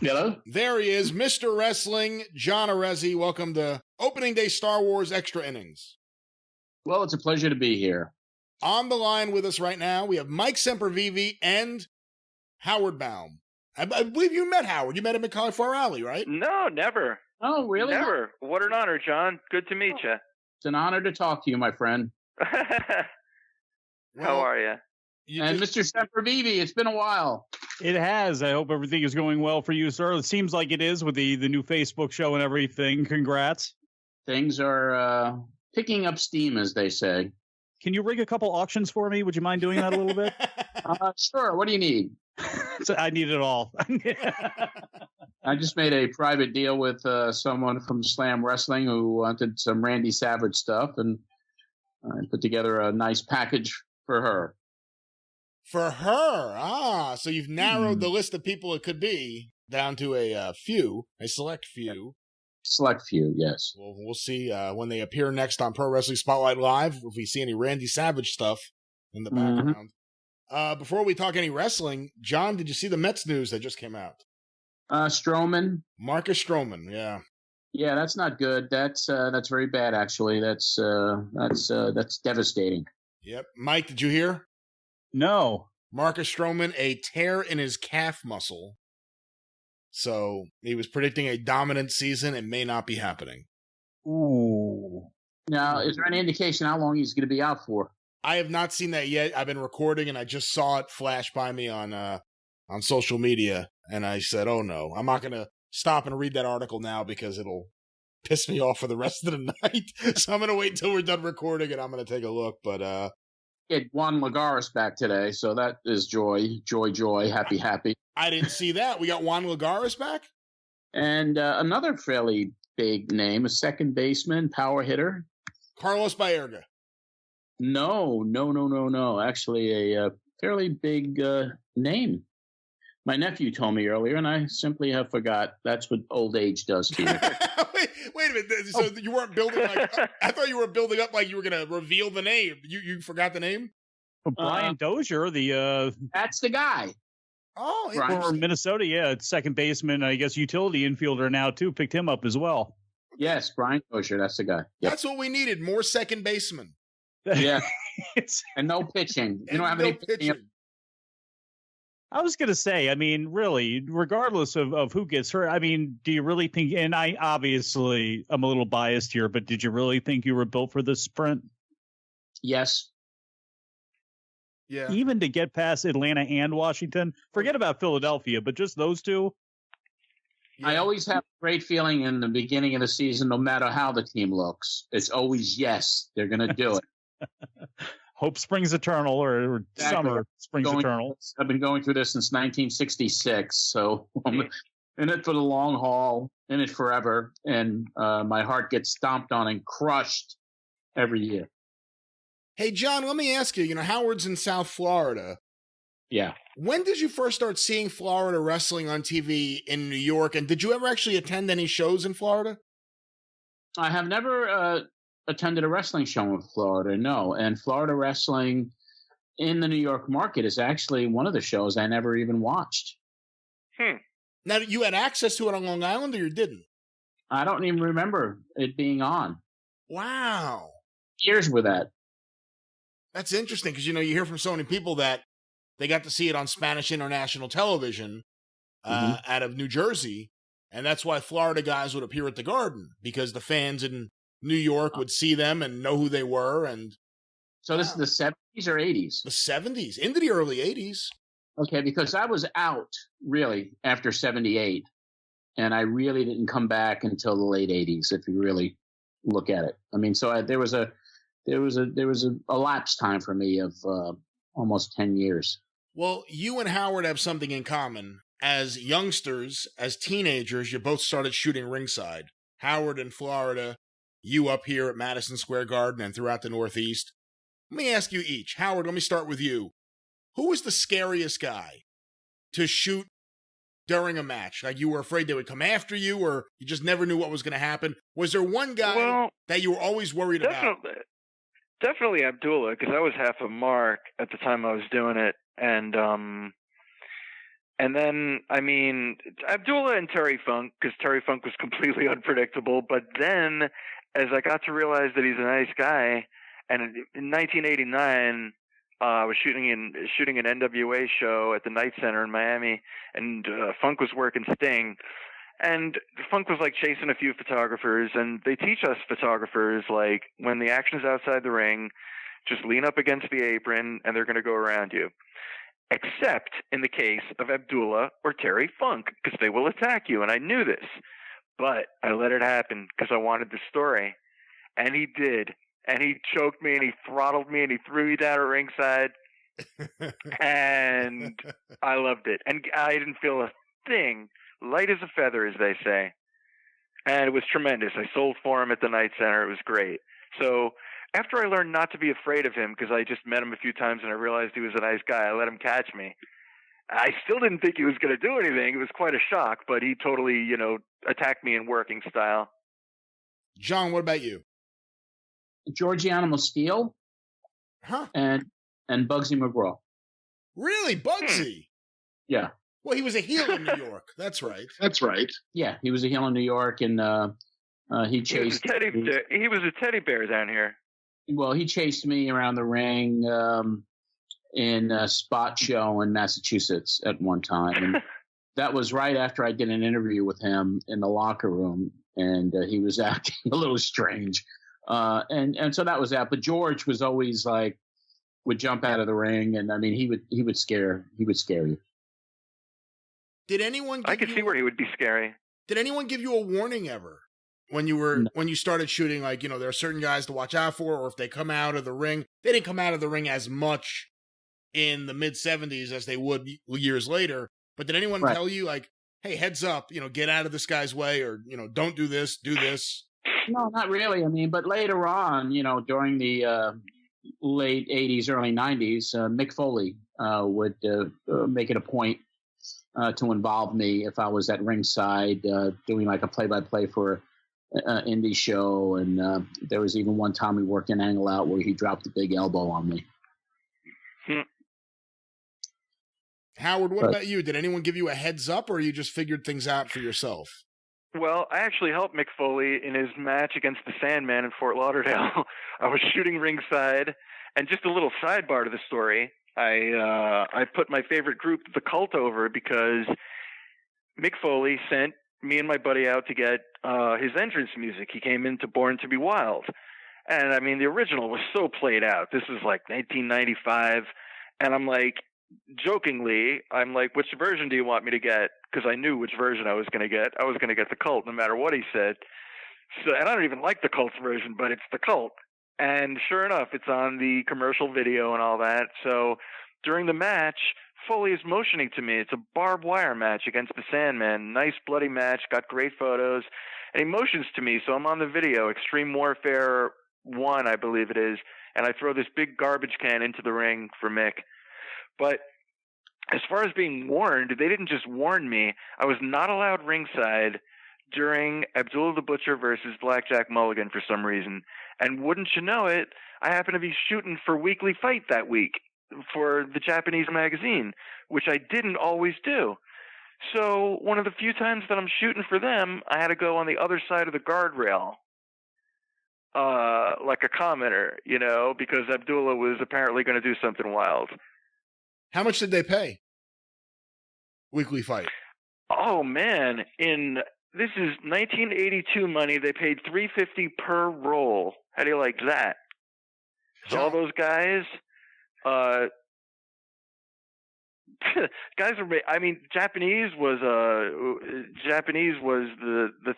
Hello? There he is, Mr. Wrestling, John Arezzi. Welcome to Opening Day Star Wars Extra Innings. Well, it's a pleasure to be here. On the line with us right now, we have Mike Sempervive and Howard Baum. I believe you met Howard. You met him at Cauliflower Alley, right? No, never. Oh, really? Never. What an honor, John. Good to meet you. It's an honor to talk to you, my friend. How are you? And Mr. Sempervive, it's been a while. It has. I hope everything is going well for you, sir. It seems like it is with the new Facebook show and everything. Congrats. Things are picking up steam, as they say. Can you rig a couple auctions for me? Would you mind doing that a little bit? Sure. What do you need? I need it all. I just made a private deal with someone from Slam Wrestling who wanted some Randy Savage stuff, and I put together a nice package for her. For her? So you've narrowed the list of people it could be down to a select few. Select few, yes. Well, we'll see when they appear next on Pro Wrestling Spotlight Live, if we see any Randy Savage stuff in the background. Before we talk any wrestling, John, did you see the Mets news that just came out? Stroman. Marcus Stroman, yeah. Yeah, that's not good. That's very bad, actually. That's devastating. Yep. Mike, did you hear? No. Marcus Stroman, a tear in his calf muscle. So he was predicting a dominant season. It may not be happening. Ooh. Now, is there any indication how long he's going to be out for? I have not seen that yet. I've been recording, and I just saw it flash by me on social media, and I said, oh, no. I'm not going to stop and read that article now because it'll piss me off for the rest of the night. So I'm going to wait until we're done recording, and I'm going to take a look. But Get Juan Lagares back today, so that is joy, happy. I didn't see that. We got Juan Lagares back? And another fairly big name, a second baseman, power hitter. Carlos Baerga. No. Actually, a fairly big name. My nephew told me earlier, and I simply have forgot. That's what old age does to you. Wait a minute. So you weren't building I thought you were building up like you were going to reveal the name. You forgot the name? Well, Brian Dozier, that's the guy. Oh, for Minnesota, yeah, second baseman, I guess utility infielder now too. Picked him up as well. Yes, Brian Dozier, that's the guy. Yep. That's what we needed, more second basemen. Yeah, and no pitching. You don't have any pitching. I was going to say, I mean, really, regardless of who gets hurt, I mean, do you really think, and I'm a little biased here, but did you really think you were built for this sprint? Yes. Yeah. Even to get past Atlanta and Washington, forget about Philadelphia, but just those two? Yeah. I always have a great feeling in the beginning of the season, no matter how the team looks. It's always, yes, they're going to do it. Hope springs eternal, or exactly. Summer springs eternal. I've been going through this since 1966, so I'm in it for the long haul, in it forever, and my heart gets stomped on and crushed every year. Hey, John, let me ask you, Howard's in South Florida. Yeah. When did you first start seeing Florida wrestling on TV in New York, and did you ever actually attend any shows in Florida? I have never attended a wrestling show in Florida, no. And Florida wrestling in the New York market is actually one of the shows I never even watched. Now, you had access to it on Long Island, or you didn't? I don't even remember it being on. Wow. Years with that. That's interesting, because, you hear from so many people that they got to see it on Spanish international television out of New Jersey, and that's why Florida guys would appear at the Garden, because the fans in New York would see them and know who they were. And So this is the 70s or 80s? The 70s, into the early 80s. Okay, because I was out, really, after 78. And I really didn't come back until the late 80s, if you really look at it. I mean, so there was a lapse time for me of almost 10 years. Well, you and Howard have something in common. As youngsters, as teenagers, you both started shooting ringside. Howard in Florida, you up here at Madison Square Garden and throughout the Northeast. Let me ask you each. Howard, let me start with you. Who was the scariest guy to shoot during a match? Like, you were afraid they would come after you, or you just never knew what was going to happen? Was there one guy that you were always worried about? Definitely Abdullah, because I was half a mark at the time I was doing it. And then, I mean, Abdullah and Terry Funk, because Terry Funk was completely unpredictable. But then, as I got to realize that he's a nice guy, and in 1989, I was shooting an NWA show at the Night Center in Miami, and Funk was working Sting. And Funk was like chasing a few photographers, and they teach us photographers, like, when the action is outside the ring, just lean up against the apron, and they're going to go around you. Except in the case of Abdullah or Terry Funk, because they will attack you, and I knew this. But I let it happen because I wanted the story. And he did. And he choked me, and he throttled me, and he threw me down at ringside. And I loved it. And I didn't feel a thing. Light as a feather, as they say. And it was tremendous. I sold for him at the Night Center. It was great. So after I learned not to be afraid of him, because I just met him a few times and I realized he was a nice guy, I let him catch me. I still didn't think he was going to do anything. It was quite a shock, but he totally, attacked me in working style. John, what about you? George Animal Steel. Huh? And Bugsy McGraw. Really? Bugsy? Yeah. Well, he was a heel in New York. That's right. Yeah, he was a heel in New York, and he chased. He was a teddy bear down here. Well, he chased me around the ring in a spot show in Massachusetts at one time. And that was right after I did an interview with him in the locker room, and he was acting a little strange. And so that was that. But George was always like, would jump out of the ring, and I mean, he would scare you. Did anyone? I could see where he would be scary. Did anyone give you a warning ever when you started shooting? Like, there are certain guys to watch out for, or if they come out of the ring, they didn't come out of the ring as much in the mid 70s as they would years later. But did anyone tell you, like, hey, heads up, get out of this guy's way, or don't do this, do this? No, not really. I mean, but later on, during the late 80s, early 90s, Mick Foley would make it a point to involve me if I was at ringside doing like a play-by-play for an indie show. And there was even one time we worked an angle out where he dropped a big elbow on me. Howard, what about you? Did anyone give you a heads up, or you just figured things out for yourself? Well, I actually helped Mick Foley in his match against the Sandman in Fort Lauderdale. I was shooting ringside, and just a little sidebar to the story. I put my favorite group, The Cult, over because Mick Foley sent me and my buddy out to get his entrance music. He came into Born to Be Wild. And, I mean, the original was so played out. This was like 1995. And I'm like, jokingly, I'm like, which version do you want me to get? Because I knew which version I was going to get. I was going to get The Cult no matter what he said. So, and I don't even like The Cult's version, but it's The Cult. And sure enough, it's on the commercial video and all that. So during the match, Foley is motioning to me. It's a barbed wire match against the Sandman. Nice bloody match, got great photos. And he motions to me, so I'm on the video, Extreme Warfare 1, I believe it is. And I throw this big garbage can into the ring for Mick. But as far as being warned, they didn't just warn me. I was not allowed ringside during Abdullah the Butcher versus Blackjack Mulligan for some reason. And wouldn't you know it, I happened to be shooting for Weekly Fight that week for the Japanese magazine, which I didn't always do. So one of the few times that I'm shooting for them, I had to go on the other side of the guardrail, like a commenter, because Abdullah was apparently going to do something wild. How much did they pay? Weekly Fight. Oh, man. This is 1982 money. They paid $350 per roll. How do you like that? All those guys, guys are. I mean, Japanese was the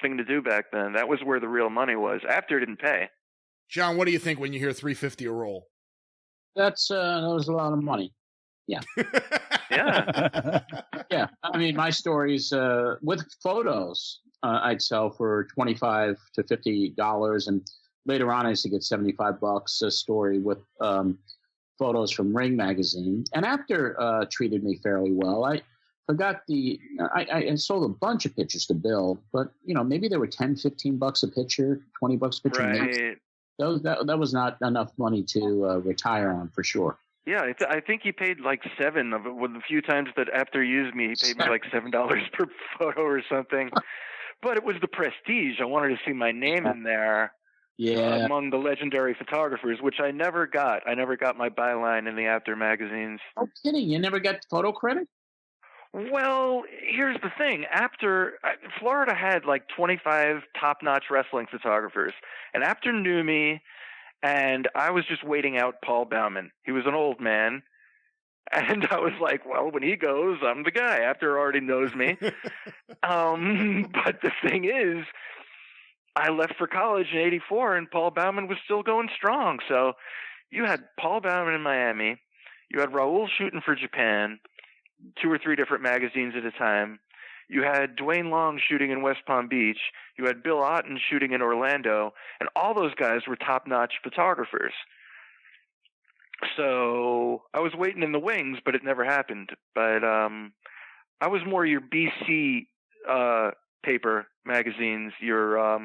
thing to do back then. That was where the real money was. After didn't pay. John, what do you think when you hear $350 a roll? That was a lot of money. Yeah. Yeah. Yeah. I mean, my stories with photos, I'd sell for $25 to $50, and later on, I used to get $75 a story with photos from Ring magazine. And After treated me fairly well. I forgot I sold a bunch of pictures to Bill, but maybe they were $10, $15 a picture, $20 a picture. Right. That was not enough money to retire on for sure. Yeah, I think he paid like $7 of it. With a few times that After used me, he paid me like $7 per photo or something. But it was the prestige. I wanted to see my name in there. Yeah. Among the legendary photographers, which I never got. I never got my byline in the After magazines. Oh, kidding! You never got photo credit? Well, here's the thing. Florida had like 25 top-notch wrestling photographers, and After knew me, and I was just waiting out Paul Baumann. He was an old man, and I was like, well, when he goes, I'm the guy. After already knows me. But the thing is, I left for college in '84, and Paul Baumann was still going strong. So you had Paul Baumann in Miami. You had Raul shooting for Japan, 2 or 3 different magazines at a time. You had Dwayne Long shooting in West Palm Beach. You had Bill Otten shooting in Orlando. And all those guys were top-notch photographers. So I was waiting in the wings, but it never happened. But I was more your BC paper magazines, your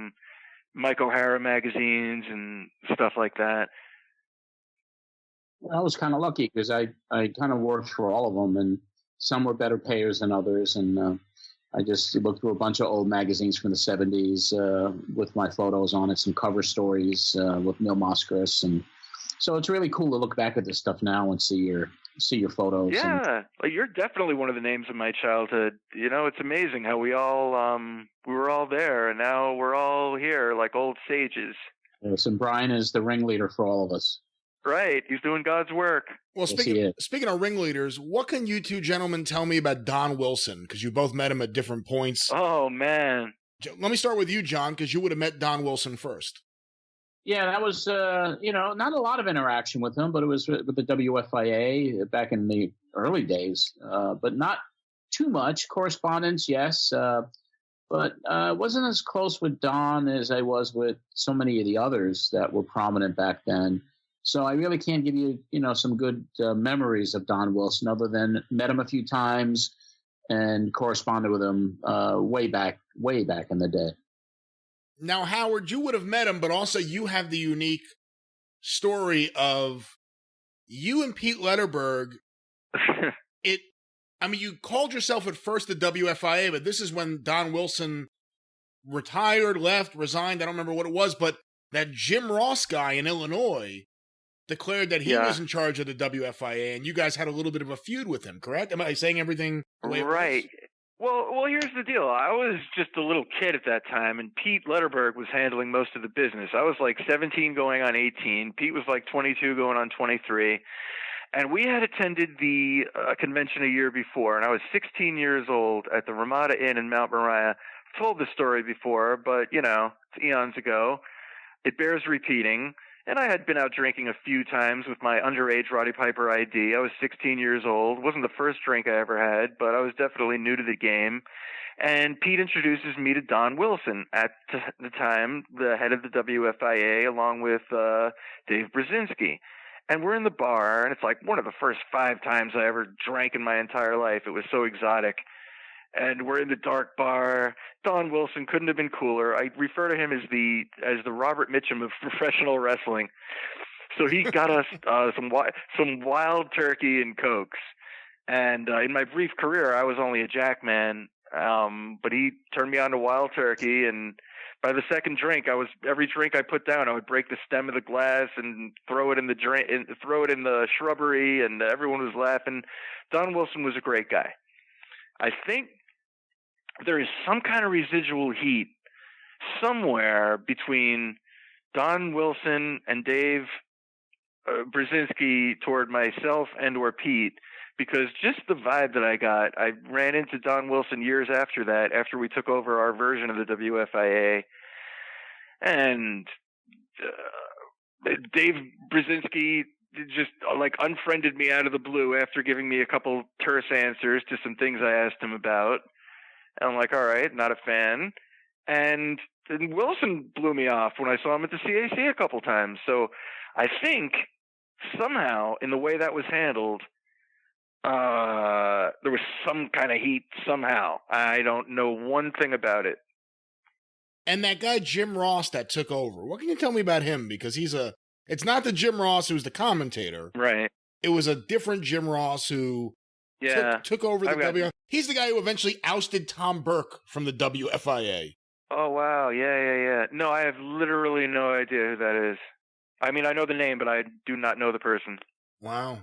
Mike O'Hara magazines and stuff like that. I was kind of lucky because I kind of worked for all of them, and some were better payers than others. And I just looked through a bunch of old magazines from the 70s with my photos on it, some cover stories with Neil Moskris. And so it's really cool to look back at this stuff now and see your photos. Yeah, you're definitely one of the names of my childhood. It's amazing how we were all there, and now we're all here like old sages. Yes, and Brian is the ringleader for all of us. Right, he's doing God's work. Well, speaking of ringleaders, what can you two gentlemen tell me about Don Wilson? Because you both met him at different points. Oh, man. Let me start with you, John, because you would have met Don Wilson first. Yeah, that was, not a lot of interaction with him, but it was with the WFIA back in the early days, but not too much. Correspondence, yes, but wasn't as close with Don as I was with so many of the others that were prominent back then. So I really can't give you, some good memories of Don Wilson other than met him a few times and corresponded with him way back in the day. Now, Howard, you would have met him, but also you have the unique story of you and Pete Letterberg. You called yourself at first the WFIA, but this is when Don Wilson retired, left, resigned. I don't remember what it was, but that Jim Ross guy in Illinois declared that he was in charge of the WFIA, and you guys had a little bit of a feud with him, correct? Am I saying everything the way it right? was? Well, here's the deal. I was just a little kid at that time, and Pete Letterberg was handling most of the business. I was like 17 going on 18. Pete was like 22 going on 23. And we had attended the convention a year before, and I was 16 years old at the Ramada Inn in Mount Moriah. I've told this story before, but, it's eons ago. It bears repeating. And I had been out drinking a few times with my underage Roddy Piper ID. I was 16 years old. Wasn't the first drink I ever had, but I was definitely new to the game. And Pete introduces me to Don Wilson, at the time the head of the WFIA, along with Dave Brzezinski. And we're in the bar, and it's like one of the first 5 times I ever drank in my entire life. It was so exotic. And we're in the dark bar. Don Wilson couldn't have been cooler. I refer to him as the Robert Mitchum of professional wrestling. So he got us some wild turkey and Cokes. And in my brief career, I was only a jackman, but he turned me on to wild turkey. And by the second drink, every drink I put down, I would break the stem of the glass and throw it in the shrubbery, and everyone was laughing. Don Wilson was a great guy. I think there is some kind of residual heat somewhere between Don Wilson and Dave Brzezinski toward myself and or Pete, because just the vibe that I got, I ran into Don Wilson years after that, after we took over our version of the WFIA, and Dave Brzezinski just like unfriended me out of the blue after giving me a couple terse answers to some things I asked him about. And I'm like, all right, not a fan. And then Wilson blew me off when I saw him at the CAC a couple times. So I think somehow in the way that was handled, there was some kind of heat somehow. I don't know one thing about it. And that guy Jim Ross that took over, what can you tell me about him? Because it's not the Jim Ross who's the commentator. Right. It was a different Jim Ross who took over the WFIA. He's the guy who eventually ousted Tom Burke from the WFIA. Oh, wow. Yeah. No, I have literally no idea who that is. I mean, I know the name, but I do not know the person. Wow.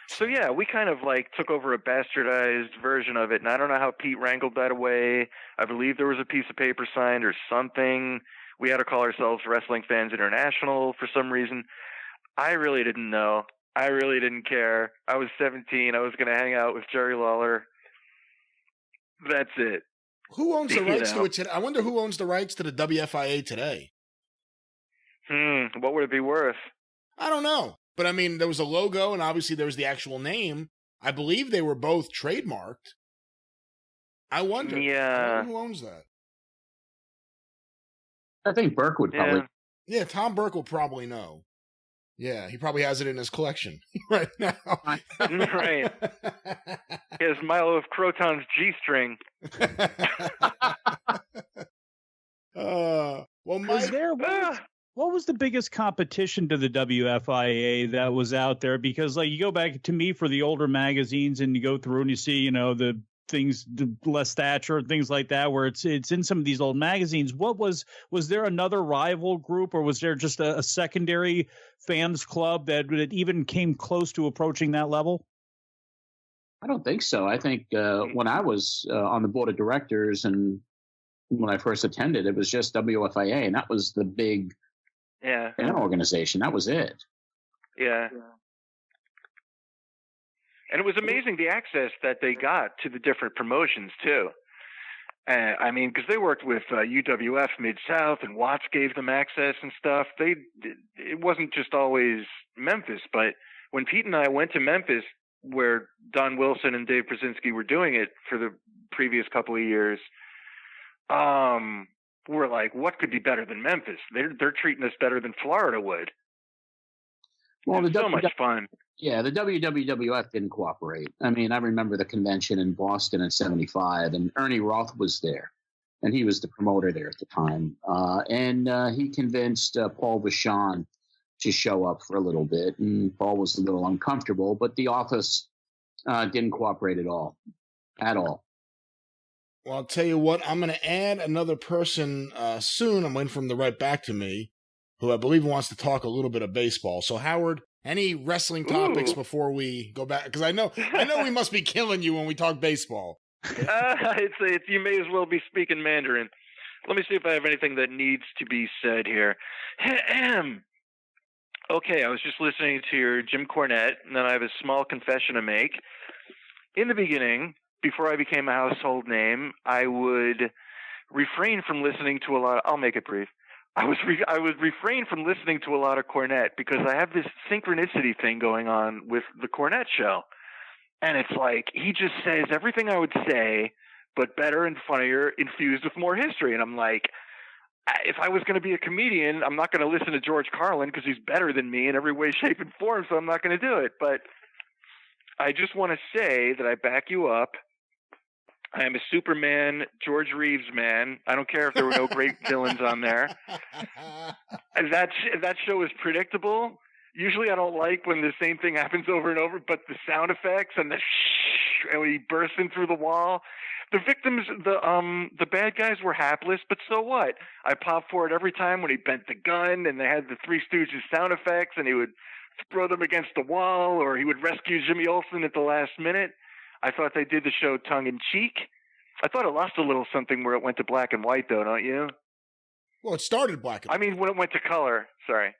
So yeah, we kind of like took over a bastardized version of it, and I don't know how Pete wrangled that away. I believe there was a piece of paper signed or something. We had to call ourselves Wrestling Fans International for some reason. I really didn't know. I really didn't care. I was 17. I was going to hang out with Jerry Lawler. That's it. Who owns the rights to it today? I wonder who owns the rights to the WFIA today. What would it be worth? I don't know. But I mean, there was a logo, and obviously there was the actual name. I believe they were both trademarked. I wonder who owns that. I think Burke would probably. Yeah, Tom Burke will probably know. Yeah, he probably has it in his collection right now. Right. He has Milo of Croton's G-string. Well, what was the biggest competition to the WFIA that was out there? Because like you go back to me for the older magazines and you go through and you see, the things, the Les Thatcher and things like that, where it's in some of these old magazines. What was there another rival group, or was there just a secondary fans club that even came close to approaching that level? I don't think so. I think when I was on the board of directors and when I first attended, it was just WFIA, and that was the big fan organization. That was it. Yeah. And it was amazing the access that they got to the different promotions, too. I mean, because they worked with UWF Mid-South, and Watts gave them access and stuff. It wasn't just always Memphis, but when Pete and I went to Memphis, where Don Wilson and Dave Brzezinski were doing it for the previous couple of years, we're like, what could be better than Memphis? They're treating us better than Florida would. Well, it's so much fun. Yeah, the WWF didn't cooperate. I mean, I remember the convention in Boston in '75, and Ernie Roth was there, and he was the promoter there at the time. And he convinced Paul Vachon to show up for a little bit, and Paul was a little uncomfortable, but the office didn't cooperate at all. Well, I'll tell you what, I'm going to add another person soon. I'm waiting for him to write back to me, who I believe wants to talk a little bit of baseball. So, Howard, any wrestling topics before we go back? Because I know we must be killing you when we talk baseball. You may as well be speaking Mandarin. Let me see if I have anything that needs to be said here. Okay, I was just listening to your Jim Cornette, and then I have a small confession to make. In the beginning, before I became a household name, I would refrain from listening to a lot of, I'll make it brief. I would refrain from listening to a lot of Cornette because I have this synchronicity thing going on with the Cornette show. And it's like, he just says everything I would say, but better and funnier, infused with more history. And I'm like, if I was going to be a comedian, I'm not going to listen to George Carlin because he's better than me in every way, shape, and form, so I'm not going to do it. But I just want to say that I back you up. I am a Superman, George Reeves man. I don't care if there were no great villains on there. That show is predictable. Usually I don't like when the same thing happens over and over, but the sound effects and the and when he bursts in through the wall. The victims, the bad guys were hapless, but so what? I popped for it every time when he bent the gun and they had the Three Stooges sound effects and he would throw them against the wall or he would rescue Jimmy Olsen at the last minute. I thought they did the show tongue-in-cheek. I thought it lost a little something where it went to black and white, though, don't you? Well, it started black and white. I mean, when it went to color. Sorry.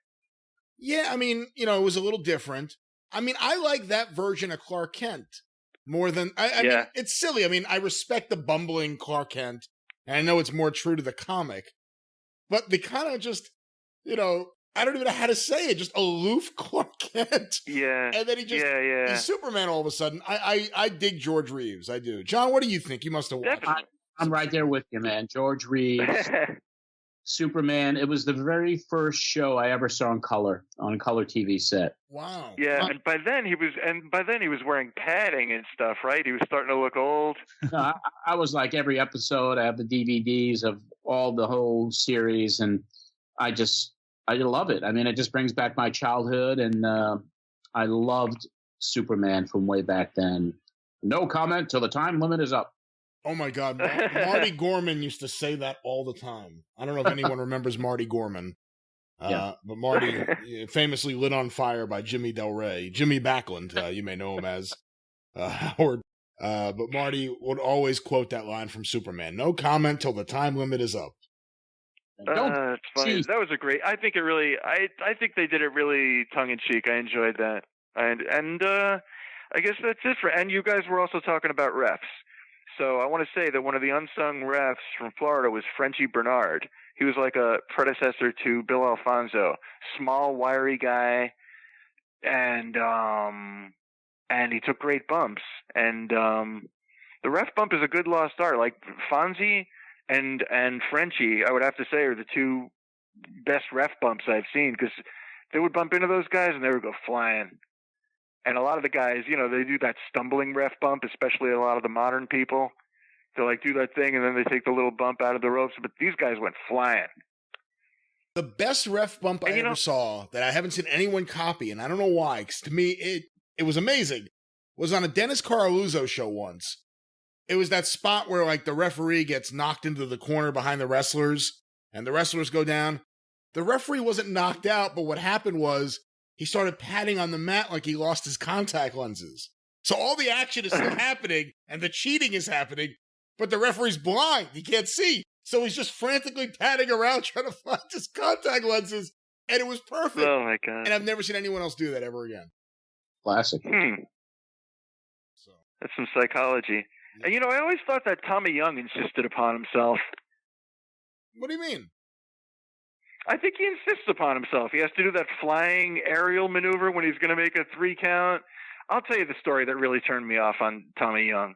Yeah, I mean, it was a little different. I mean, I like that version of Clark Kent more than I mean, it's silly. I mean, I respect the bumbling Clark Kent, and I know it's more true to the comic, but they kind of just, I don't even know how to say it, just aloof Clark Kent. Yeah. And then he's Superman all of a sudden. I dig George Reeves. I do. John, what do you think? You must have watched it. I'm right there with you, man. George Reeves, Superman. It was the very first show I ever saw on color TV set. Wow. Yeah, and by then he was wearing padding and stuff, right? He was starting to look old. No, I was like every episode. I have the DVDs of the whole series, and I love it. I mean, it just brings back my childhood, and I loved Superman from way back then. No comment till the time limit is up. Oh my God, Marty Gorman used to say that all the time. I don't know if anyone remembers Marty Gorman, but Marty famously lit on fire by Jimmy Del Rey, Jimmy Backlund, you may know him as Howard. But Marty would always quote that line from Superman: "No comment till the time limit is up." It's funny. That was a great. I think think they did it really tongue in cheek. I enjoyed that, and I guess that's it for. And you guys were also talking about refs. So I want to say that one of the unsung refs from Florida was Frenchie Bernard. He was like a predecessor to Bill Alfonso, small, wiry guy, and he took great bumps. And the ref bump is a good lost art. Like Fonzie and Frenchie, I would have to say, are the two best ref bumps I've seen, because they would bump into those guys and they would go flying. And a lot of the guys, they do that stumbling ref bump, especially a lot of the modern people. They'll like do that thing and then they take the little bump out of the ropes. But these guys went flying. The best ref bump I ever saw that I haven't seen anyone copy, and I don't know why, because to me it was amazing, was on a Dennis Carluzzo show once. It was that spot where like the referee gets knocked into the corner behind the wrestlers and the wrestlers go down. The referee wasn't knocked out, but what happened was he started patting on the mat like he lost his contact lenses. So all the action is still happening and the cheating is happening, but the referee's blind. He can't see. So he's just frantically patting around trying to find his contact lenses, and it was perfect. Oh, my God. And I've never seen anyone else do that ever again. Classic. So. That's some psychology. And, I always thought that Tommy Young insisted upon himself. What do you mean? I think he insists upon himself. He has to do that flying aerial maneuver when he's going to make a 3 count. I'll tell you the story that really turned me off on Tommy Young.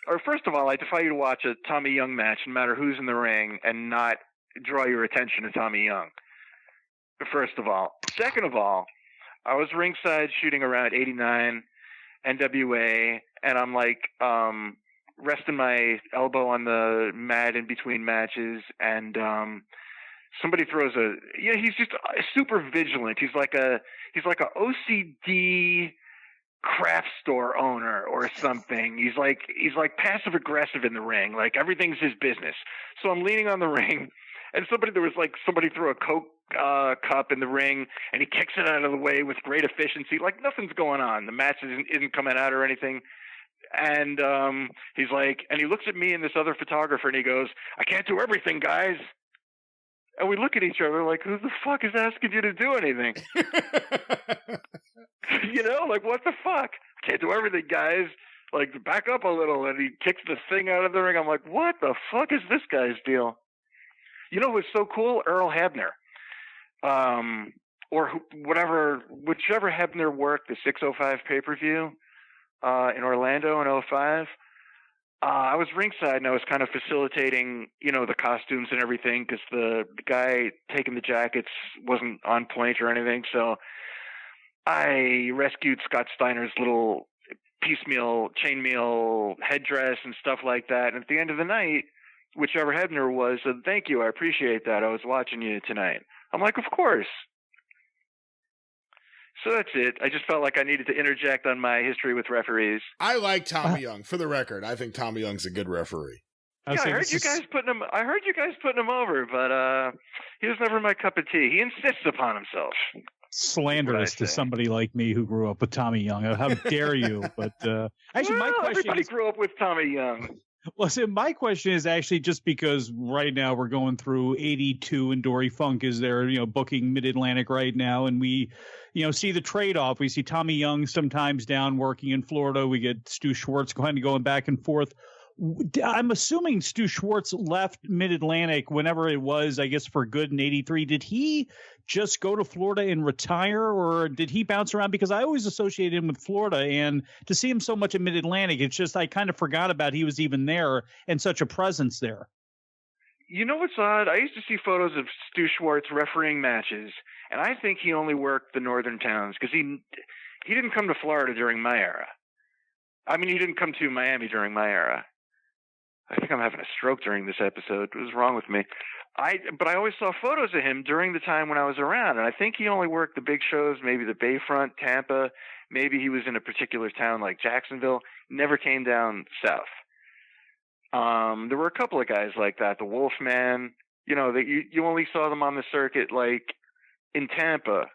Or first of all, I defy you to watch a Tommy Young match, no matter who's in the ring, and not draw your attention to Tommy Young. First of all. Second of all, I was ringside shooting around 89 NWA, and I'm like resting my elbow on the mat in between matches, and somebody throws he's just super vigilant. He's like a OCD craft store owner or something. He's like passive aggressive in the ring. Like everything's his business. So I'm leaning on the ring, and somebody threw a Coke cup in the ring, and he kicks it out of the way with great efficiency. Like nothing's going on. The match isn't coming out or anything. And he's like, and he looks at me and this other photographer, and he goes, "I can't do everything, guys." And we look at each other like, who the fuck is asking you to do anything? Like, what the fuck? Can't do everything, guys. Like, back up a little. And he kicks the thing out of the ring. I'm like, what the fuck is this guy's deal? What's so cool? Earl Hebner. Or whichever Hebner worked the 605 pay-per-view in Orlando in 2005. I was ringside and I was kind of facilitating, the costumes and everything, because the guy taking the jackets wasn't on point or anything. So I rescued Scott Steiner's little piecemeal chainmail headdress and stuff like that. And at the end of the night, whichever Hebner was said, "Thank you, I appreciate that. I was watching you tonight." I'm like, "Of course." So that's it. I just felt like I needed to interject on my history with referees. I like Tommy Young. For the record, I think Tommy Young's a good referee. I heard you guys putting him over, but he was never my cup of tea. He insists upon himself. Slanderous to somebody like me who grew up with Tommy Young. How dare you? But actually, my question everybody is, grew up with Tommy Young. Well, so my question is actually just because right now we're going through 82 and Dory Funk is there, booking Mid-Atlantic right now. And we, see the trade-off. We see Tommy Young sometimes down working in Florida. We get Stu Schwartz kind of going back and forth. I'm assuming Stu Schwartz left Mid-Atlantic whenever it was, I guess, for good in 83. Did he just go to Florida and retire, or did he bounce around? Because I always associated him with Florida, and to see him so much in Mid-Atlantic, it's just I kind of forgot about he was even there and such a presence there. You know what's odd? I used to see photos of Stu Schwartz refereeing matches, and I think he only worked the northern towns because he didn't come to Florida during my era. I mean, he didn't come to Miami during my era. I think I'm having a stroke during this episode. What was wrong with me? But I always saw photos of him during the time when I was around, and I think he only worked the big shows, maybe the Bayfront, Tampa. Maybe he was in a particular town like Jacksonville. Never came down south. There were a couple of guys like that. The Wolfman, that you only saw them on the circuit like in Tampa.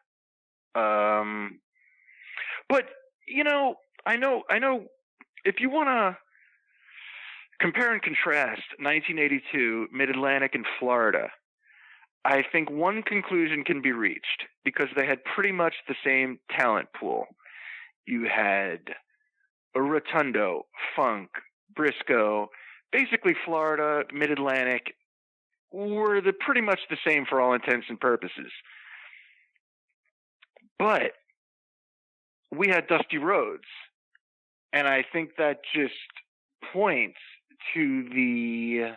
But I know if you want to compare and contrast 1982, Mid-Atlantic, and Florida, I think one conclusion can be reached because they had pretty much the same talent pool. You had a Rotundo, Funk, Briscoe. Basically, Florida, Mid-Atlantic were pretty much the same for all intents and purposes. But we had Dusty Rhodes, and I think that just points to the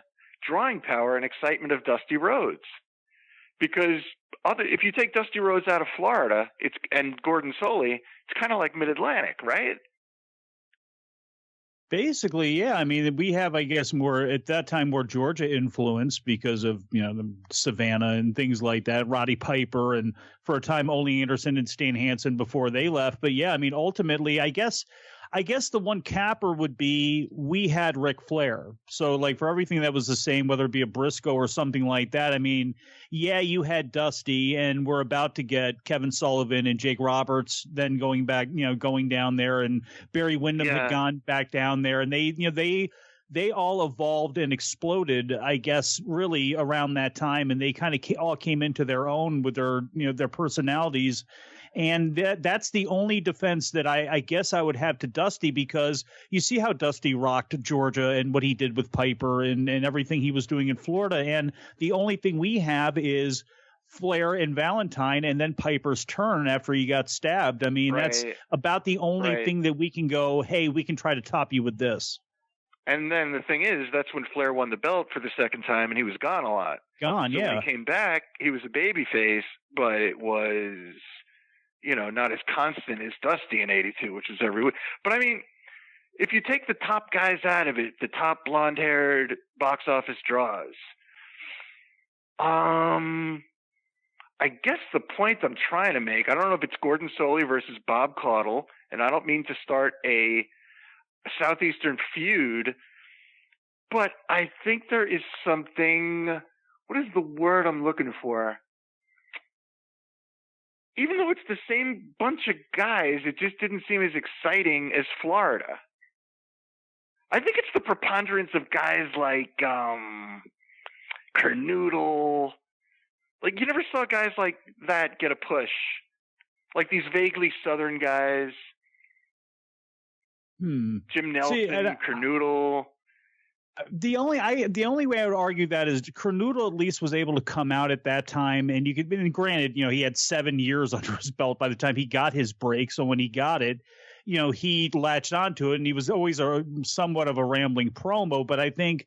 drawing power and excitement of Dusty Rhodes. Because if you take Dusty Rhodes out of Florida, and Gordon Soley, it's kind of like Mid-Atlantic, right? Basically, yeah. I mean, we have, I guess, at that time, more Georgia influence because of, the Savannah and things like that, Roddy Piper, and for a time, Ole Anderson and Stan Hansen before they left. But yeah, I mean, ultimately, I guess the one capper would be we had Ric Flair. So like for everything that was the same, whether it be a Briscoe or something like that, I mean, yeah, you had Dusty, and we're about to get Kevin Sullivan and Jake Roberts then going back, going down there, and Barry Windham had gone back down there, and they all evolved and exploded, I guess, really around that time, and they kind of all came into their own with their personalities. And that's the only defense that I guess I would have to Dusty, because you see how Dusty rocked Georgia and what he did with Piper and everything he was doing in Florida. And the only thing we have is Flair and Valentine, and then Piper's turn after he got stabbed. I mean, that's about the only thing that we can go, hey, we can try to top you with this. And then the thing is, that's when Flair won the belt for the second time, and he was gone a lot. So when he came back, he was a babyface, but it was, not as constant as Dusty in 82, which was every week. But I mean, if you take the top guys out of it, the top blonde-haired box office draws, I guess the point I'm trying to make, I don't know if it's Gordon Soley versus Bob Caudle, and I don't mean to start a Southeastern feud, but I think there is something, what is the word I'm looking for? Even though it's the same bunch of guys, it just didn't seem as exciting as Florida. I think it's the preponderance of guys like Kernoodle. Like, you never saw guys like that get a push. Like these vaguely Southern guys. Jim Nelson, Kernoodle. The only way I would argue that is Kernoodle at least was able to come out at that time, and you could, and granted, he had 7 years under his belt by the time he got his break. So when he got it, he latched onto it, and he was always somewhat of a rambling promo. But I think,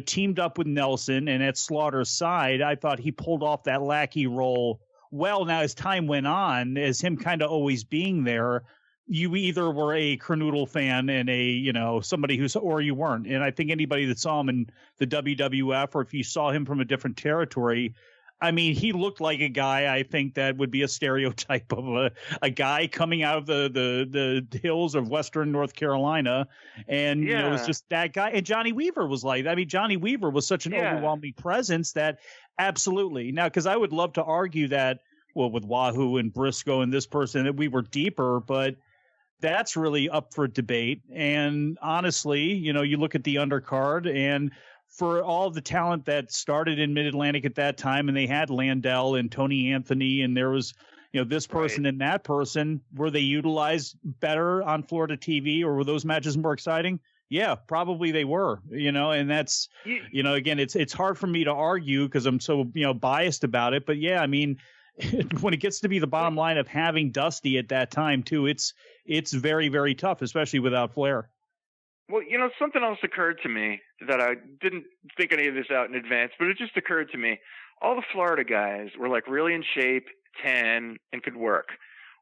teamed up with Nelson and at Slaughter's side, I thought he pulled off that lackey role well. Now, as time went on, as him kind of always being there, you either were a Kernoodle fan and somebody or you weren't. And I think anybody that saw him in the WWF, or if you saw him from a different territory, I mean, he looked like a guy, I think, that would be a stereotype of a guy coming out of the hills of Western North Carolina. And, it was just that guy. And Johnny Weaver was like, Johnny Weaver was such an overwhelming presence that absolutely. Now, because I would love to argue that, well, with Wahoo and Briscoe and this person, that we were deeper, but that's really up for debate. And honestly, you look at the undercard, and for all the talent that started in Mid-Atlantic at that time, and they had Landell and Tony Anthony, and there was, this person and that person, were they utilized better on Florida TV, or were those matches more exciting? Yeah, probably they were, and that's, again, it's hard for me to argue because I'm so, biased about it. But yeah, I mean, when it gets to be the bottom line of having Dusty at that time too, it's very, very tough, especially without Flair. Well, something else occurred to me that I didn't think any of this out in advance, but it just occurred to me. All the Florida guys were like really in shape, tan, and could work.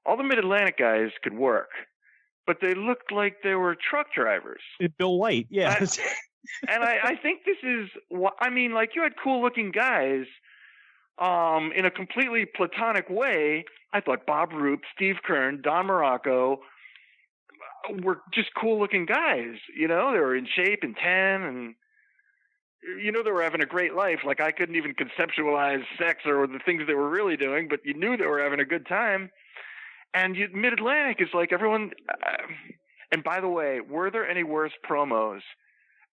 All the Mid-Atlantic guys could work, but they looked like they were truck drivers. Bill White, yeah. And I think this is what I mean. Like, you had cool looking guys. In a completely platonic way, I thought Bob Roop, Steve Kern, Don Morocco were just cool looking guys. They were in shape and tan, and they were having a great life. Like, I couldn't even conceptualize sex or the things they were really doing, but you knew they were having a good time. And Mid-Atlantic is like everyone. And by the way, were there any worse promos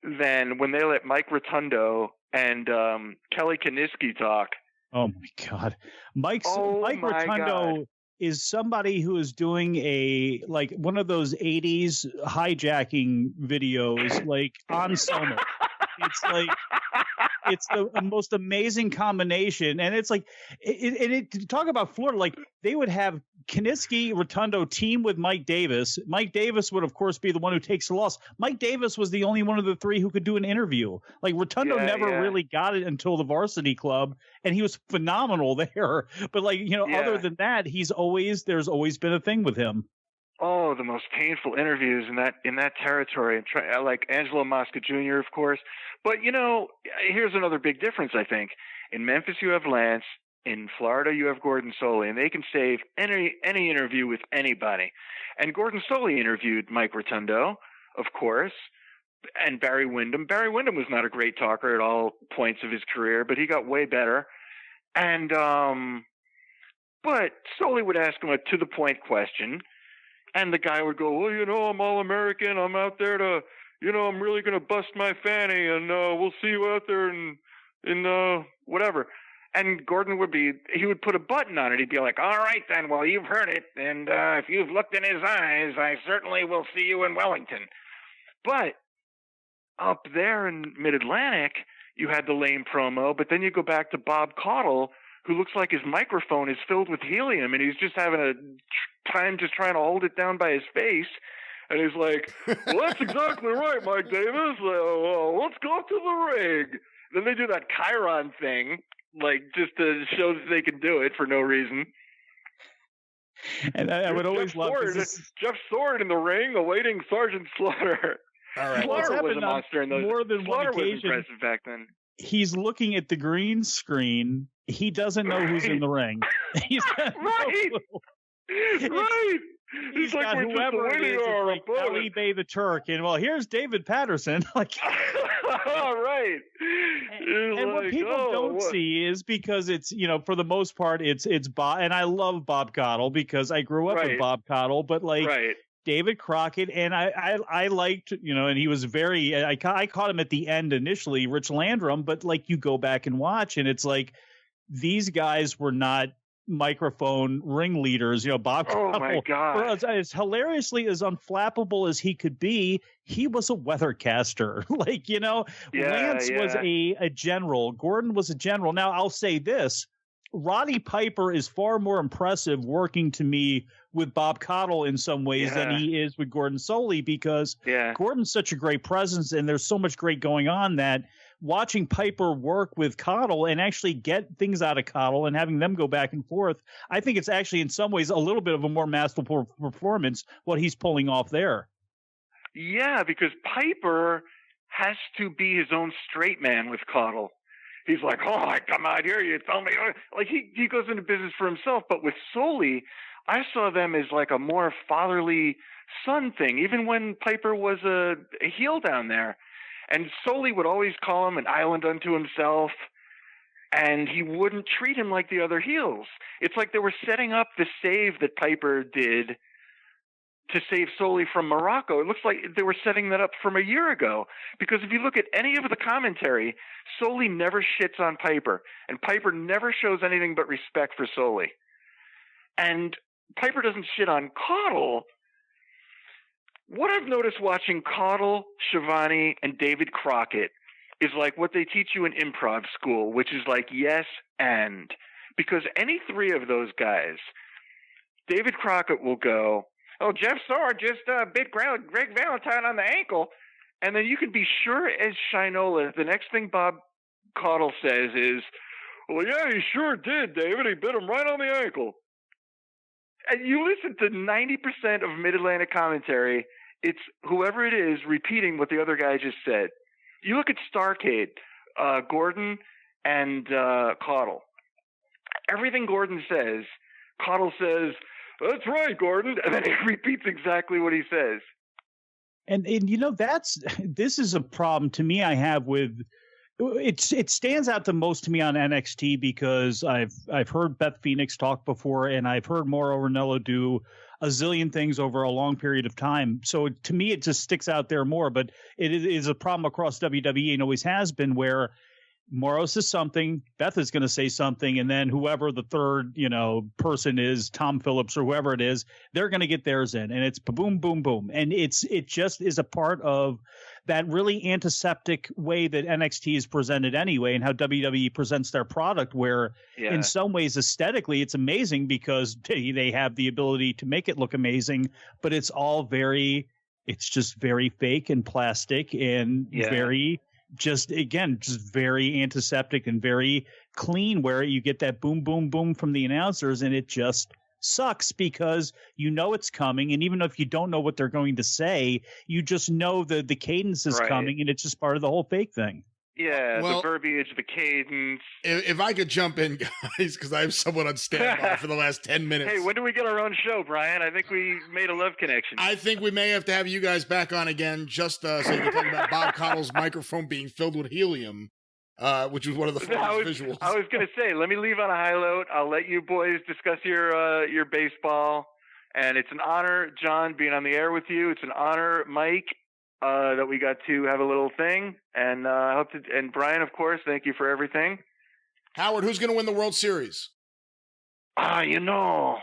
than when they let Mike Rotundo and Kelly Kiniski talk? Oh my God. Mike Rotundo is somebody who is doing one of those 80s hijacking videos, like on Soma. It's like, it's the most amazing combination. And it's like, to talk about Florida, like they would have Kiniski, Rotundo team with Mike Davis. Mike Davis would, of course, be the one who takes the loss. Mike Davis was the only one of the three who could do an interview. Like, Rotundo never really got it until the Varsity Club, and he was phenomenal there. But other than that, there's always been a thing with him. Oh, the most painful interviews in that territory. Like Angelo Mosca Jr., of course. But, here's another big difference, I think. In Memphis, you have Lance. In Florida, you have Gordon Soley, and they can save any interview with anybody. And Gordon Soley interviewed Mike Rotundo, of course, and Barry Windham. Barry Windham was not a great talker at all points of his career, but he got way better. And but Soley would ask him a to-the-point question, and the guy would go, well, I'm All-American. I'm out there to, I'm really going to bust my fanny, and we'll see you out there in whatever. And Gordon would put a button on it. He'd be like, all right, then, well, you've heard it. And if you've looked in his eyes, I certainly will see you in Wellington. But up there in Mid-Atlantic, you had the lame promo, but then you go back to Bob Caudle, who looks like his microphone is filled with helium, and he's just having a time just trying to hold it down by his face. And he's like, well, that's exactly right, Mike Davis. Let's go to the ring. Then they do that Chiron thing, like just to show that they can do it for no reason. And I would always love Jeff Sword in the ring awaiting Sergeant Slaughter. All right. Slaughter was a monster in those. More than Slaughter one occasion. Was impressive back then. He's looking at the green screen. He doesn't know who's in the ring. He's got right. Right. He's like, got whoever it is, like Ali Bay the Turk, and here's David Patterson. Like, right. And what people don't see is because it's, for the most part, it's Bob, and I love Bob Caudle because I grew up with Bob Caudle, but David Crockett, and I liked, and he was very, I caught him at the end initially, Rich Landrum, but you go back and watch, and it's like, these guys were not microphone ringleaders. Bob Caudle, oh my God, as hilariously as unflappable as he could be, he was a weathercaster. Lance was a general. Gordon was a general. Now I'll say this: Roddy Piper is far more impressive working to me with Bob Caudle in some ways than he is with Gordon Soley, because Gordon's such a great presence and there's so much great going on that watching Piper work with Caudle and actually get things out of Caudle and having them go back and forth, I think it's actually in some ways a little bit of a more masterful performance what he's pulling off there. Yeah, because Piper has to be his own straight man with Caudle. He's like, oh, I come out here, you tell me. Like, he goes into business for himself. But with Soley, I saw them as like a more fatherly son thing, even when Piper was a heel down there. And Soley would always call him an island unto himself, and he wouldn't treat him like the other heels. It's like they were setting up the save that Piper did to save Soli from Morocco. It looks like they were setting that up from a year ago. Because if you look at any of the commentary, Soli never shits on Piper. And Piper never shows anything but respect for Soli. And Piper doesn't shit on Caudle. What I've noticed watching Caudle, Shivani, and David Crockett is like what they teach you in improv school, which is like yes and. Because any three of those guys, David Crockett will go, "Oh, Jeff Sword just bit Greg Valentine on the ankle." And then you can be sure as Shinola, the next thing Bob Caudle says is, "Well, yeah, he sure did, David. He bit him right on the ankle." And you listen to 90% of Mid-Atlantic commentary, it's whoever it is repeating what the other guy just said. You look at Starcade, Gordon and Caudle. Everything Gordon says, Caudle says, "That's right, Gordon," and then he repeats exactly what he says. And you know, this is a problem to me I have with it stands out the most to me on NXT because I've heard Beth Phoenix talk before, and I've heard Mauro Ranallo do a zillion things over a long period of time. So to me, it just sticks out there more. But it is a problem across WWE and always has been, where Mauro says something, Beth is going to say something, and then whoever the third, person is, Tom Phillips or whoever it is, they're going to get theirs in, and it's boom, boom, boom. And it just is a part of that really antiseptic way that NXT is presented anyway, and how WWE presents their product, where in some ways aesthetically it's amazing because they have the ability to make it look amazing, but it's all it's just very fake and plastic and very just very antiseptic and very clean, where you get that boom, boom, boom from the announcers, and it just sucks because it's coming, and even if you don't know what they're going to say, you just know the cadence is coming, and it's just part of the whole fake thing. Yeah, the verbiage, the cadence. If I could jump in, guys, because I have someone on standby for the last 10 minutes. Hey, when do we get our own show, Brian? I think we made a love connection. I think we may have to have you guys back on again, just so you can talk about Bob Caudle's microphone being filled with helium, which was one of the funniest visuals. I was going to say, let me leave on a high note. I'll let you boys discuss your baseball. And it's an honor, John, being on the air with you. It's an honor, Mike, that we got to have a little thing, and and Brian, of course, thank you for everything. Howard, who's going to win the World Series? You know,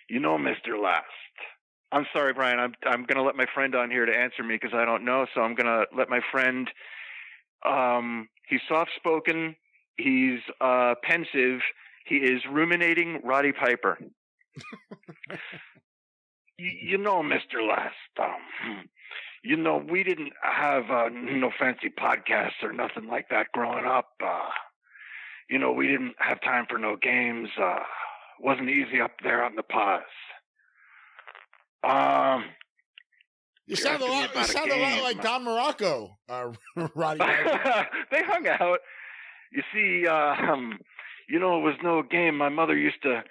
Mr. Last. I'm sorry, Brian. I'm going to let my friend on here to answer me because I don't know. So I'm going to let my friend. He's soft-spoken. He's pensive. He is ruminating Roddy Piper. You know, Mr. Last. We didn't have no fancy podcasts or nothing like that growing up. We didn't have time for no games. Wasn't easy up there on the pause. You sound a lot like Don Morocco, Roddy. They hung out. You see, it was no game. My mother used to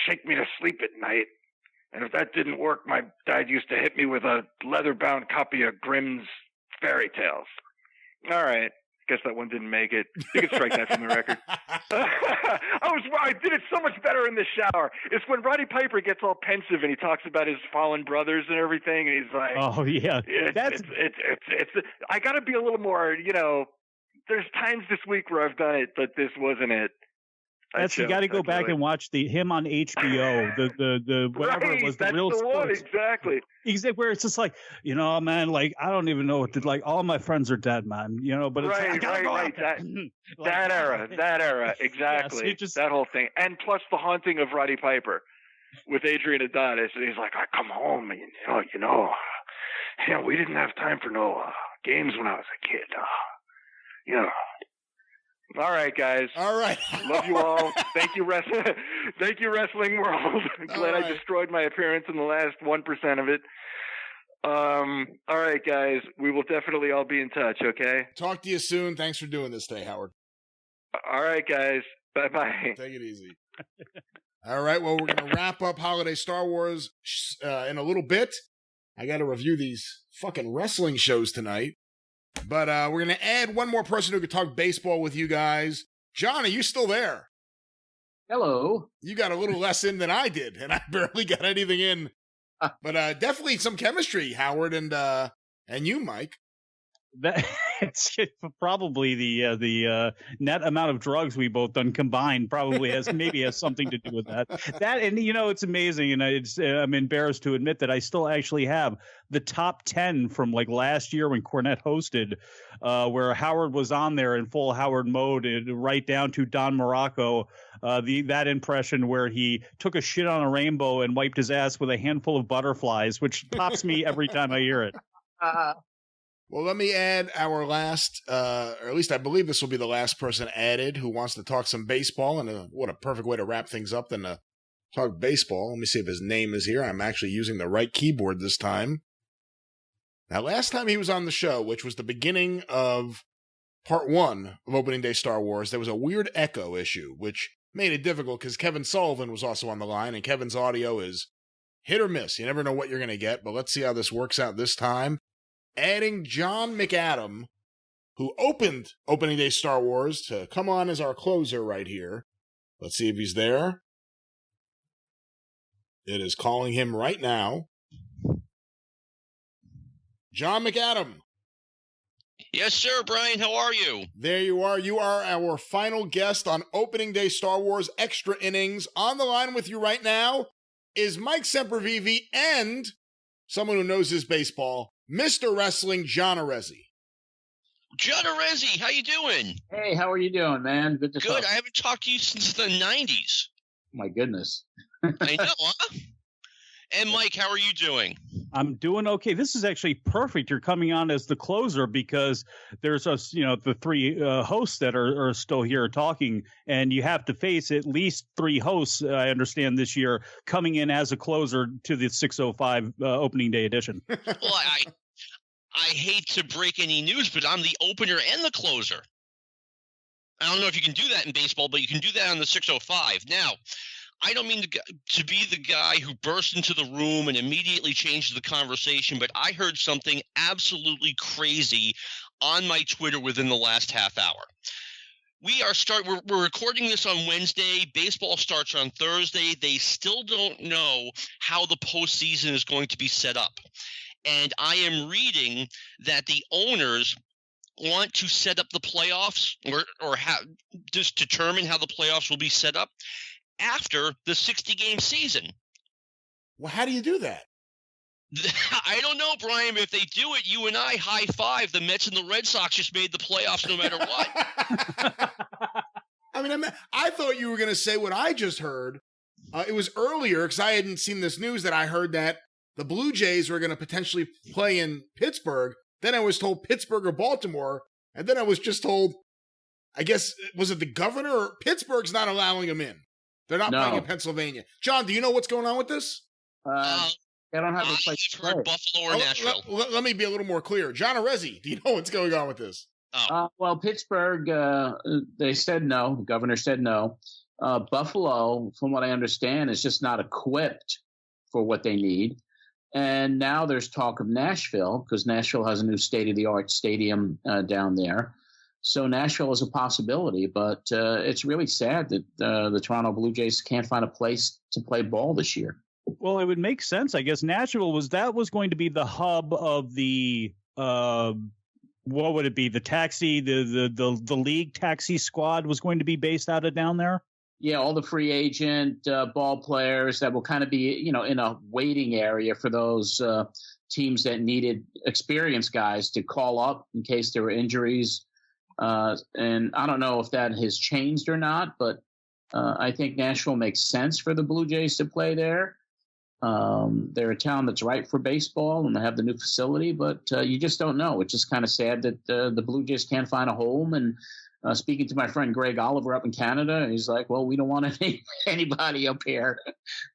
shake me to sleep at night. And if that didn't work, my dad used to hit me with a leather-bound copy of Grimm's Fairy Tales. All right. Guess that one didn't make it. You can strike that from the record. I did it so much better in the shower. It's when Roddy Piper gets all pensive and he talks about his fallen brothers and everything, and he's like, "Oh yeah, I got to be a little more, There's times this week where I've done it, but this wasn't it. You got to go back and watch him on HBO. The whatever right, it was, the real sports. Exactly. Where it's just like, man, like I don't even know what to like. All my friends are dead, man. But it's right. That era, exactly. Yes, that whole thing, and plus the haunting of Roddy Piper with Adrian Adonis, and he's like, I come home, and we didn't have time for no games when I was a kid. All right, guys. All right. Love you all. Thank you, Thank you, Wrestling World. Glad I destroyed my appearance in the last 1% of it. All right, guys. We will definitely all be in touch, okay? Talk to you soon. Thanks for doing this today, Howard. All right, guys. Bye-bye. Take it easy. All right. Well, we're going to wrap up Holiday Star Wars in a little bit. I got to review these fucking wrestling shows tonight. But we're going to add one more person who could talk baseball with you guys. John, are you still there? Hello. You got a little less in than I did, and I barely got anything in. But definitely some chemistry, Howard and you, Mike. That it's probably the net amount of drugs we both done combined probably has something to do with that. And it's amazing, and I'm embarrassed to admit that I still actually have the top 10 from like last year when Cornette hosted, where Howard was on there in full Howard mode, right down to Don Morocco, that impression where he took a shit on a rainbow and wiped his ass with a handful of butterflies, which pops me every time I hear it. Well, let me add our last, or at least I believe this will be the last person added who wants to talk some baseball, and what a perfect way to wrap things up than to talk baseball. Let me see if his name is here. I'm actually using the right keyboard this time. Now, last time he was on the show, which was the beginning of part 1 of Opening Day Star Wars, there was a weird echo issue, which made it difficult because Kevin Sullivan was also on the line, and Kevin's audio is hit or miss. You never know what you're going to get, but let's see how this works out this time. Adding John McAdam, who opened Opening Day Star Wars, to come on as our closer right here. Let's see if he's there. It is calling him right now. John McAdam. Yes, sir, Brian. How are you? There you are. You are our final guest on Opening Day Star Wars Extra Innings. On the line with you right now is Mike Sempervive and someone who knows his baseball, Mr. Wrestling, John Arezzi. John Arezzi, how you doing? Hey, how are you doing, man? Good to talk. Good. I haven't talked to you since the 90s. My goodness. I know, huh? And Mike, how are you doing? I'm doing okay. This is actually perfect. You're coming on as the closer because there's us, the 3 hosts that are still here talking, and you have to face at least 3 hosts, I understand, this year coming in as a closer to the 605 opening day edition. Well, I hate to break any news, but I'm the opener and the closer. I don't know if you can do that in baseball, but you can do that on the 605. Now, I don't mean to be the guy who burst into the room and immediately changed the conversation, but I heard something absolutely crazy on my Twitter within the last half hour. We're recording this on Wednesday. Baseball starts on Thursday. They still don't know how the postseason is going to be set up. And I am reading that the owners want to set up the playoffs or just determine how the playoffs will be set up after the 60-game season. Well, how do you do that? I don't know, Brian. If they do it, you and I high five. The Mets and the Red Sox just made the playoffs no matter what. I thought you were going to say what I just heard. It was earlier, because I hadn't seen this news, that I heard that the Blue Jays were going to potentially play in Pittsburgh. Then I was told Pittsburgh or Baltimore. And then I was just told, I guess, was it the governor? Pittsburgh's not allowing them in. They're not playing in Pennsylvania. John, do you know what's going on with this? I don't have a place to play. Buffalo or Nashville. Let me be a little more clear. John Arezzi, do you know what's going on with this? Well, Pittsburgh, they said no. The governor said no. Buffalo, from what I understand, is just not equipped for what they need. And now there's talk of Nashville, because Nashville has a new state-of-the-art stadium down there. So Nashville is a possibility, but it's really sad that the Toronto Blue Jays can't find a place to play ball this year. Well, it would make sense. I guess Nashville was going to be the hub of the what would it be? The taxi, the league taxi squad was going to be based out of down there. Yeah, all the free agent ball players that will kind of be, in a waiting area for those teams that needed experienced guys to call up in case there were injuries. And I don't know if that has changed or not, but I think Nashville makes sense for the Blue Jays to play there. They're a town that's right for baseball, and they have the new facility, but you just don't know. It's just kind of sad that the Blue Jays can't find a home. And speaking to my friend Greg Oliver up in Canada, he's like, well, we don't want anybody up here,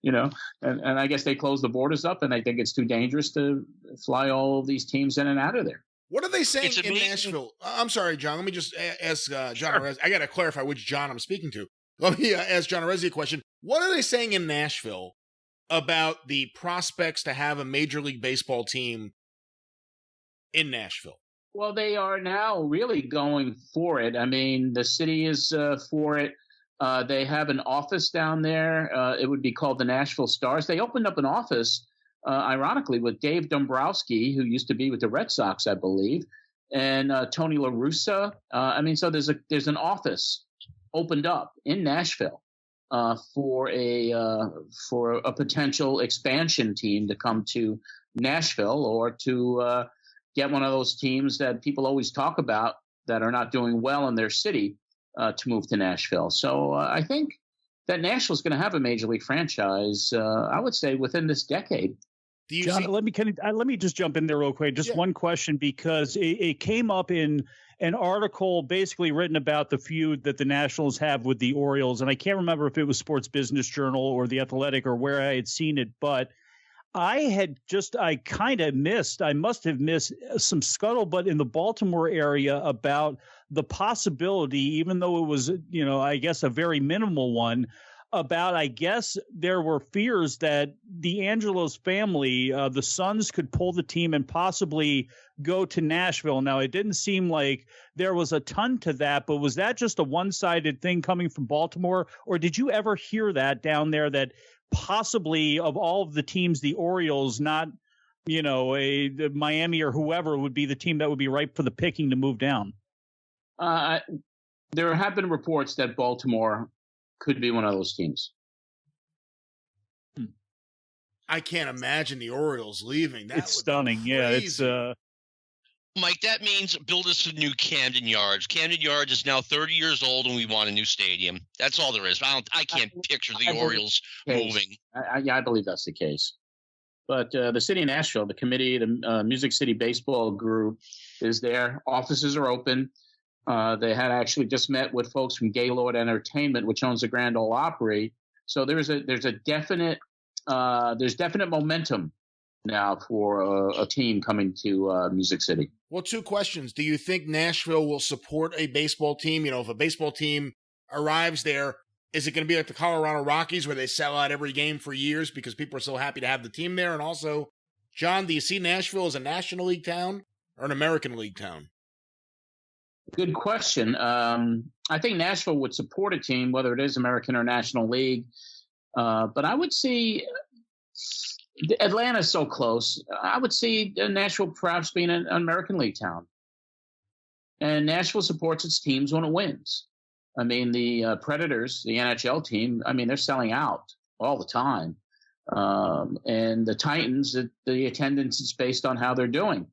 and I guess they closed the borders up, and I think it's too dangerous to fly all of these teams in and out of there. What are they saying in Nashville? I'm sorry, John. Let me just ask John Arezzi. I got to clarify which John I'm speaking to. Let me ask John Arezzi a question. What are they saying in Nashville about the prospects to have a Major League Baseball team in Nashville? Well, they are now really going for it. I mean, the city is for it. They have an office down there. It would be called the Nashville Stars. They opened up an office ironically, with Dave Dombrowski, who used to be with the Red Sox, I believe, and Tony La Russa. So there's an office opened up in Nashville for a potential expansion team to come to Nashville, or to get one of those teams that people always talk about that are not doing well in their city to move to Nashville. So I think that Nashville's going to have a major league franchise, I would say, within this decade. John, let me just jump in there real quick. Just one question, because it came up in an article basically written about the feud that the Nationals have with the Orioles. And I can't remember if it was Sports Business Journal or The Athletic or where I had seen it, but I must have missed some scuttlebutt in the Baltimore area about the possibility, even though it was, I guess a very minimal one, about, I guess there were fears that the Angelos family, the sons, could pull the team and possibly go to Nashville. Now, it didn't seem like there was a ton to that, but was that just a one-sided thing coming from Baltimore? Or did you ever hear that down there, that possibly of all of the teams, the Orioles, not, the Miami or whoever, would be the team that would be ripe for the picking to move down? There have been reports that Baltimore could be one of those teams. I can't imagine the Orioles leaving. It's stunning. Yeah, it's Mike, that means build us a new Camden Yards. Camden Yards is now 30 years old, and we want a new stadium. That's all there is. I can't picture the Orioles moving. I believe that's the case. But the city of Nashville, the committee, the Music City Baseball Group, is there. Offices are open. They had actually just met with folks from Gaylord Entertainment, which owns the Grand Ole Opry. So there's definite momentum now for a team coming to Music City. Well, two questions. Do you think Nashville will support a baseball team? If a baseball team arrives there, is it going to be like the Colorado Rockies, where they sell out every game for years because people are so happy to have the team there? And also, John, do you see Nashville as a National League town or an American League town? Good question. I think Nashville would support a team, whether it is American or National League. But I would see Atlanta's so close. I would see Nashville perhaps being an American League town. And Nashville supports its teams when it wins. I mean, the Predators, the NHL team, they're selling out all the time. And the Titans, the attendance is based on how they're doing.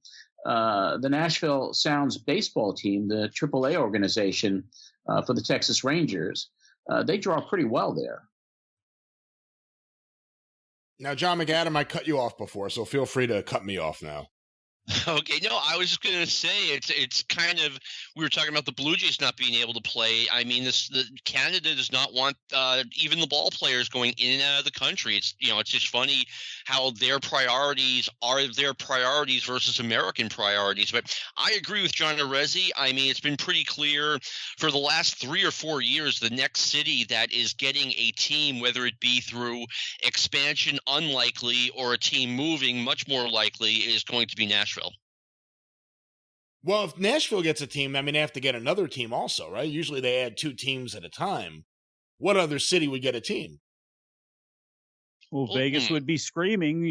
The Nashville Sounds baseball team, the AAA organization for the Texas Rangers, they draw pretty well there. Now, John McAdam, I cut you off before, so feel free to cut me off now. Okay, no, I was just going to say it's kind of, we were talking about the Blue Jays not being able to play. I mean, Canada does not want even the ball players going in and out of the country. It's just funny how their priorities are their priorities versus American priorities. But I agree with John Arezzi. I mean, it's been pretty clear for the last 3 or 4 years, the next city that is getting a team, whether it be through expansion, unlikely, or a team moving, much more likely, is going to be Nashville. Well, if Nashville gets a team, they have to get another team also, right? Usually they add 2 teams at a time. What other city would get a team? Well, Vegas would be screaming.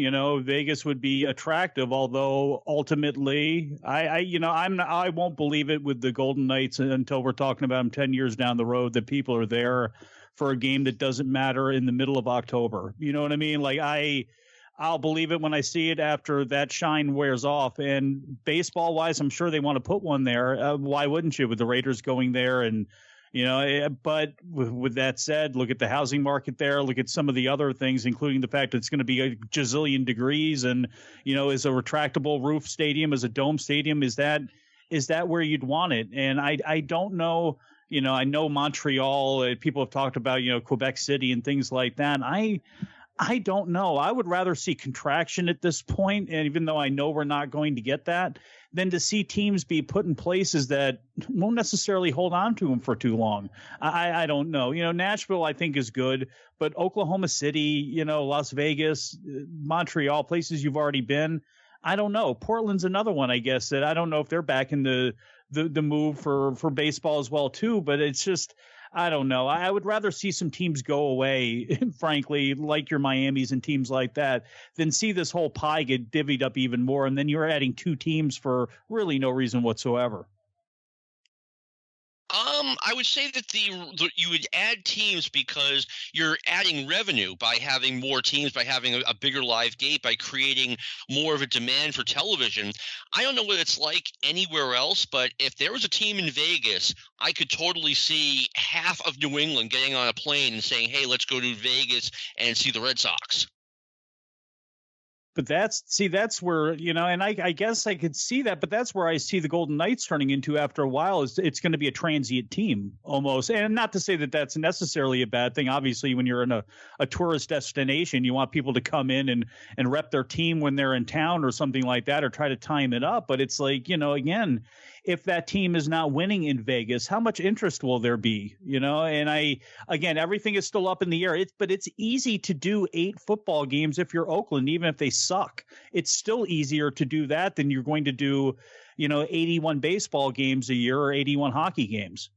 Vegas would be attractive, although ultimately, I won't believe it with the Golden Knights until we're talking about them 10 years down the road, that people are there for a game that doesn't matter in the middle of October. You know what I mean? Like, I'll believe it when I see it after that shine wears off. And baseball-wise, I'm sure they want to put one there. Why wouldn't you, with the Raiders going there? And, but with that said, look at the housing market there. Look at some of the other things, including the fact that it's going to be a gazillion degrees. And, is a retractable roof stadium, is a dome stadium, is that where you'd want it? And I don't know. I know Montreal, people have talked about, Quebec City and things like that. I don't know. I would rather see contraction at this point, and even though I know we're not going to get that, than to see teams be put in places that won't necessarily hold on to them for too long. I don't know. Nashville I think is good, but Oklahoma City, Las Vegas, Montreal, places you've already been, I don't know. Portland's another one, I guess, that I don't know if they're back in the move for baseball as well too, but it's just I don't know. I would rather see some teams go away, frankly, like your Miamis and teams like that, than see this whole pie get divvied up even more. And then you're adding 2 teams for really no reason whatsoever. I would say that you would add teams because you're adding revenue by having more teams, by having a bigger live gate, by creating more of a demand for television. I don't know what it's like anywhere else, but if there was a team in Vegas, I could totally see half of New England getting on a plane and saying, hey, let's go to Vegas and see the Red Sox. But that's where, and I guess I could see that, but that's where I see the Golden Knights turning into after a while. Is it's going to be a transient team almost. And not to say that that's necessarily a bad thing. Obviously, when you're in a tourist destination, you want people to come in and rep their team when they're in town or something like that, or try to time it up. But it's like, again, if that team is not winning in Vegas, how much interest will there be? And everything is still up in the air. But it's easy to do 8 football games if you're Oakland, even if they suck. It's still easier to do that than you're going to do, 81 baseball games a year or 81 hockey games.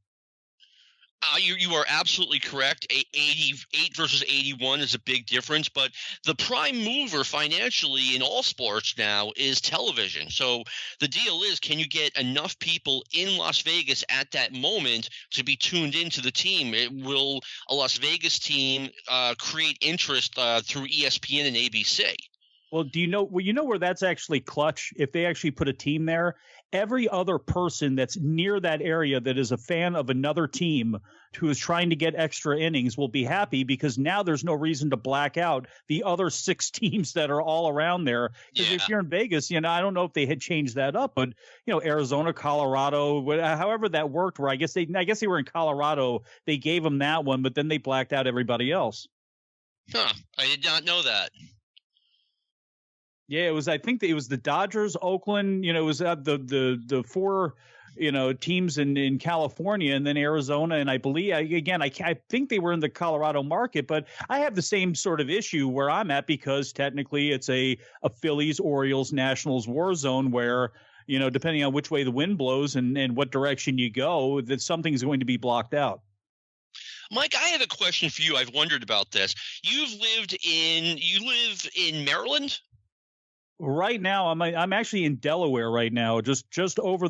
You are absolutely correct. 88 versus 81 is a big difference, but the prime mover financially in all sports now is television. So the deal is, can you get enough people in Las Vegas at that moment to be tuned into the team? Will a Las Vegas team create interest through ESPN and ABC? Well, you know where that's actually clutch? If they actually put a team there, every other person that's near that area that is a fan of another team who is trying to get extra innings will be happy, because now there's no reason to black out the other 6 teams that are all around there. Because if you're in Vegas, I don't know if they had changed that up, but Arizona, Colorado, however that worked, where I guess they were in Colorado, they gave them that one, but then they blacked out everybody else. Huh. I did not know that. Yeah, I think it was the Dodgers, Oakland, it was the 4, teams in California, and then Arizona. And I believe, I think they were in the Colorado market, but I have the same sort of issue where I'm at, because technically it's a Phillies, Orioles, Nationals war zone where, depending on which way the wind blows and what direction you go, that something's going to be blocked out. Mike, I have a question for you. I've wondered about this. You live in Maryland? Right now, I'm actually in Delaware right now, just over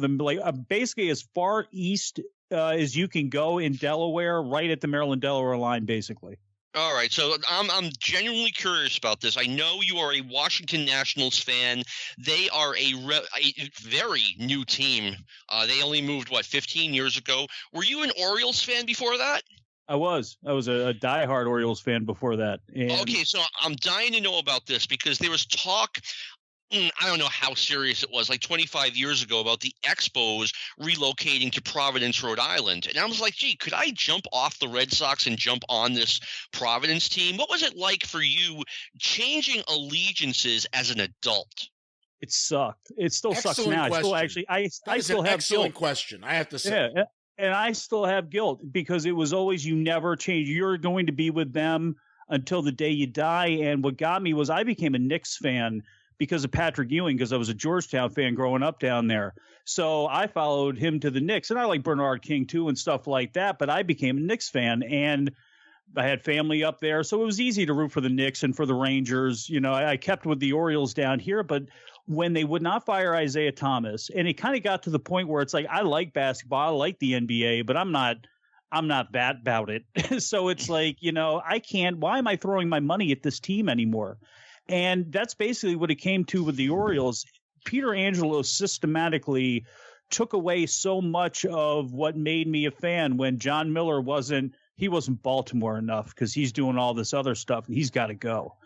basically as far east as you can go in Delaware, right at the Maryland-Delaware line, basically. All right, so I'm genuinely curious about this. I know you are a Washington Nationals fan. They are a very new team. They only moved 15 years ago. Were you an Orioles fan before that? I was a diehard Orioles fan before that. Okay, so I'm dying to know about this, because there was talk. I don't know how serious it was, like 25 years ago, about the Expos relocating to Providence, Rhode Island. And I was like, gee, could I jump off the Red Sox and jump on this Providence team? What was it like for you changing allegiances as an adult? It sucked. It still sucks now. I still have excellent question, I have to say. Yeah, and I still have guilt, because it was always, you never change. You're going to be with them until the day you die. And what got me was I became a Knicks fan because of Patrick Ewing, because I was a Georgetown fan growing up down there. So I followed him to the Knicks, and I like Bernard King too and stuff like that, but I became a Knicks fan, and I had family up there, so it was easy to root for the Knicks and for the Rangers. I kept with the Orioles down here, but when they would not fire Isaiah Thomas, and it kind of got to the point where it's like, I like basketball, I like the NBA, but I'm not that about it. So it's like, I can't, why am I throwing my money at this team anymore? And that's basically what it came to with the Orioles. Peter Angelo systematically took away so much of what made me a fan when John Miller wasn't Baltimore enough, because he's doing all this other stuff and he's got to go.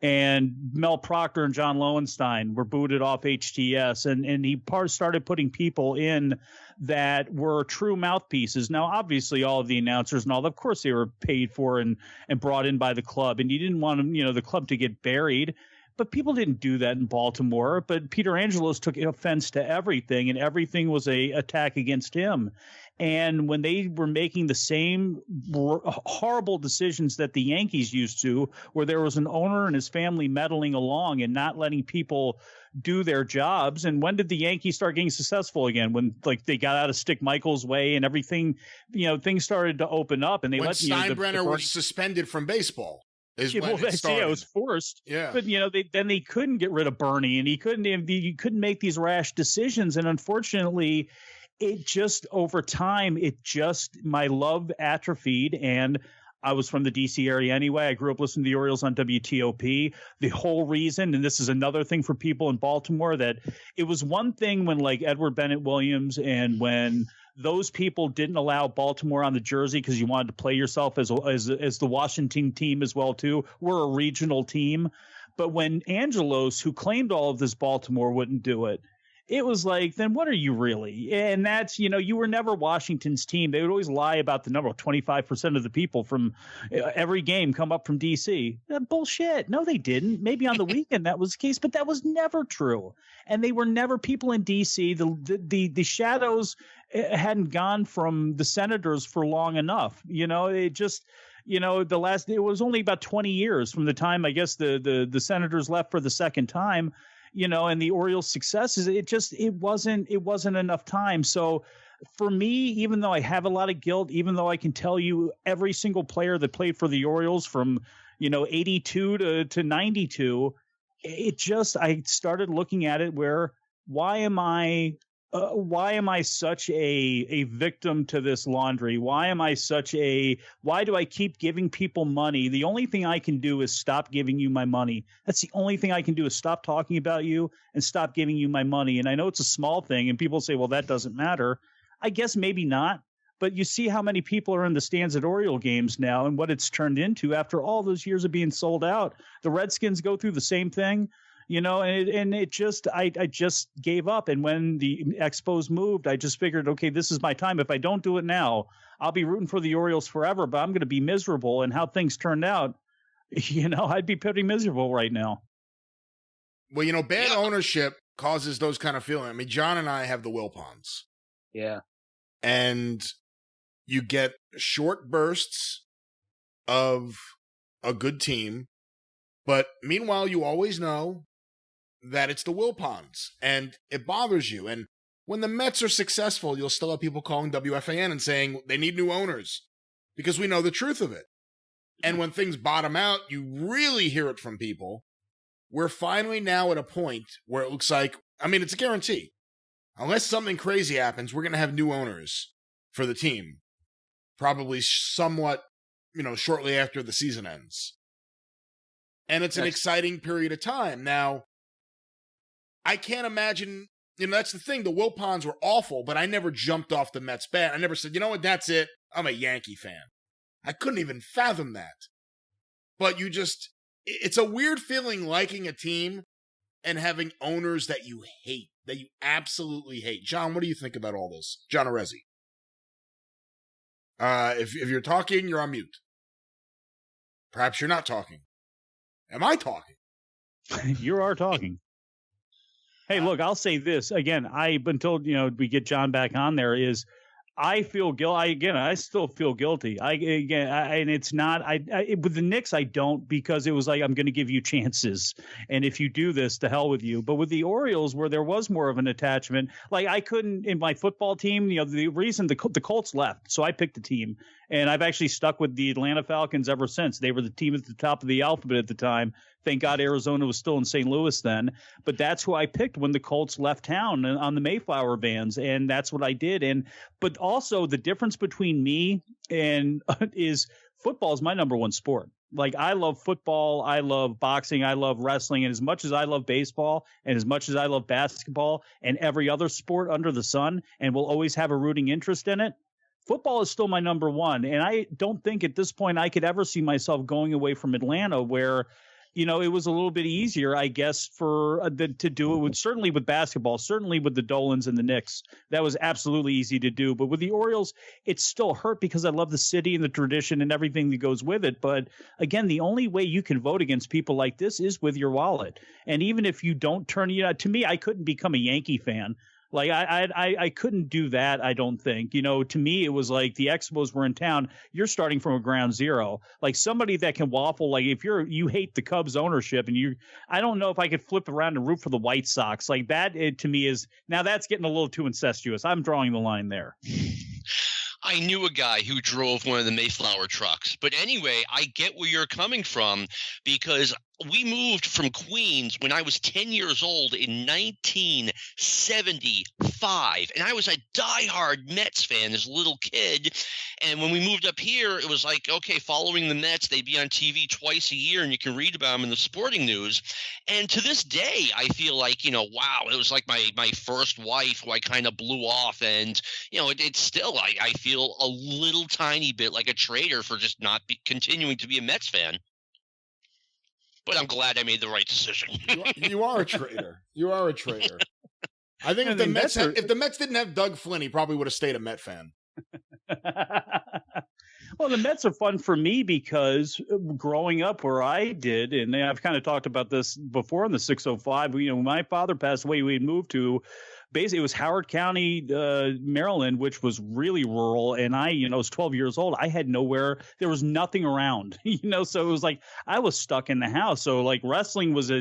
And Mel Proctor and John Lowenstein were booted off HTS, and he started putting people in that were true mouthpieces. Now, obviously, all of the announcers and all, of course, they were paid for and brought in by the club, and you didn't want them, the club to get buried. But people didn't do that in Baltimore. But Peter Angelos took offense to everything, and everything was a attack against him. And when they were making the same horrible decisions that the Yankees used to, where there was an owner and his family meddling along and not letting people do their jobs. And when did the Yankees start getting successful again? When they got out of Stick Michaels' way and everything, things started to open up, and they when let Steinbrenner was suspended from baseball. It was forced. Yeah, but they couldn't get rid of Bernie, and you couldn't make these rash decisions, and unfortunately, it just over time, my love atrophied, and I was from the DC area anyway. I grew up listening to the Orioles on WTOP. The whole reason, and this is another thing for people in Baltimore, that it was one thing when like Edward Bennett Williams and when those people didn't allow Baltimore on the jersey because you wanted to play yourself as the Washington team as well too. We're a regional team. But when Angelos, who claimed all of this Baltimore, wouldn't do it, it was like, then what are you really? And that's, you were never Washington's team. They would always lie about the number. 25% of the people from every game come up from D.C. Bullshit. No, they didn't. Maybe on the weekend that was the case, but that was never true. And they were never people in D.C. The shadows hadn't gone from the Senators for long enough. It just... it was only about 20 years from the time, I guess, the Senators left for the second time, and the Orioles' successes, it wasn't enough time. So for me, even though I have a lot of guilt, even though I can tell you every single player that played for the Orioles from, 82 to 92, I started looking at it where, why am I such a victim to this laundry? Why do I keep giving people money? The only thing I can do is stop giving you my money. That's the only thing I can do, is stop talking about you and stop giving you my money. And I know it's a small thing, and people say, well, that doesn't matter. I guess maybe not. But you see how many people are in the stands at Oriole games now and what it's turned into after all those years of being sold out. The Redskins go through the same thing. I just gave up. And when the Expos moved, I just figured, okay, this is my time. If I don't do it now, I'll be rooting for the Orioles forever, but I'm going to be miserable. And how things turned out, I'd be pretty miserable right now. Well, bad ownership causes those kind of feelings. I mean, John and I have the Wilpons. Yeah. And you get short bursts of a good team, but meanwhile, you always know that it's the Wilpons, and it bothers you. And when the Mets are successful, you'll still have people calling WFAN and saying they need new owners because we know the truth of it. And when things bottom out, you really hear it from people. We're finally now at a point where it looks like, it's a guarantee. Unless something crazy happens, we're going to have new owners for the team. Probably somewhat, shortly after the season ends. And it's an exciting period of time. Now, I can't imagine, that's the thing. The Wilpons were awful, but I never jumped off the Mets bat. I never said, you know what, that's it. I'm a Yankee fan. I couldn't even fathom that. But it's a weird feeling liking a team and having owners that you hate, that you absolutely hate. John, what do you think about all this? John Arezzi. If you're talking, you're on mute. Perhaps you're not talking. Am I talking? You are talking. Hey, look, I'll say this again. I've been told, we get John back on there, is I feel guilty. I still feel guilty. And it's not, with the Knicks, I don't, because it was like, I'm going to give you chances. And if you do this, to hell with you. But with the Orioles, where there was more of an attachment, like I couldn't, in my football team, the reason the Colts left. So I picked a team, and I've actually stuck with the Atlanta Falcons ever since. They were the team at the top of the alphabet at the time. Thank God Arizona was still in St. Louis then. But that's who I picked when the Colts left town on the Mayflower Bands. And that's what I did. But also the difference between me and is football is my number one sport. Like, I love football. I love boxing. I love wrestling. And as much as I love baseball and as much as I love basketball and every other sport under the sun, and will always have a rooting interest in it, football is still my number one. And I don't think at this point I could ever see myself going away from Atlanta, where it was a little bit easier, I guess, for to do it with, certainly with basketball, certainly with the Dolans and the Knicks. That was absolutely easy to do. But with the Orioles, it still hurt because I love the city and the tradition and everything that goes with it. But again, the only way you can vote against people like this is with your wallet. And even if you don't turn, to me, I couldn't become a Yankee fan. Like I couldn't do that. I don't think, to me, it was like the Expos were in town. You're starting from a ground zero, like somebody that can waffle. Like if you hate the Cubs ownership and I don't know if I could flip around and root for the White Sox like that. It to me is now that's getting a little too incestuous. I'm drawing the line there. I knew a guy who drove one of the Mayflower trucks. But anyway, I get where you're coming from because we moved from Queens when I was 10 years old in 1975. And I was a diehard Mets fan as a little kid. And when we moved up here, it was like, okay, following the Mets, they'd be on TV twice a year and you can read about them in the sporting news. And to this day, I feel like, wow, it was like my first wife who I kind of blew off. And, it's still, I feel a little tiny bit like a traitor for just not continuing to be a Mets fan. But I'm glad I made the right decision. You are a traitor. You are a traitor. I think if the Mets didn't have Doug Flynn, he probably would have stayed a Met fan. Well, the Mets are fun for me because growing up where I did, and I've kind of talked about this before in the 605, when my father passed away, we had moved to basically it was Howard County, Maryland, which was really rural. And I was 12 years old. I had nowhere. There was nothing around, so it was like I was stuck in the house. So like wrestling was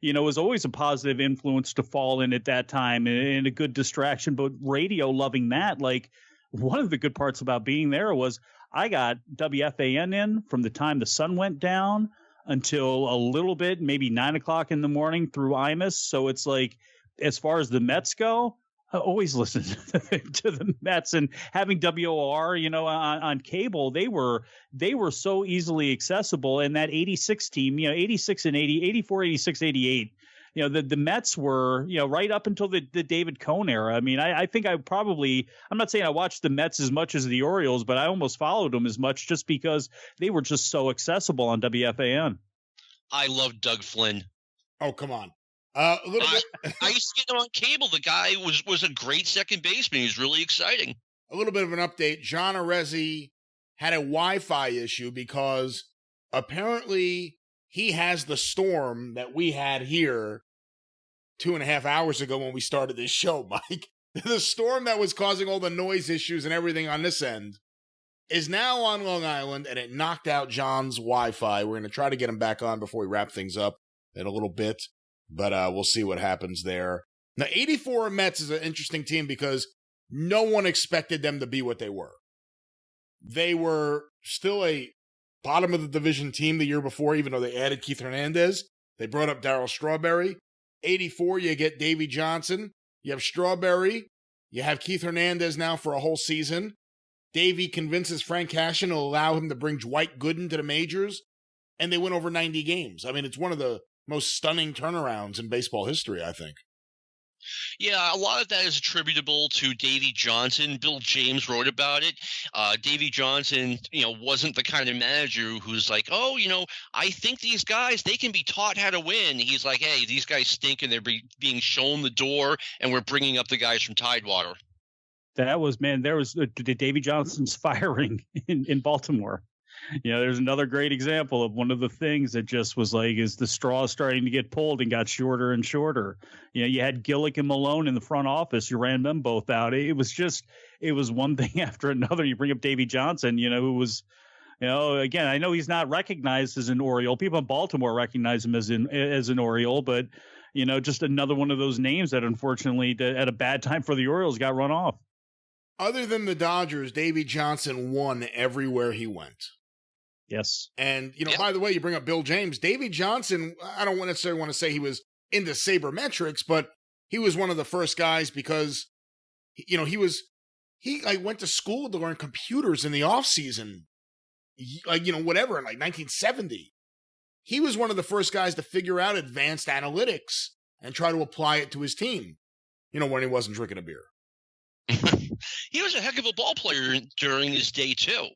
was always a positive influence to fall in at that time and a good distraction. But radio, loving that, like one of the good parts about being there was I got WFAN in from the time the sun went down until a little bit, maybe 9 o'clock in the morning through IMUS. So it's like, as far as the Mets go, I always listen to the Mets, and having WOR, on cable, they were so easily accessible. And that 86 team, 86 and 80, 84, 86, 88, the Mets were, right up until the David Cohn era. I mean, I think I'm not saying I watched the Mets as much as the Orioles, but I almost followed them as much just because they were just so accessible on WFAN. I love Doug Flynn. Oh, come on. A little bit. I used to get him on cable. The guy was a great second baseman. He was really exciting. A little bit of an update. John Arezzi had a Wi-Fi issue because apparently he has the storm that we had here 2.5 hours ago when we started this show, Mike. The storm that was causing all the noise issues and everything on this end is now on Long Island, and it knocked out John's Wi-Fi. We're going to try to get him back on before we wrap things up in a little bit. But we'll see what happens there. Now, 84 Mets is an interesting team because no one expected them to be what they were. They were still a bottom of the division team the year before, even though they added Keith Hernandez. They brought up Darryl Strawberry. 84, you get Davey Johnson. You have Strawberry. You have Keith Hernandez now for a whole season. Davey convinces Frank Cashin to allow him to bring Dwight Gooden to the majors, and they win over 90 games. I mean, it's one of the most stunning turnarounds in baseball history, I think. Yeah, a lot of that is attributable to Davey Johnson. Bill James wrote about it. Davey Johnson, wasn't the kind of manager who's like, oh, I think these guys, they can be taught how to win. He's like, hey, these guys stink and they're being shown the door, and we're bringing up the guys from Tidewater. There was Davey Johnson's firing in Baltimore. There's another great example of one of the things that just was like, is the straw starting to get pulled and got shorter and shorter. You had Gillick and Malone in the front office. You ran them both out. It was one thing after another. You bring up Davey Johnson, who was, again, I know he's not recognized as an Oriole. People in Baltimore recognize him as an Oriole, but, just another one of those names that unfortunately at a bad time for the Orioles got run off. Other than the Dodgers, Davey Johnson won everywhere he went. Yes. And, by the way, you bring up Bill James. Davey Johnson, I don't necessarily want to say he was into sabermetrics, but he was one of the first guys because, he went to school to learn computers in the off season, whatever, in like 1970. He was one of the first guys to figure out advanced analytics and try to apply it to his team, when he wasn't drinking a beer. He was a heck of a ball player during his day, too.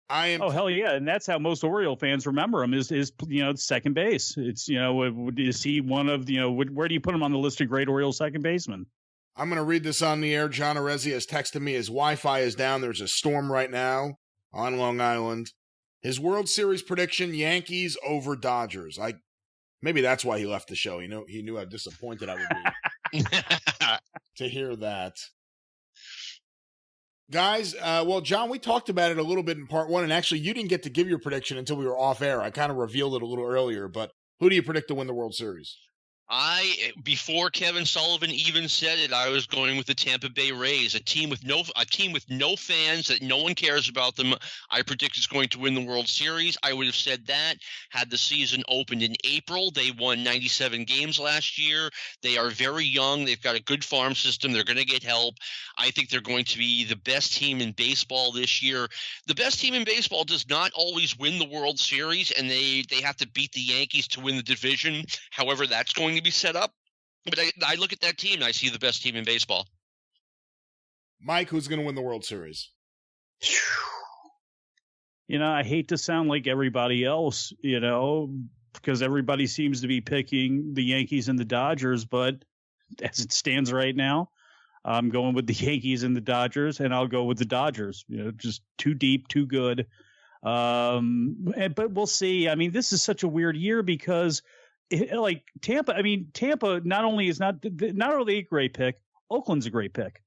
Oh, hell yeah. And that's how most Oriole fans remember him is second base. It's, is he one of, where do you put him on the list of great Orioles second basemen? I'm going to read this on the air. John Arezzi has texted me. His Wi-Fi is down. There's a storm right now on Long Island. His World Series prediction, Yankees over Dodgers. Maybe that's why he left the show. He knew how disappointed I would be to hear that. Guys, well, John, we talked about it a little bit in part one, and actually you didn't get to give your prediction until we were off air. I kind of revealed it a little earlier, but who do you predict to win the World Series? Before Kevin Sullivan even said it, I was going with the Tampa Bay Rays, a team with no fans, that no one cares about them. I predict it's going to win the World Series. I would have said that had the season opened in April. They won 97 games last year. They are very young. They've got a good farm system. They're going to get help. I think they're going to be the best team in baseball this year. The best team in baseball does not always win the World Series, and they have to beat the Yankees to win the division. However, that's going to be set up. But I look at that team and I see the best team in baseball. Mike, who's going to win the World Series? I hate to sound like everybody else, because everybody seems to be picking the Yankees and the Dodgers, but as it stands right now, I'm going with the Yankees and the Dodgers, and I'll go with the Dodgers. Just too deep, too good. But we'll see. I mean, this is such a weird year because Tampa not only a great pick, Oakland's a great pick.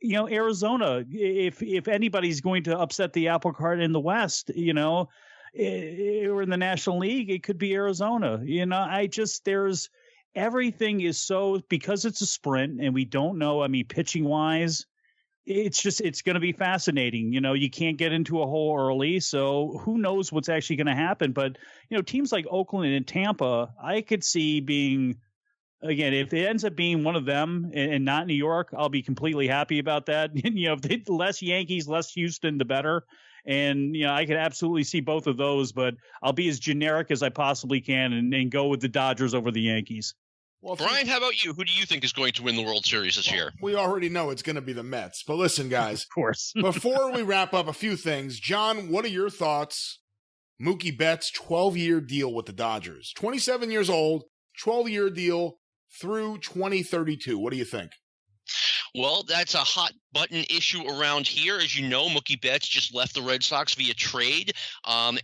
Arizona, if anybody's going to upset the apple cart in the West, or in the National League, it could be Arizona. Everything is so, because it's a sprint and we don't know, pitching wise, it's going to be fascinating. You can't get into a hole early, so who knows what's actually going to happen. But, teams like Oakland and Tampa, I could see being, again, if it ends up being one of them and not New York, I'll be completely happy about that. If less Yankees, less Houston, the better. And, I could absolutely see both of those, but I'll be as generic as I possibly can and go with the Dodgers over the Yankees. Well, Brian, how about you? Who do you think is going to win the World Series this year? We already know it's going to be the Mets. But listen, guys. Of course. Before we wrap up, a few things. John, what are your thoughts? Mookie Betts' 12-year deal with the Dodgers. 27 years old, 12-year deal through 2032. What do you think? Well, that's a hot button issue around here. As you know, Mookie Betts just left the Red Sox via trade.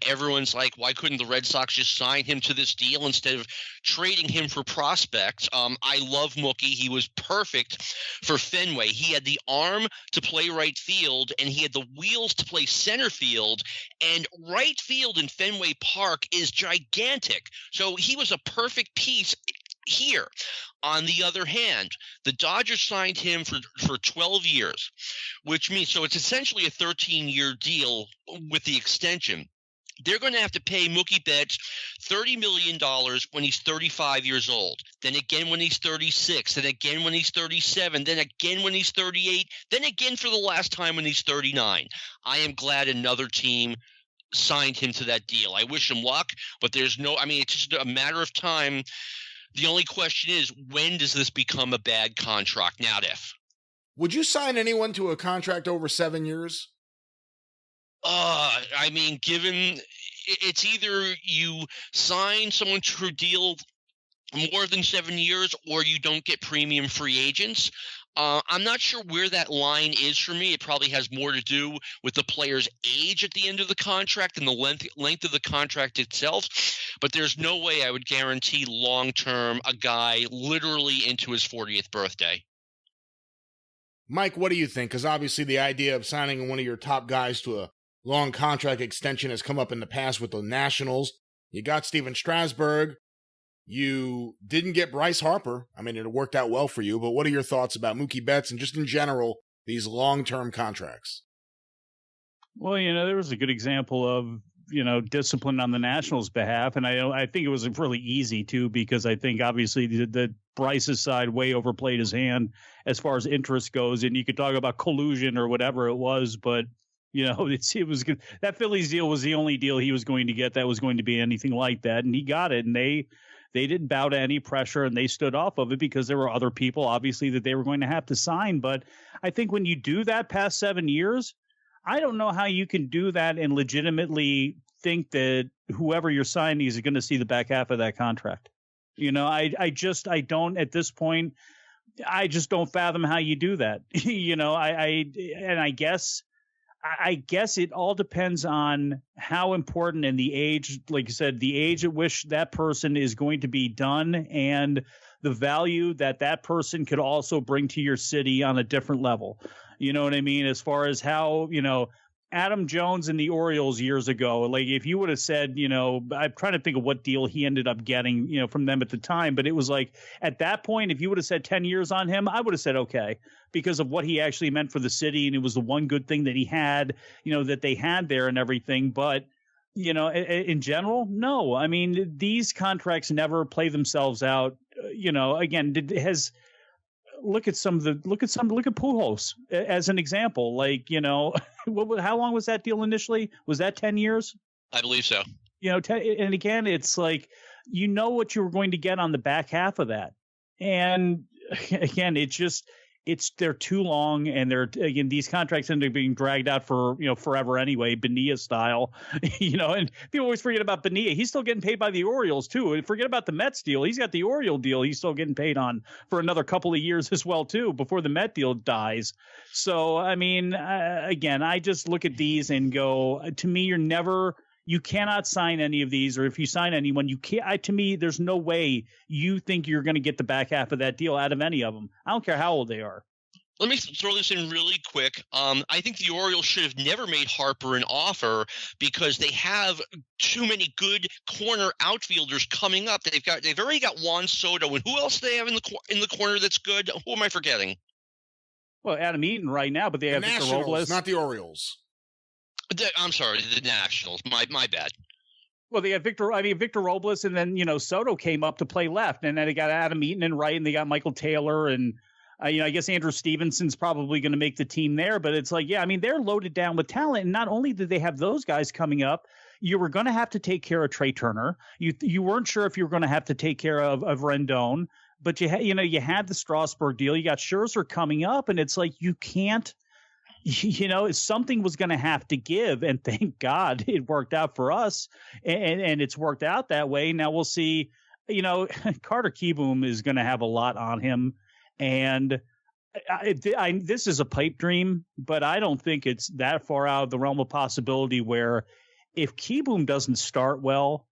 Everyone's like, why couldn't the Red Sox just sign him to this deal instead of trading him for prospects? I love Mookie. He was perfect for Fenway. He had the arm to play right field, and he had the wheels to play center field. And right field in Fenway Park is gigantic. So he was a perfect piece here. On the other hand, the Dodgers signed him for 12 years, which means, so it's essentially a 13-year deal with the extension. They're going to have to pay Mookie Betts $30 million when he's 35 years old, then again when he's 36, then again when he's 37, then again when he's 38, then again for the last time when he's 39. I am glad another team signed him to that deal. I wish him luck, but it's just a matter of time. The only question is, when does this become a bad contract? Not if. Would you sign anyone to a contract over 7 years? Given it's either you sign someone to a deal more than 7 years or you don't get premium free agents. I'm not sure where that line is for me. It probably has more to do with the player's age at the end of the contract and the length of the contract itself. But there's no way I would guarantee long-term a guy literally into his 40th birthday. Mike, what do you think? Because obviously the idea of signing one of your top guys to a long contract extension has come up in the past with the Nationals. You got Steven Strasburg. You didn't get Bryce Harper. It worked out well for you, but what are your thoughts about Mookie Betts and just in general, these long-term contracts? Well, there was a good example of, discipline on the Nationals' behalf, and I think it was really easy, too, because I think, obviously, the Bryce's side way overplayed his hand as far as interest goes, and you could talk about collusion or whatever it was, but, it was good. That Phillies deal was the only deal he was going to get that was going to be anything like that, and he got it, and they didn't bow to any pressure, and they stood off of it because there were other people, obviously, that they were going to have to sign. But I think when you do that past 7 years, I don't know how you can do that and legitimately think that whoever you're signing is going to see the back half of that contract. You know, I don't at this point. I just don't fathom how you do that. You know, I guess it all depends on how important and the age, like you said, the age at which that person is going to be done and the value that that person could also bring to your city on a different level. You know what I mean? As far as how, you know, Adam Jones and the Orioles years ago, like if you would have said, you know, I'm trying to think of what deal he ended up getting, you know, from them at the time. But it was like at that point, if you would have said 10 years on him, I would have said, OK, because of what he actually meant for the city. And it was the one good thing that he had, you know, that they had there and everything. But, you know, in general, no, I mean, these contracts never play themselves out. You know, again, look at Pujols as an example. Like, you know, how long was that deal initially? Was that 10 years? I believe so. You know, and again, it's like, you know what you were going to get on the back half of that. And again, they're too long, and these contracts end up being dragged out for, you know, forever anyway, Bonilla style, you know, and people always forget about Bonilla. He's still getting paid by the Orioles too. And forget about the Mets deal. He's got the Oriole deal. He's still getting paid on for another couple of years as well too, before the Met deal dies. So, I mean, again, I just look at these and go, to me, you cannot sign any of these, or if you sign anyone, you can't. To me, there's no way you think you're going to get the back half of that deal out of any of them. I don't care how old they are. Let me throw this in really quick. I think the Orioles should have never made Harper an offer because they have too many good corner outfielders coming up. They've already got Juan Soto, and who else do they have in the corner that's good? Who am I forgetting? Well, Adam Eaton right now, but they have Victor Robles, not the Orioles. I'm sorry, the Nationals. My bad. Well, they got Victor Robles, and then, you know, Soto came up to play left, and then they got Adam Eaton in right, and they got Michael Taylor, and you know, I guess Andrew Stevenson's probably going to make the team there. But it's like, yeah, I mean, they're loaded down with talent, and not only did they have those guys coming up, you were going to have to take care of Trey Turner. You weren't sure if you were going to have to take care of Rendon, but you had the Strasburg deal. You got Scherzer coming up, and it's like you can't. You know, something was going to have to give, and thank God it worked out for us, and it's worked out that way. Now we'll see. You know, Carter Kieboom is going to have a lot on him, and this is a pipe dream, but I don't think it's that far out of the realm of possibility where if Kieboom doesn't start well,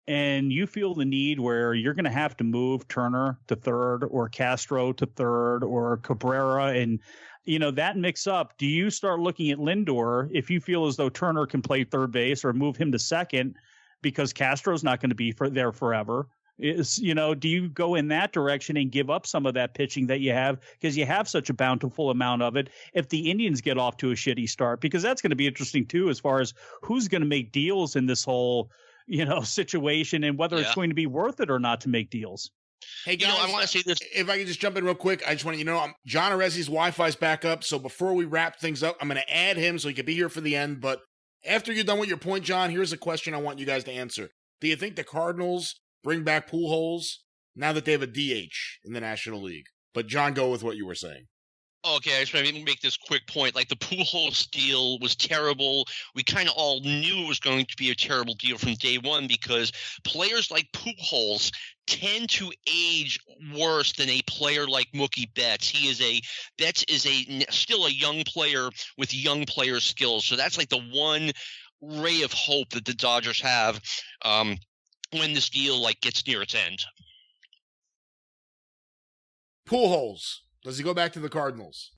and you feel the need where you're going to have to move Turner to third or Castro to third or Cabrera, and you know, that mix up, do you start looking at Lindor if you feel as though Turner can play third base or move him to second because Castro's not going to be there forever? You know, do you go in that direction and give up some of that pitching that you have because you have such a bountiful amount of it if the Indians get off to a shitty start? Because that's going to be interesting too, as far as who's going to make deals in this whole, you know, situation and whether it's going to be worth it or not to make deals. Hey guys, I want to say this. If I can just jump in real quick, I just want to, John Arezzi's Wi-Fi's back up. So before we wrap things up, I'm going to add him so he can be here for the end. But after you're done with your point, John, here's a question I want you guys to answer. Do you think the Cardinals bring back Pujols now that they have a DH in the National League? But John, go with what you were saying. Okay, I just want to make this quick point. Like, the Pujols deal was terrible. We kind of all knew it was going to be a terrible deal from day one because players like Pujols tend to age worse than a player like Mookie Betts. Betts is still a young player with young player skills. So that's like the one ray of hope that the Dodgers have when this deal gets near its end. Pujols. Does he go back to the Cardinals?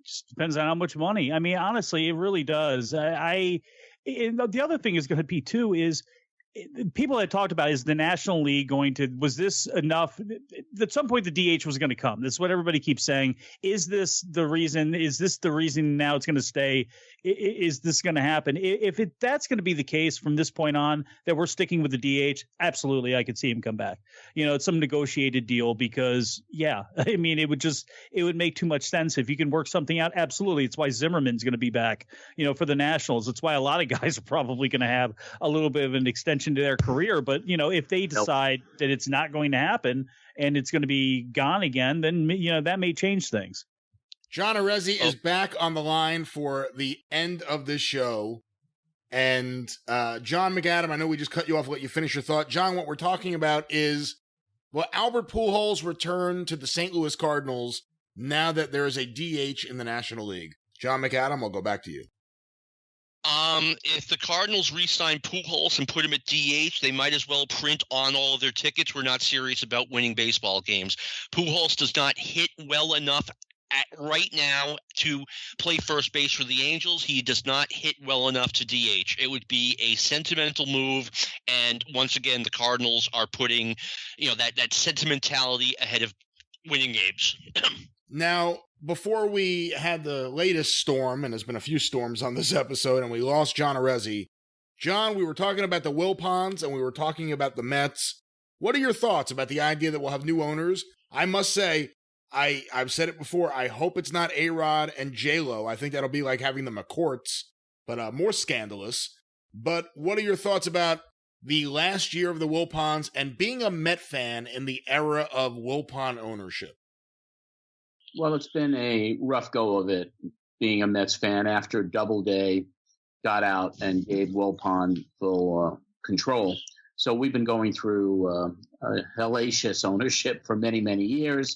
Just depends on how much money. I mean, honestly, it really does. The other thing is going to be too is people had talked about, is the National League was this enough? At some point, the DH was going to come. That's what everybody keeps saying. Is this the reason? Is this the reason now it's going to stay? Is this going to happen? If that's going to be the case from this point on, that we're sticking with the DH, absolutely, I could see him come back. You know, it's some negotiated deal because, I mean, it would make too much sense if you can work something out. Absolutely. It's why Zimmerman's going to be back, for the Nationals. It's why a lot of guys are probably going to have a little bit of an extension to their career. But, if they decide that it's not going to happen and it's going to be gone again, then, that may change things. John Arezzi is back on the line for the end of this show. And John McAdam, I know we just cut you off, let you finish your thought. John, what we're talking about is, well, Albert Pujols returned to the St. Louis Cardinals now that there is a DH in the National League. John McAdam, I'll go back to you. If the Cardinals re-sign Pujols and put him at DH, they might as well print on all of their tickets. We're not serious about winning baseball games. Pujols does not hit well enough right now to play first base for the Angels. He does not hit well enough to DH. It would be a sentimental move, and once again, the Cardinals are putting, that sentimentality ahead of winning games. Now, before we had the latest storm, and there's been a few storms on this episode, and we lost John Arezzi. John, we were talking about the Wilpons, and we were talking about the Mets. What are your thoughts about the idea that we'll have new owners? I must say, I've said it before, I hope it's not A-Rod and J-Lo. I think that'll be like having the McCourts, but more scandalous. But what are your thoughts about the last year of the Wilpons and being a Met fan in the era of Wilpon ownership? Well, it's been a rough go of it, being a Mets fan after Doubleday got out and gave Wilpon full control. So we've been going through a hellacious ownership for many, many years.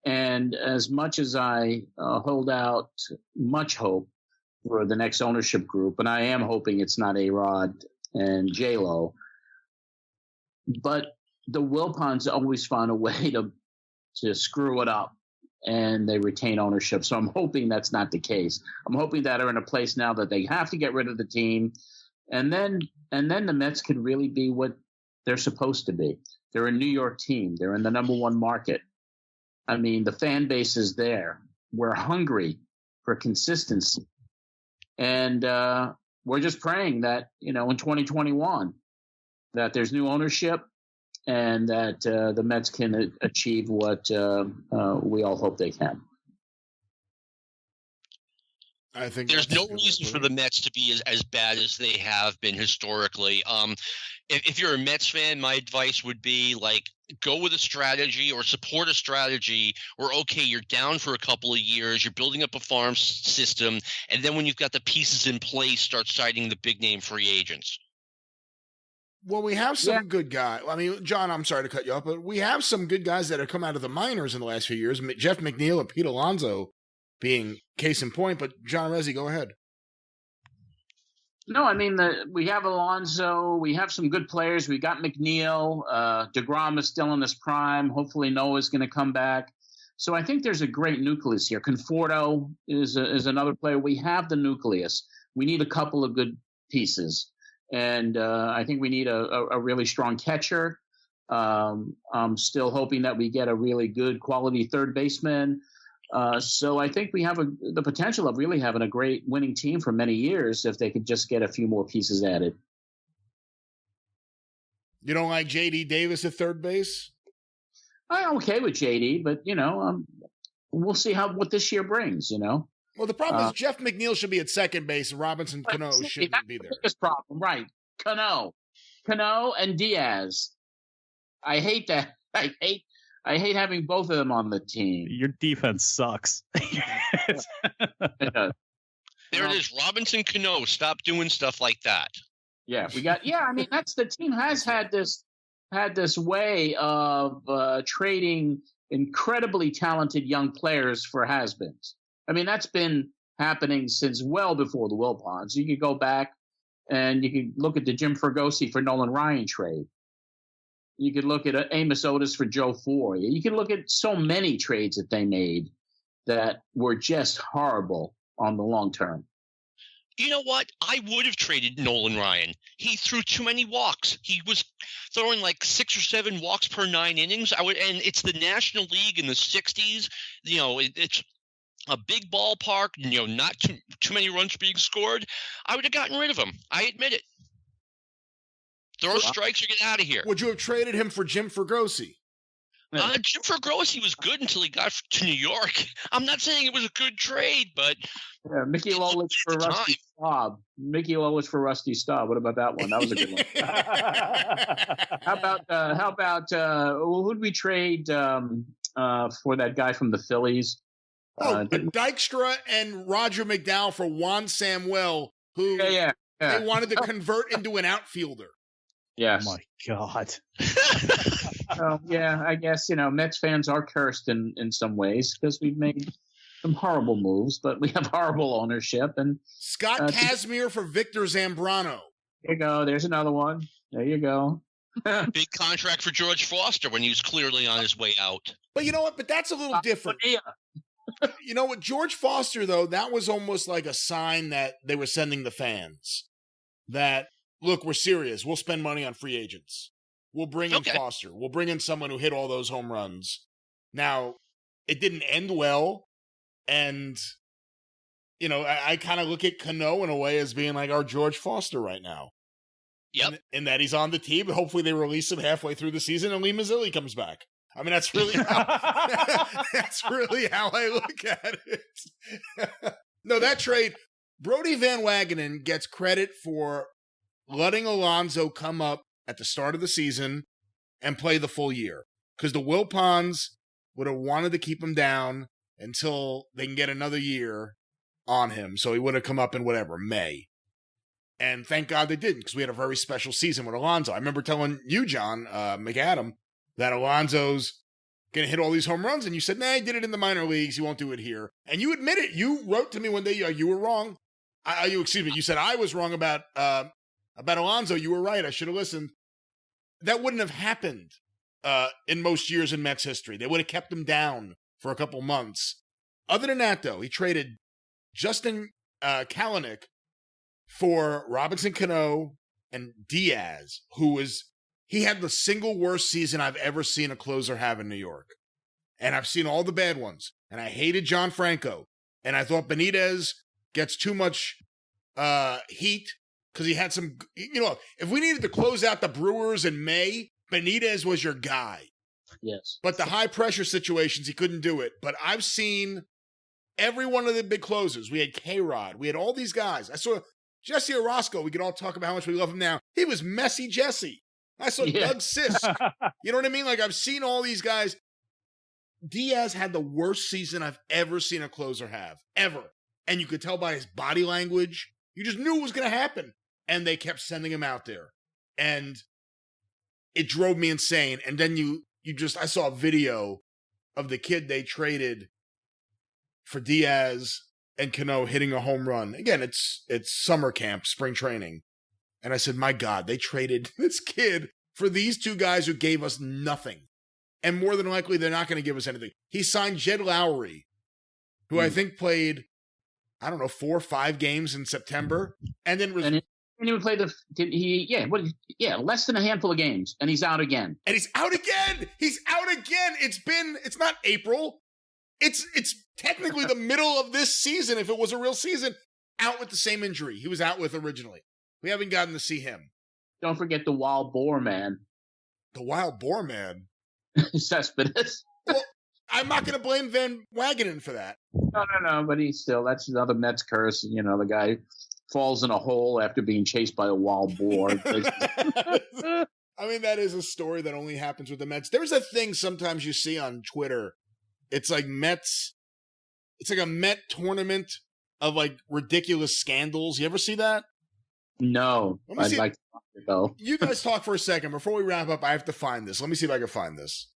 And as much as I hold out much hope for the next ownership group, and I am hoping it's not A-Rod and J-Lo, but the Wilpons always find a way to screw it up, and they retain ownership. So I'm hoping that's not the case. I'm hoping that are in a place now that they have to get rid of the team, and then the Mets could really be what they're supposed to be. They're a New York team. They're in the number one market. I mean, the fan base is there. We're hungry for consistency. And we're just praying that, in 2021, that there's new ownership and that the Mets can achieve what we all hope they can. I think there's no reason for the Mets to be as bad as they have been historically. If you're a Mets fan, my advice would be go with a strategy or support a strategy where, okay, you're down for a couple of years, you're building up a farm system, and then when you've got the pieces in place, start signing the big name free agents. Well, we have some good guys. I mean, John, I'm sorry to cut you off, but we have some good guys that have come out of the minors in the last few years. Jeff McNeil and Pete Alonso being case in point, but John Arezzi, go ahead. No, I mean, we have Alonso. We have some good players. We got McNeil. DeGrom is still in his prime. Hopefully Noah's going to come back. So I think there's a great nucleus here. Conforto is another player. We have the nucleus. We need a couple of good pieces. And I think we need a really strong catcher. I'm still hoping that we get a really good quality third baseman. So I think we have the potential of really having a great winning team for many years if they could just get a few more pieces added. You don't like J.D. Davis at third base? I'm okay with J.D., but, we'll see what this year brings, Well, the problem is Jeff McNeil should be at second base and Robinson Cano shouldn't be there. That's the biggest problem, right. Cano and Diaz. I hate that. I hate having both of them on the team. Your defense sucks. There it is. Robinson Cano. Stop doing stuff like that. Yeah, I mean, the team has had this way of trading incredibly talented young players for has-beens. I mean, that's been happening since well before the Wilpons. You could go back and you could look at the Jim Fregosi for Nolan Ryan trade. You could look at Amos Otis for Joe Foy. You could look at so many trades that they made that were just horrible on the long term. You know what? I would have traded Nolan Ryan. He threw too many walks. He was throwing 6 or 7 walks per 9 innings. And it's the National League in the 60s. It's a big ballpark. Not too many runs being scored. I would have gotten rid of him. I admit it. Throw strikes or get out of here. Would you have traded him for Jim Fregosi? Jim Fregosi was good until he got to New York. I'm not saying it was a good trade, but Mickey Lolich for Rusty Staub. Mickey Lolich for Rusty Staub. What about that one? That was a good one. How about who'd we trade for that guy from the Phillies? Dykstra and Roger McDowell for Juan Samuel, who Yeah. they wanted to convert into an outfielder. Yes. Oh my God. Yeah, I guess, Mets fans are cursed in some ways because we've made some horrible moves, but we have horrible ownership. And Scott Kazmir for Victor Zambrano. There you go. There's another one. There you go. Big contract for George Foster when he was clearly on his way out. But you know what? But that's a little different. You know what? George Foster, though, that was almost like a sign that they were sending the fans that, look, we're serious. We'll spend money on free agents. We'll bring in Foster. We'll bring in someone who hit all those home runs. Now, it didn't end well. And, I kind of look at Cano in a way as being like our George Foster right now. Yep. In that he's on the team. Hopefully they release him halfway through the season and Lee Mazzilli comes back. I mean, that's really how I look at it. No, that trade, Brodie Van Wagenen gets credit for letting Alonso come up at the start of the season and play the full year. Because the Wilpons would have wanted to keep him down until they can get another year on him. So he would have come up in May. And thank God they didn't, because we had a very special season with Alonso. I remember telling you, John McAdam, that Alonso's going to hit all these home runs. And you said, nah, he did it in the minor leagues. He won't do it here. And you admit it. You wrote to me one day, you were wrong. You said I was wrong about Alonso. You were right. I should have listened. That wouldn't have happened in most years in Mets history. They would have kept him down for a couple months. Other than that, though, he traded Justin Kalanick for Robinson Cano and Diaz, he had the single worst season I've ever seen a closer have in New York. And I've seen all the bad ones. And I hated John Franco. And I thought Benitez gets too much heat because he had some, if we needed to close out the Brewers in May, Benitez was your guy. Yes. But the high pressure situations, he couldn't do it. But I've seen every one of the big closers. We had K-Rod. We had all these guys. I saw Jesse Orosco. We could all talk about how much we love him now. He was messy Jesse. I saw Doug Sisk. You know what I mean? Like, I've seen all these guys. Diaz had the worst season I've ever seen a closer have. Ever. And you could tell by his body language. You just knew it was going to happen. And they kept sending him out there. And it drove me insane. And then I saw a video of the kid they traded for Diaz and Cano hitting a home run. Again, it's summer camp, spring training. And I said, my God, they traded this kid for these two guys who gave us nothing. And more than likely, they're not going to give us anything. He signed Jed Lowry, who I think played, 4 or 5 games in September. And then he would play less than a handful of games. And he's out again. He's out again. It's not April. It's technically the middle of this season. If it was a real season, out with the same injury he was out with originally. We haven't gotten to see him. Don't forget the Wild Boar Man. The Wild Boar Man? Cespedes. Well, I'm not going to blame Van Wagenen for that. No, but that's another Mets curse. The guy falls in a hole after being chased by a wild boar. I mean, that is a story that only happens with the Mets. There's a thing sometimes you see on Twitter. It's like it's like a Met tournament of like ridiculous scandals. You ever see that? No, I'd like to talk it though. You guys talk for a second. Before we wrap up, I have to find this. Let me see if I can find this.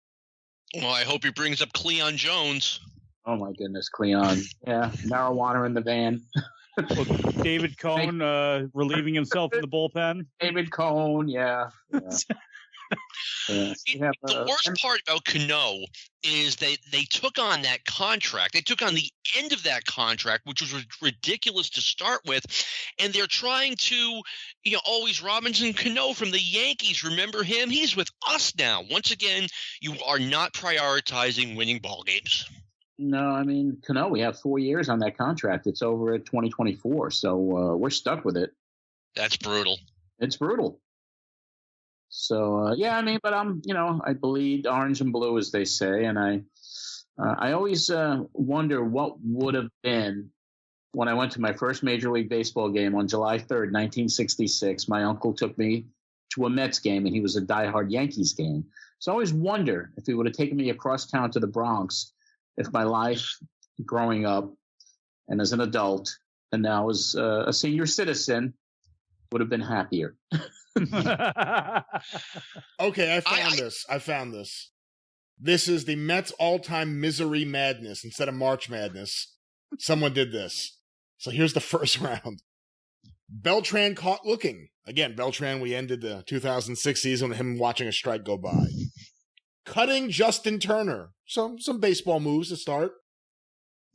Well, I hope he brings up Cleon Jones. Oh my goodness, Cleon. Yeah, marijuana in the van. Well, David Cohn relieving himself in the bullpen. David Cohn, yeah. The worst part about Cano is they took on that contract. They took on the end of that contract, which was ridiculous to start with, and they're trying to, always Robinson Cano from the Yankees. Remember him? He's with us now. Once again, you are not prioritizing winning ball games. No, I mean, Cano, we have 4 years on that contract. It's over at 2024, so we're stuck with it. That's brutal. It's brutal. So, but I bleed orange and blue, as they say. And I always wonder what would have been when I went to my first Major League Baseball game on July 3rd, 1966. My uncle took me to a Mets game, and he was a diehard Yankees game. So I always wonder if he would have taken me across town to the Bronx, if my life growing up and as an adult, and now as a senior citizen, would have been happier. Okay, I found this. This is the Mets all-time misery madness instead of March Madness. Someone did this. So here's the first round. Beltran caught looking. Again, Beltran, we ended the 2006 season with him watching a strike go by. Cutting Justin Turner. Some baseball moves to start.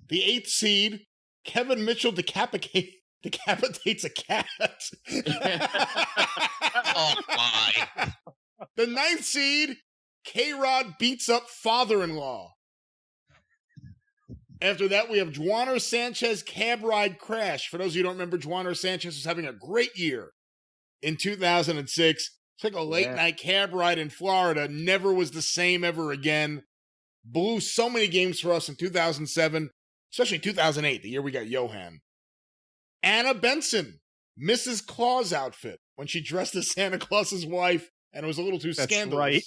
The 8th seed, Kevin Mitchell decapitates a cat. Oh, my. The 9th seed, K-Rod beats up father-in-law. After that, we have Juaner Sanchez cab ride crash. For those of you who don't remember, Juaner Sanchez was having a great year in 2006. Took a late-night cab ride in Florida. Never was the same ever again. Blew so many games for us in 2007, especially 2008, the year we got Johan. Anna Benson, Mrs. Claus outfit, when she dressed as Santa Claus's wife, and it was a little too scandalous. Right.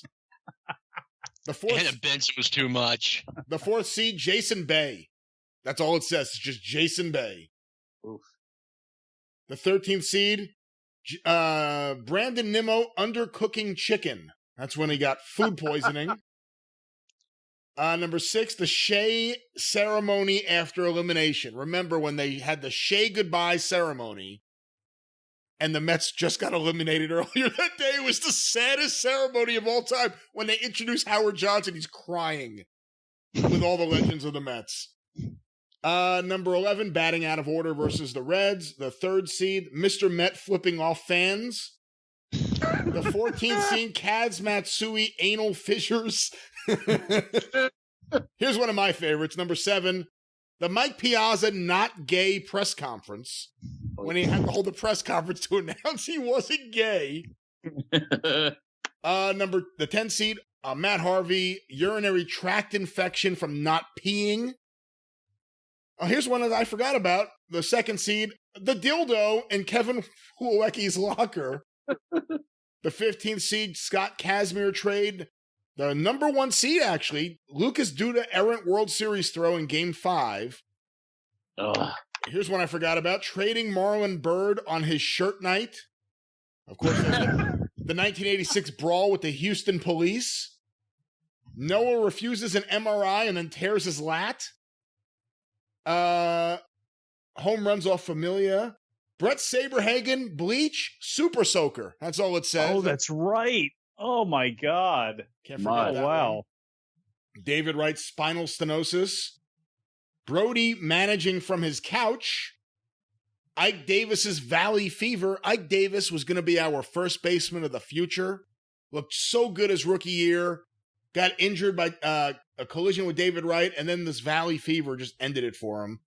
Anna Benson was too much. The 4th seed, Jason Bay. That's all it says. It's just Jason Bay. Oof. The 13th seed, Brandon Nimmo undercooking chicken. That's when he got food poisoning. Number 6, the Shea ceremony after elimination. Remember when they had the Shea goodbye ceremony and the Mets just got eliminated earlier that day? It was the saddest ceremony of all time. When they introduced Howard Johnson, he's crying with all the legends of the Mets. Number 11, batting out of order versus the Reds. The 3rd seed, Mr. Met flipping off fans. The 14th seed, Kaz Matsui anal fissures. Here's one of my favorites. Number 7, the Mike Piazza not gay press conference. When he had to hold a press conference to announce he wasn't gay. The 10th seed, Matt Harvey, urinary tract infection from not peeing. Oh, here's one that I forgot about. The 2nd seed, the dildo in Kevin Hulecki's locker. The 15th seed, Scott Kazmir trade. The number 1 seed, actually, Lucas Duda errant World Series throw in Game 5. Ugh. Here's one I forgot about. Trading Marlon Byrd on his shirt night. Of course, the 1986 brawl with the Houston police. Noah refuses an MRI and then tears his lat. Home runs off Familia. Brett Saberhagen, bleach, super soaker. That's all it says. Oh, that's right. Oh, my God. Can't forget that. Wow. One. David Wright, spinal stenosis. Brody managing from his couch. Ike Davis's Valley Fever. Ike Davis was going to be our first baseman of the future. Looked so good his rookie year. Got injured by a collision with David Wright, and then this Valley Fever just ended it for him.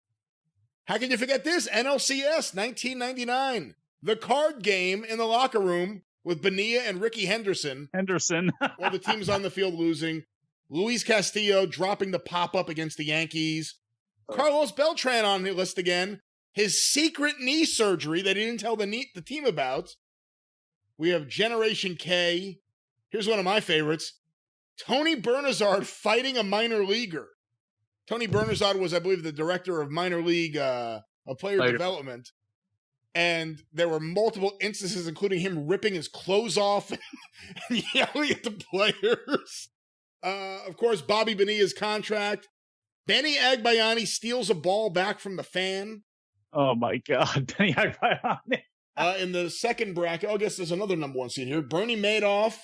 How can you forget this? NLCS 1999. The card game in the locker room with Bonilla and Ricky Henderson. While the team's on the field losing. Luis Castillo dropping the pop-up against the Yankees. Carlos Beltran on the list again. His secret knee surgery that he didn't tell the team about. We have Generation K. Here's one of my favorites. Tony Bernazard fighting a minor leaguer. Tony Bernazard was, I believe, the director of minor league player development. And there were multiple instances, including him ripping his clothes off and yelling at the players. Of course, Bobby Bonilla's contract. Benny Agbayani steals a ball back from the fan. Oh, my God. Benny Agbayani. In the second bracket, I guess there's another number 1 seed here. Bernie Madoff.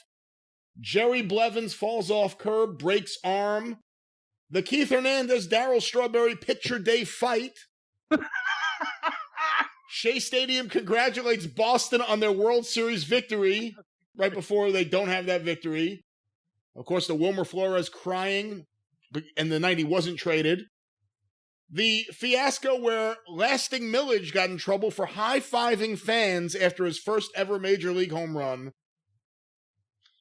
Jerry Blevins falls off curb, breaks arm. The Keith Hernandez, Darryl Strawberry picture day fight. Shea Stadium congratulates Boston on their World Series victory right before they don't have that victory. Of course, the Wilmer Flores crying, and the night he wasn't traded. The fiasco where Lasting Millage got in trouble for high-fiving fans after his first ever Major League home run.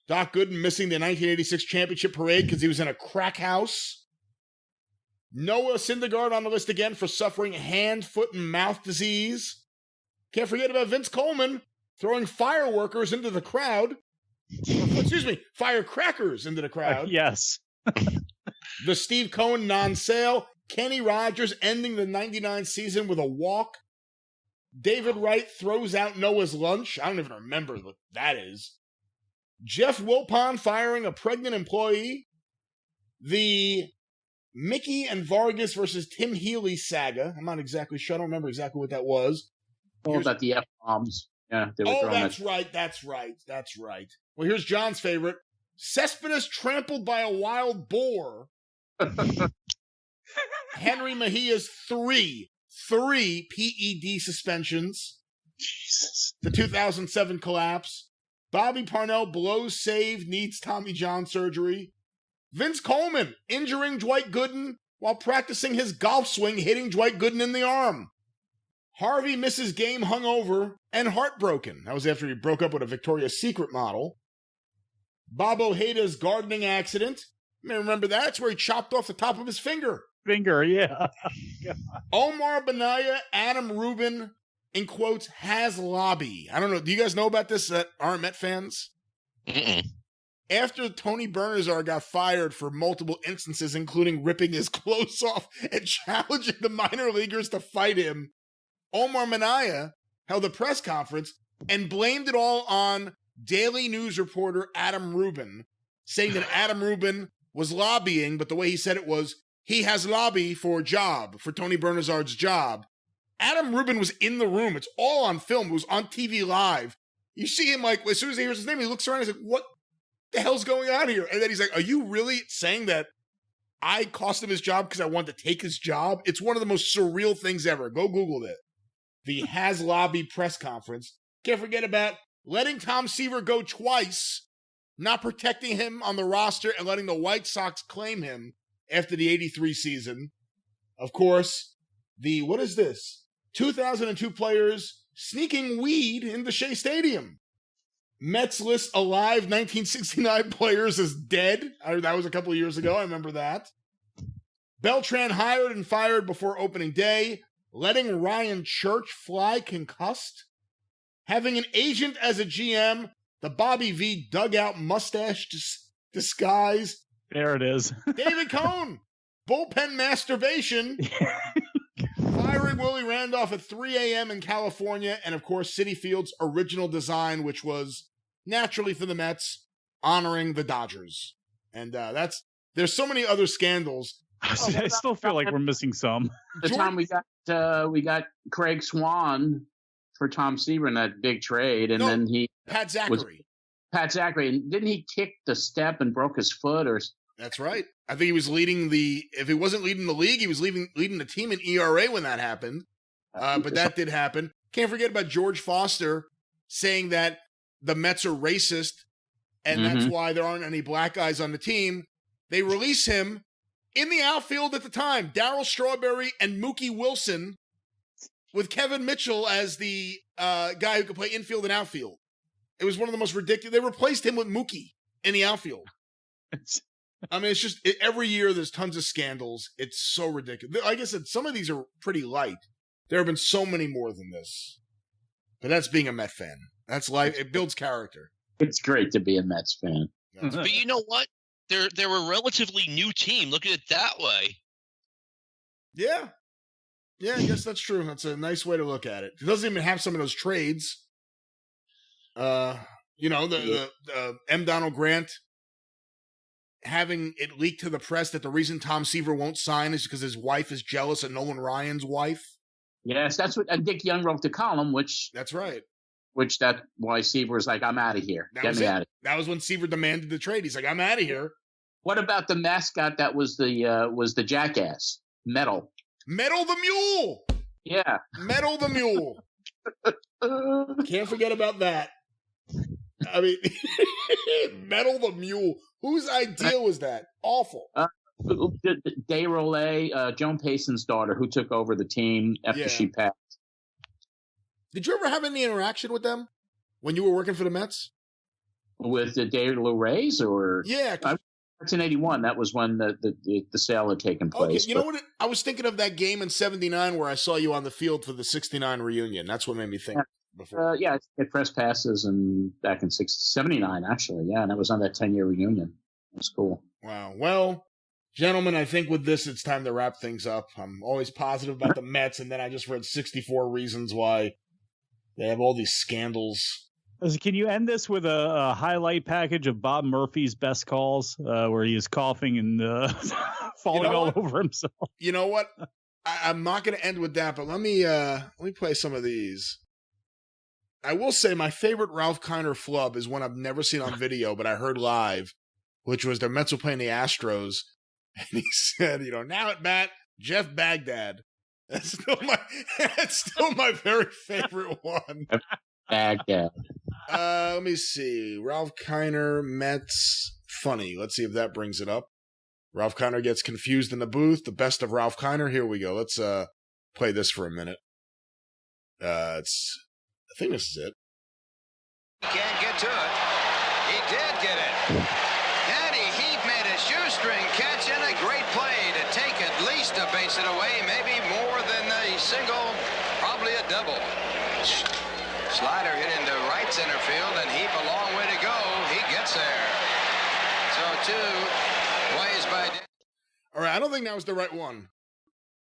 Doc Gooden missing the 1986 championship parade because he was in a crack house. Noah Syndergaard on the list again for suffering hand, foot, and mouth disease. Can't forget about Vince Coleman throwing fireworkers into the crowd. Excuse me, firecrackers into the crowd. Yes. The Steve Cohen non-sale. Kenny Rogers ending the 99 season with a walk. David Wright throws out Noah's lunch. I don't even remember what that is. Jeff Wilpon firing a pregnant employee. The Mickey and Vargas versus Tim Healy saga. I'm not exactly sure. I don't remember exactly what that was. All about the F-bombs. Yeah, they were that's right. Well, here's John's favorite. Cespedes trampled by a wild boar. Henry Mejia's three PED suspensions. Jesus. The 2007 collapse. Bobby Parnell blows save, needs Tommy John surgery. Vince Coleman injuring Dwight Gooden while practicing his golf swing, hitting Dwight Gooden in the arm. Harvey misses game hungover and heartbroken. That was after he broke up with a Victoria's Secret model. Bob Ojeda's gardening accident. You may remember that. It's where he chopped off the top of his finger. Yeah. Omar Benaya, Adam Rubin, in quotes, has lobby. I don't know. Do you guys know about this that aren't Met fans? Mm-mm. After Tony Bernazar got fired for multiple instances, including ripping his clothes off and challenging the minor leaguers to fight him, Omar Minaya held a press conference and blamed it all on Daily News reporter Adam Rubin, saying that Adam Rubin was lobbying, but the way he said it was, he has lobby for Tony Bernazar's job. Adam Rubin was in the room. It's all on film. It was on TV live. You see him, like, as soon as he hears his name, he looks around and he's like, what the hell's going on here? And then he's like, are you really saying that I cost him his job because I wanted to take his job? It's one of the most surreal things ever. Go Google it. The Has Lobby press conference. Can't forget about letting Tom Seaver go twice, not protecting him on the roster, and letting the White Sox claim him after the 83 season. Of course, what is this? 2002 players sneaking weed into Shea Stadium. Mets list alive 1969 players as dead. That was a couple of years ago. I remember that. Beltran hired and fired before opening day. Letting Ryan Church fly concussed. Having an agent as a GM. The Bobby V dugout mustache disguise. There it is. David Cohn. Bullpen masturbation. Firing Willie Randolph at 3 a.m. in California. And, of course, Citi Field's original design, which was naturally for the Mets, honoring the Dodgers. And there's so many other scandals. I still feel like we're missing some. The time we got Craig Swan for Tom Seaver in that big trade, and then Pat Zachary. And didn't he kick the step and broke his foot? That's right. I think he was leading if he wasn't leading the league, he was leading the team in ERA when that happened. But that did happen. Can't forget about George Foster saying that the Mets are racist, and that's why there aren't any black guys on the team. They release him in the outfield at the time, Darryl Strawberry and Mookie Wilson, with Kevin Mitchell as the guy who could play infield and outfield. It was one of the most ridiculous. They replaced him with Mookie in the outfield. I mean, it's just every year there's tons of scandals. It's so ridiculous. Like I said, some of these are pretty light. There have been so many more than this. But that's being a Met fan. That's life. It builds character. It's great to be a Mets fan. But you know what? They're a relatively new team. Look at it that way. Yeah. Yeah, I guess that's true. That's a nice way to look at it. It doesn't even have some of those trades. The M. Donald Grant having it leaked to the press that the reason Tom Seaver won't sign is because his wife is jealous of Nolan Ryan's wife. Yes, that's what Dick Young wrote the column, That's right. That's why Seaver was like, I'm out of here. Get me out of here. That was when Seaver demanded the trade. He's like, I'm out of here. What about the mascot that was the jackass? Metal the Mule. Yeah. Metal the Mule. Can't forget about that. I mean, Metal the Mule. Whose idea was that? Awful. Day Rollet, Joan Payson's daughter, who took over the team after she passed. Did you ever have any interaction with them when you were working for the Mets? With the Day Rollet, or yeah, 1981. That was when the sale had taken place. Okay, you know what? I was thinking of that game in '79 where I saw you on the field for the '69 reunion. That's what made me think. Before. I had press passes and back in '79 actually. Yeah, and that was on that 10-year reunion. It was cool. Wow. Well, Gentlemen, I think with this, it's time to wrap things up. I'm always positive about the Mets, and then I just read 64 reasons why they have all these scandals. Can you end this with a highlight package of Bob Murphy's best calls, where he is coughing and falling all over himself? You know what? I'm not going to end with that, but let me play some of these. I will say my favorite Ralph Kiner flub is one I've never seen on video, but I heard live, which was the Mets were playing the Astros, and he said, now at bat, Jeff Baghdad. That's still my very favorite one. Baghdad. Let me see. Ralph Kiner, Mets, funny. Let's see if that brings it up. Ralph Kiner gets confused in the booth. The best of Ralph Kiner. Here we go. Let's play this for a minute. I think this is it. He can't get to it. He did get it. Danny Heap made a shoestring catch and a great play to take at least a base hit away, maybe more than a single, probably a double. Slider hit into right center field, and Heap a long way to go. He gets there. So 2 ways by. All right, I don't think that was the right one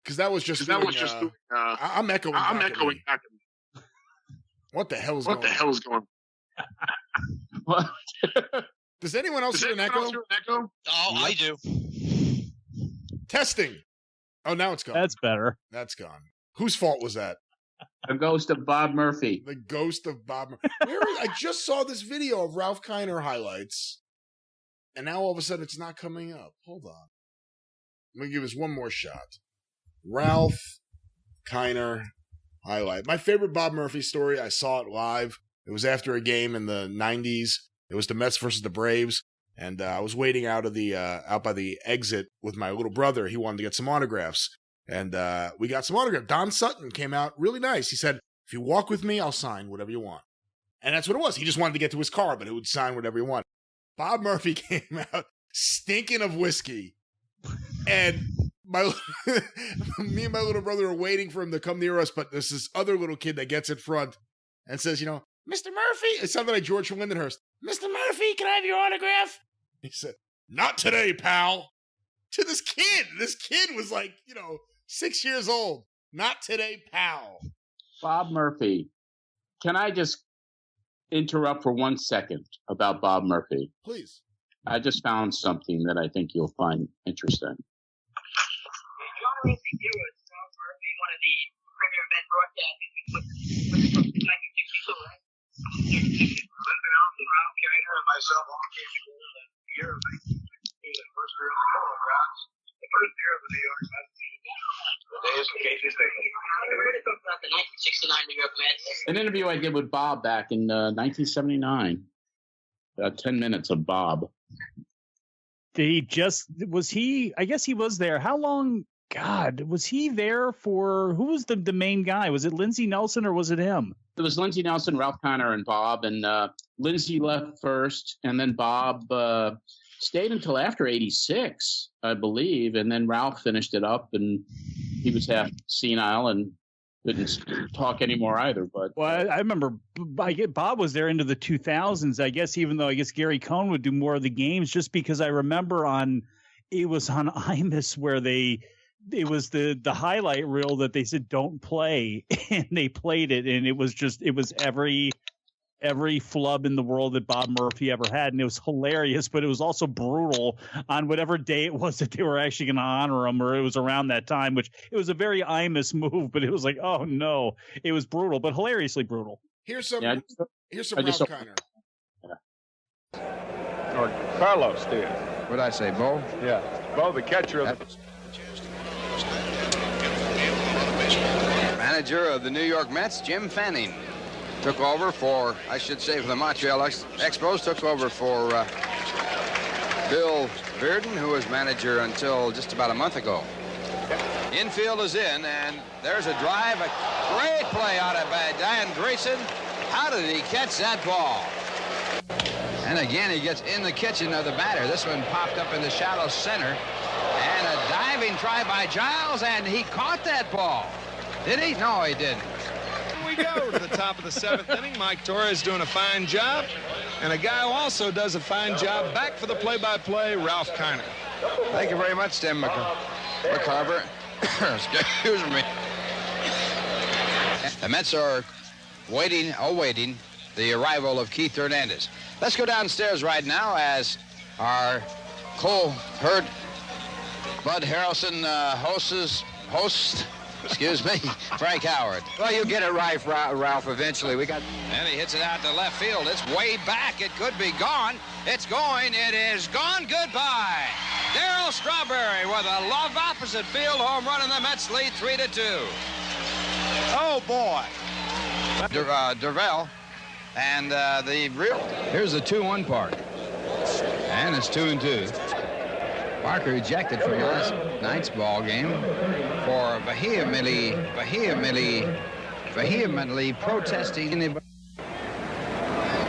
because that was just. I'm echoing. I'm echoing back at me. What the hell is going on? What? Does anyone else hear an echo? Oh, I do. Testing. Oh, now it's gone. That's better. That's gone. Whose fault was that? The ghost of Bob Murphy. The ghost of Bob Murphy. I just saw this video of Ralph Kiner highlights, and now all of a sudden it's not coming up. Hold on. Let me give us one more shot. Ralph Kiner highlight. My favorite Bob Murphy story, I saw it live. It was after a game in the 90s. It was the Mets versus the Braves, and I was waiting out by the exit with my little brother. He wanted to get some autographs, and we got some autographs. Don Sutton came out really nice. He said, if you walk with me, I'll sign whatever you want. And that's what it was. He just wanted to get to his car, but it would sign whatever he wanted. Bob Murphy came out stinking of whiskey, and me and my little brother are waiting for him to come near us, but there's this other little kid that gets in front and says, Mr. Murphy, it sounded like George from Lindenhurst. Mr. Murphy, can I have your autograph? He said, not today, pal. To this kid. This kid was 6 years old. Not today, pal. Bob Murphy. Can I just interrupt for 1 second about Bob Murphy? Please. I just found something that I think you'll find interesting. John Rosie Hewitt, Bob Murphy, one of the premier men broadcasters with 1962, right? Linda Allen, Ralph Kiner, and myself all came together that year of the first year of the Colorado. The first year of the New York Mets. The days of Casey Station. We're going to talk about the 1969 New York Mets. An interview I did with Bob back in 1979. About 10 minutes of Bob. I guess he was there. How long? God, was he there for, who was the main guy? Was it Lindsey Nelson or was it him? It was Lindsey Nelson, Ralph Kiner, and Bob. And Lindsey left first, and then Bob stayed until after 86, I believe. And then Ralph finished it up, and he was half senile and couldn't talk anymore either. But I remember Bob was there into the 2000s, I guess, even though I guess Gary Cohn would do more of the games, just because I remember it was on Imus where it was the highlight reel that they said don't play, and they played it, and it was every flub in the world that Bob Murphy ever had, and it was hilarious, but it was also brutal on whatever day it was that they were actually going to honor him, or it was around that time, which it was a very Imus move, but it was like, oh no, it was brutal, but hilariously brutal. Here's some Ralph Kiner. Or Carlos did. What'd I say, Bo? Yeah, Bo, the catcher of the... Manager of the New York Mets, Jim Fanning, took over for, I should say, for the Montreal Expos, took over for Bill Bearden, who was manager until just about a month ago. Infield is in, and there's a drive, a great play out of Diane Grayson. How did he catch that ball? And again, he gets in the kitchen of the batter. This one popped up in the shallow center. And a diving try by Giles, and he caught that ball. Did he? No, he didn't. We go to the top of the 7th inning. Mike Torres doing a fine job. And a guy who also does a fine job back for the play-by-play, Ralph Kiner. Thank you very much, Tim McCarver. Excuse me. The Mets are awaiting the arrival of Keith Hernandez. Let's go downstairs right now as our Cole Hurd, Bud Harrelson host, excuse me, Frank Howard. Well, you'll get it right, Ralph, eventually. And he hits it out to left field. It's way back. It could be gone. It's going. It is gone. Goodbye. Darryl Strawberry with a love opposite field home run, and the Mets lead 3-2. Oh, boy. Dervell. And here's the 2-1 Park. And it's 2-2. Parker ejected from last night's ball game for vehemently protesting.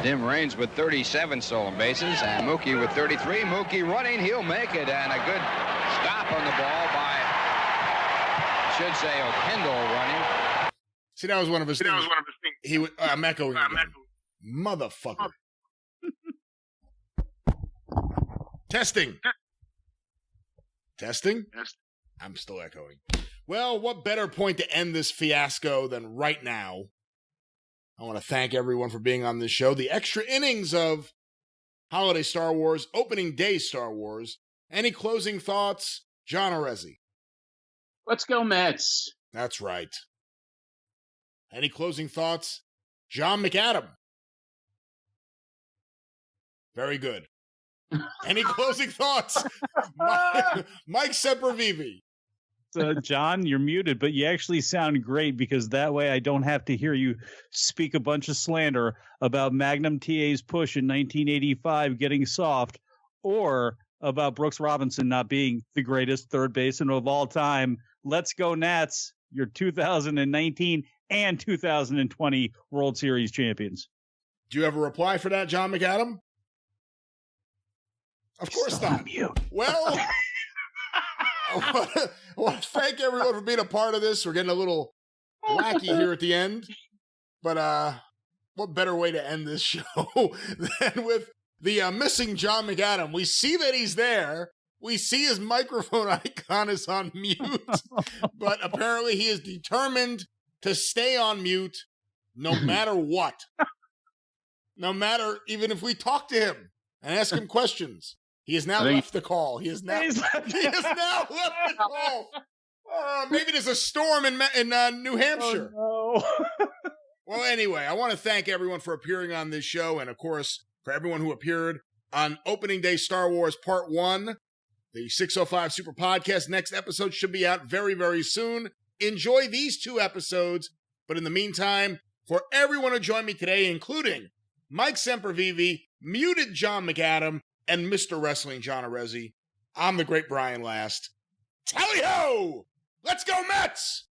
Dim Raines with 37 stolen bases, and Mookie with 33. Mookie running, he'll make it, and a good stop on the ball by, I should say, O'Kendall running. See, that was one of his things. I'm echoing. Motherfucker. Testing. I'm still echoing. Well, what better point to end this fiasco than right now? I want to thank everyone for being on this show. The extra innings of Holiday Star Wars, Opening Day Star Wars. Any closing thoughts? John Arezzi. Let's go, Mets. That's right. Any closing thoughts? John McAdam. Very good. Any closing thoughts? Mike Sempervive. John, you're muted, but you actually sound great because that way I don't have to hear you speak a bunch of slander about Magnum TA's push in 1985 getting soft, or about Brooks Robinson not being the greatest third baseman of all time. Let's go, Nats. Your 2019 and 2020 World Series champions. Do you have a reply for that, John McAdam? Of course not. Well, I want to thank everyone for being a part of this. We're getting a little wacky here at the end. But what better way to end this show than with the missing John McAdam? We see that he's there. We see his microphone icon is on mute. But apparently he is determined to stay on mute no matter what. No matter, even if we talk to him and ask him questions. He has now left the call. He has now left the call. Maybe there's a storm in New Hampshire. Oh, no. Well, anyway, I want to thank everyone for appearing on this show, and of course, for everyone who appeared on Opening Day Star Wars Part 1, the 605 Super Podcast. Next episode should be out very, very soon. Enjoy these 2 episodes, but in the meantime, for everyone who joined me today, including Mike Sempervive, muted John McAdam, and Mr. Wrestling John Arezzi, I'm the great Brian Last. Tally-ho! Let's go, Mets!